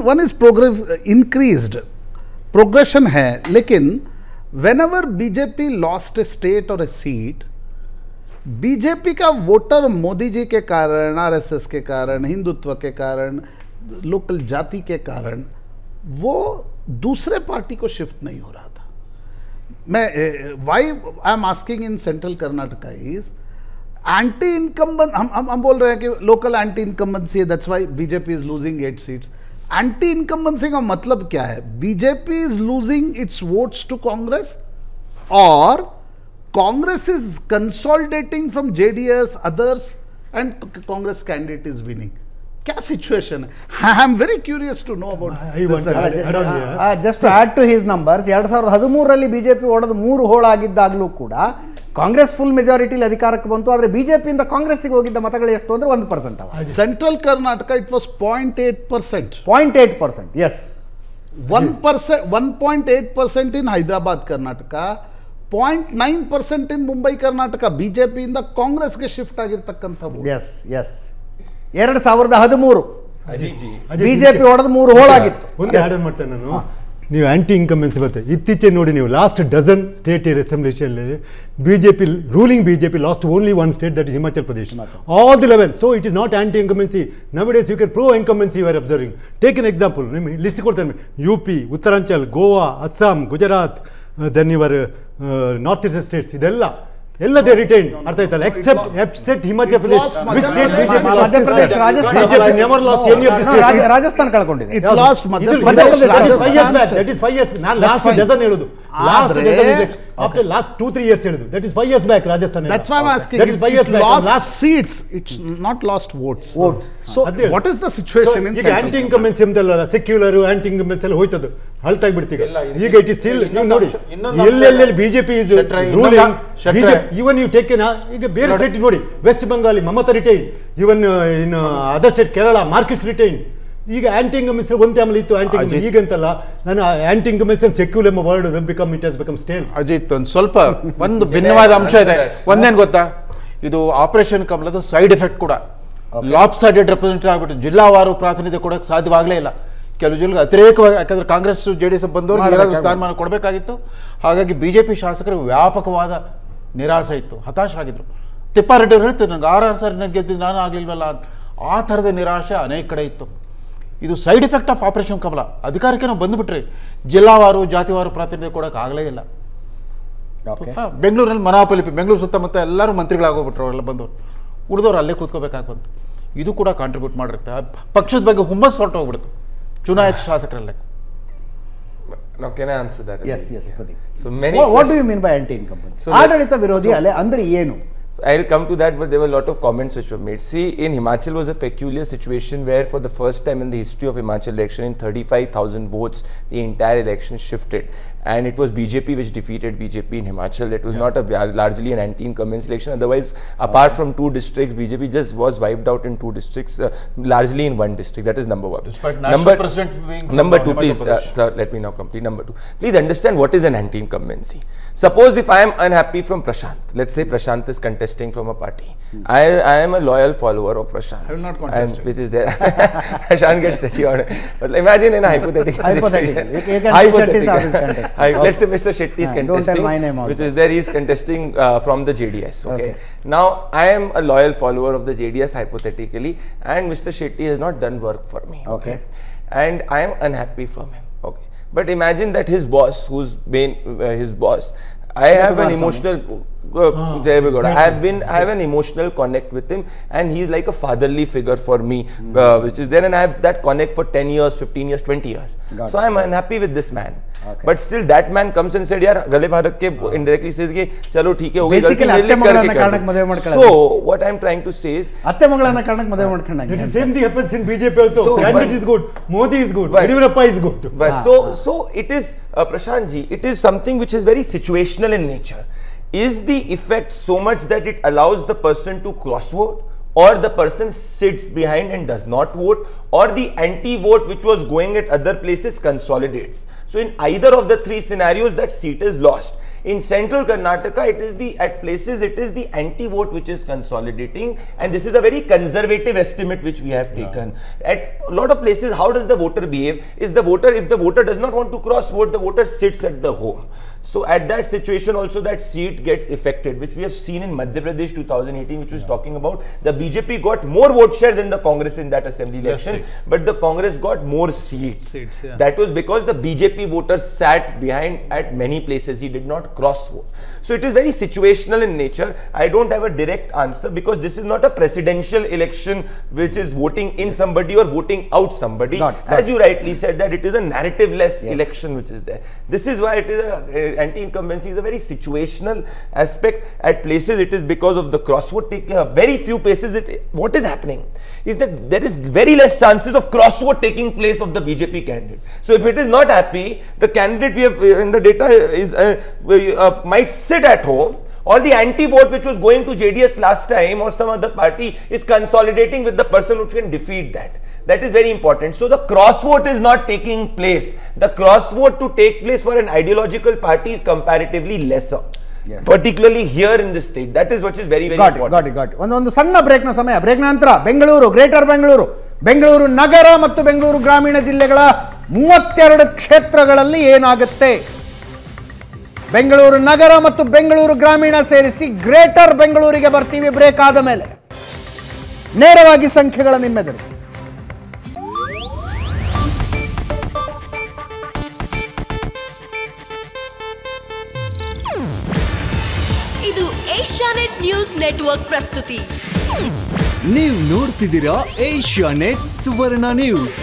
one is increased progression है, लेकिन whenever बीजेपी लॉस्ट ए स्टेट और ए सीट, बीजेपी का वोटर मोदी जी के कारण, आरएसएस के कारण, हिंदुत्व के कारण, लोकल जाति के कारण वो दूसरे पार्टी को शिफ्ट नहीं हो रहा था. मैं why I am asking in central Karnataka is anti incumbence. हम बोल रहे हैं कि लोकल एंटी इनकम्बेंसी है, that's why BJP is losing 8 seats. Anti incumbency का मतलब क्या है? BJP is losing its votes to Congress और Congress is consolidating from JDS others and Congress candidate is winning. क्या सिचुएशन है? I am very curious to know about. Just to add to his numbers, 2013ರಲ್ಲಿ BJP ಹೊಡೆದು 3 ಹೋಳಾಗಿದ್ದಾಗಲೂ ಕೂಡ Congress full ಮೆಜಾರಿಟಿಲಿ ಅಧಿಕಾರಕ್ಕೆ ಬಂತು. ಆದರೆ ಬಿಜೆಪಿಯಿಂದ ಕಾಂಗ್ರೆಸ್ಗೆ ಹೋಗಿದ್ದ ಮತಗಳು ಎಷ್ಟು ಅಂದ್ರೆ 1% ಅವ. Central Karnataka it was 0.8%. 0.8%, yes. 1.8% in Hyderabad Karnataka, 0.9% in Mumbai Karnataka. ಬಿಜೆಪಿಯಿಂದ ಕಾಂಗ್ರೆಸ್ಗೆ ಶಿಫ್ಟ್ ಆಗಿರ್ತಕ್ಕಂಥ. Yes yes 2013 Ajit ji BJP ಹೊಡೆದು 3 ಹೋಳಾಗಿತ್ತು. ಒಂದು ಆಡ್ ಮಾಡ್ತೇನೆ ನಾನು. ನೀವು ಆ್ಯಂಟಿ ಇನ್ಕಂಬೆನ್ಸಿ ಬರುತ್ತೆ. ಇತ್ತೀಚೆಗೆ ನೋಡಿ ನೀವು ಲಾಸ್ಟ್ ಡಜನ್ ಸ್ಟೇಟ್ ಅಸೆಂಬ್ಲಿಯಲ್ಲಿ BJP ruling BJP lost only 1 state, that is Himachal Pradesh. All the 11. So it is not anti incumbency. Nowadays you can pro incumbency you are observing. Take an example, ನಿಮಗೆ list ಕೊಡ್ತೇನೆ. UP, Uttaranchal, Goa, Assam, Gujarat, then your north eastern states, ಇದೆಲ್ಲ they retain. ಅರ್ಥ ಆಯ್ತಲ್ಲ? Except Himachal Pradesh, which state BJP lost? Madhya Pradesh, Rajasthan. BJP never lost any of the states. Rajasthan ಕಳ್ಕೊಂಡಿದೆ. It lost That is 5 years back. That is 5 years. ನಾನು last dozen ಹೇಳುದು. Last dozen after last 2-3 years ಹೇಳುದು. That is 5 years back. Rajasthan. That's why I'm asking. That is 5 years back. Lost seats. It's not lost votes. So ಅದೇ. what is the situation in ಈಗ anti incumbency ಅಂತಲ್ಲ, secular anti incumbency ಎಲ್ಲ ಹೋಯ್ತದು, ಹಲ್ತಾಗಿ ಬಿಡ್ತೀವಿ. ಈಗ it is still ನೀವು ನೋಡಿ ಎಲ್ಲೆಲ್ಲಿ BJP is ruling. Even you take ಈಗ ಬೇರೆ ಸ್ಟೇಟ್ ನೋಡಿ, West Bengal Mamata retain, even in other state Kerala markets retain. ಈಗ ಆಂಟಿ ಇನ್ಕಂಬೆನ್ಸಿ ಒಂದು ಟೈಮಲ್ಲಿ ಇತ್ತು ಆಂಟಿ ಇನ್ಕಂಬೆನ್ಸಿ. ಈಗಂತಲ್ಲ, ನಾನು ಆಂಟಿ ಇನ್ಕಂಬೆನ್ಸಿ ಸೆಕ್ಯುಲರ್ ಎಂಬ word it has become stale. Ajit, ಒಂದು ಸ್ವಲ್ಪ ಒಂದು ಭಿನ್ನವಾದ ಅಂಶ ಇದೆ. ಒಂದೇನು ಗೊತ್ತಾ, ಇದು ಆಪರೇಷನ್ ಕಮಲದ ಸೈಡ್ ಎಫೆಕ್ಟ್ ಕೂಡ. ಲಾಪ್ ಸೈಡೆಡ್ ರೆಪ್ರೆಸೆಂಟೇಟಿವ್ ಆಗಿಬಿಟ್ಟು ಜಿಲ್ಲಾವಾರು ಪ್ರಾತಿನಿಧ್ಯ ಕೊಡೋಕೆ ಸಾಧ್ಯವಾಗಲೇ ಇಲ್ಲ. ಕೆಲವು ಜಿಲ್ಲೆಗೆ ಅತಿರೇಕವಾಗಿ, ಯಾಕಂದ್ರೆ ಕಾಂಗ್ರೆಸ್ JDS ಬಂದವರು ಏನಾದರೂ ಸ್ಥಾನಮಾನ ಕೊಡಬೇಕಾಗಿತ್ತು. ಹಾಗಾಗಿ ಬಿಜೆಪಿ ಶಾಸಕರಿಗೆ ವ್ಯಾಪಕವಾದ ನಿರಾಸೆ ಇತ್ತು, ಹತಾಶ ಆಗಿದ್ರು. ತಿಪ್ಪಾರೆಡ್ಡಿ ಅವರು ಹೇಳ್ತಾರೆ, ನನಗೆ 6 ಸಾರಿ ನನಗೆ ಗೆದ್ದು ನಾನು ಆಗಲಿಲ್ವಲ್ಲ ಅಂತ. ಆ ಥರದ ನಿರಾಶೆ ಅನೇಕ ಕಡೆ ಇತ್ತು. ಇದು ಸೈಡ್ ಎಫೆಕ್ಟ್ ಆಫ್ ಆಪರೇಷನ್ ಕಮಲ. ಅಧಿಕಾರಕ್ಕೆ ನಾವು ಬಂದುಬಿಟ್ರೆ ಜಿಲ್ಲಾವಾರು ಜಾತಿವಾರು ಪ್ರಾತಿನಿಧ್ಯ ಕೊಡೋಕೆ ಆಗಲೇ ಇಲ್ಲ. ಬೆಂಗಳೂರಲ್ಲಿ ಮನಾಪಲಿಪಿ, ಬೆಂಗಳೂರು ಸುತ್ತಮುತ್ತ ಎಲ್ಲರೂ ಮಂತ್ರಿಗಳಾಗೋಗ್ಬಿಟ್ರು. ಅವರೆಲ್ಲ ಬಂದವರು, ಉಳಿದವ್ರು ಅಲ್ಲೇ ಕೂತ್ಕೋಬೇಕಾಗಿ ಬಂತು. ಇದು ಕೂಡ ಕಾಂಟ್ರಿಬ್ಯೂಟ್ ಮಾಡಿರುತ್ತೆ. ಪಕ್ಷದ ಬಗ್ಗೆ ಹುಮ್ಮಸ್ಸು ಹೊರಟೋಗ್ಬಿಡ್ತು ಚುನಾಯಿತ ಶಾಸಕರಲ್ಲೇ. Now can I answer that? Yes, Pradeep. So many. What do you mean by anti-incumbency? ಆಡಳಿತ ವಿರೋಧಿ ಅಲೆ ಅಂದ್ರೆ ಏನು? I'll come to that, but there were a lot of comments which were made. See, in Himachal was a peculiar situation where for the first time in the history of Himachal election, in 35,000 votes, the entire election shifted. And it was BJP which defeated BJP in Himachal. It was not largely an anti-incumbency election. Otherwise, apart from 2 districts, BJP just was wiped out in 2 districts, largely in 1 district. That is number 1. Despite national president being from number 2, please, Pradesh. sir, let me now complete. Number 2. Please understand what is an anti-incumbency. Suppose if I am unhappy from Prashant, let's say Prashant is contesting from a party. I am a loyal follower of Prashant. I will not contest. Which is there. Prashant gets stretchy on it. But imagine in a hypothetical situation. Let's say Mr. Shetty is contesting. Don't tell my name also. Which is there, he is contesting from the JDS. Okay. Now I am a loyal follower of the JDS hypothetically, and Mr. Shetty has not done work for me. Okay. And I am unhappy from him. Okay. But imagine that his boss, who's been his boss, I have an emotional I have an emotional connect with him, and he's like a fatherly figure for me, which is there, and I have that connect for 10 years, 15 years, 20 years. So I'm unhappy with this man. Okay. But still that man comes and said, yaar gale bharat ke indirectly says ki chalo theek hai ho gayi Basically, atte magalana karanಕ್ಕೆ ಮದುವೆ ಮಾಡ್ಕೊಳ್ಳೋದು. So what I'm trying to say is ಅತ್ತೆ ಮಗಳನ್ನ ಕಾರಣಕ್ಕೆ ಮದುವೆ ಮಾಡ್ಕೊಂಡಾಗ That is same thing happens in BJP also. So, Candidate is good, Modi is good, But- Yediyurappa is good. But so it is, Prashant ji, it is something which is very situational in nature. Is the effect so much that it allows the person to cross vote, or the person sits behind and does not vote, or the anti-vote which was going at other places consolidates. So in either of the three scenarios, that seat is lost. In central Karnataka, it is at places it is the anti-vote which is consolidating, and this is a very conservative estimate which we have taken. At a lot of places, how does the voter behave? If the voter does not want to cross vote, the voter sits at the home. So at that situation also, that seat gets affected, which we have seen in Madhya Pradesh 2018, which was talking about the BJP got more vote share than the Congress in that assembly election, but the Congress got more seats. That was because the BJP voters sat behind at many places. He did not cross vote. So it is very situational in nature. I don't have a direct answer, because this is not a presidential election which is voting in somebody or voting out somebody. As you rightly said, that it is a narrative-less election which is there. This is why it is anti-incumbency is a very situational aspect. At places it is because of the cross vote. Very few places what is happening is that there is very less chances of cross vote taking place of the BJP candidate. So if it is not happy, the candidate we have in the data is might sit at home, or the anti-vote which was going to JDS last time or some other party is consolidating with the person who can defeat that. That is very important. So the cross vote is not taking place. The cross vote to take place for an ideological party is comparatively lesser. Yes. Particularly here in this state. That is what is very, very important. got it. ಒಂದು ಸಣ್ಣ ಬ್ರೇಕ್ನ ಸಮಯ. Break ನಂತರ Bengaluru, greater Bengaluru, Bengaluru ನಗರ ಮತ್ತು ಬೆಂಗಳೂರು ಗ್ರಾಮೀಣ ಜಿಲ್ಲೆಗಳ 32 ಕ್ಷೇತ್ರಗಳಲ್ಲಿ ಏನಾಗುತ್ತೆ? ಬೆಂಗಳೂರು ನಗರ ಮತ್ತು ಬೆಂಗಳೂರು ಗ್ರಾಮೀಣ ಸೇರಿಸಿ ಗ್ರೇಟರ್ ಬೆಂಗಳೂರಿಗೆ ಬರ್ತೀವಿ ಬ್ರೇಕ್ ಆದ ಮೇಲೆ. ನೇರವಾಗಿ ಸಂಖ್ಯೆಗಳ ನಿಮ್ಮೆದುರು. ಇದು ಏಷ್ಯಾನೆಟ್ ನ್ಯೂಸ್ ನೆಟ್ವರ್ಕ್ ಪ್ರಸ್ತುತಿ. ನೀವು ನೋಡ್ತಿದ್ದೀರಾ ಏಷ್ಯಾನೆಟ್ ಸುವರ್ಣ ನ್ಯೂಸ್.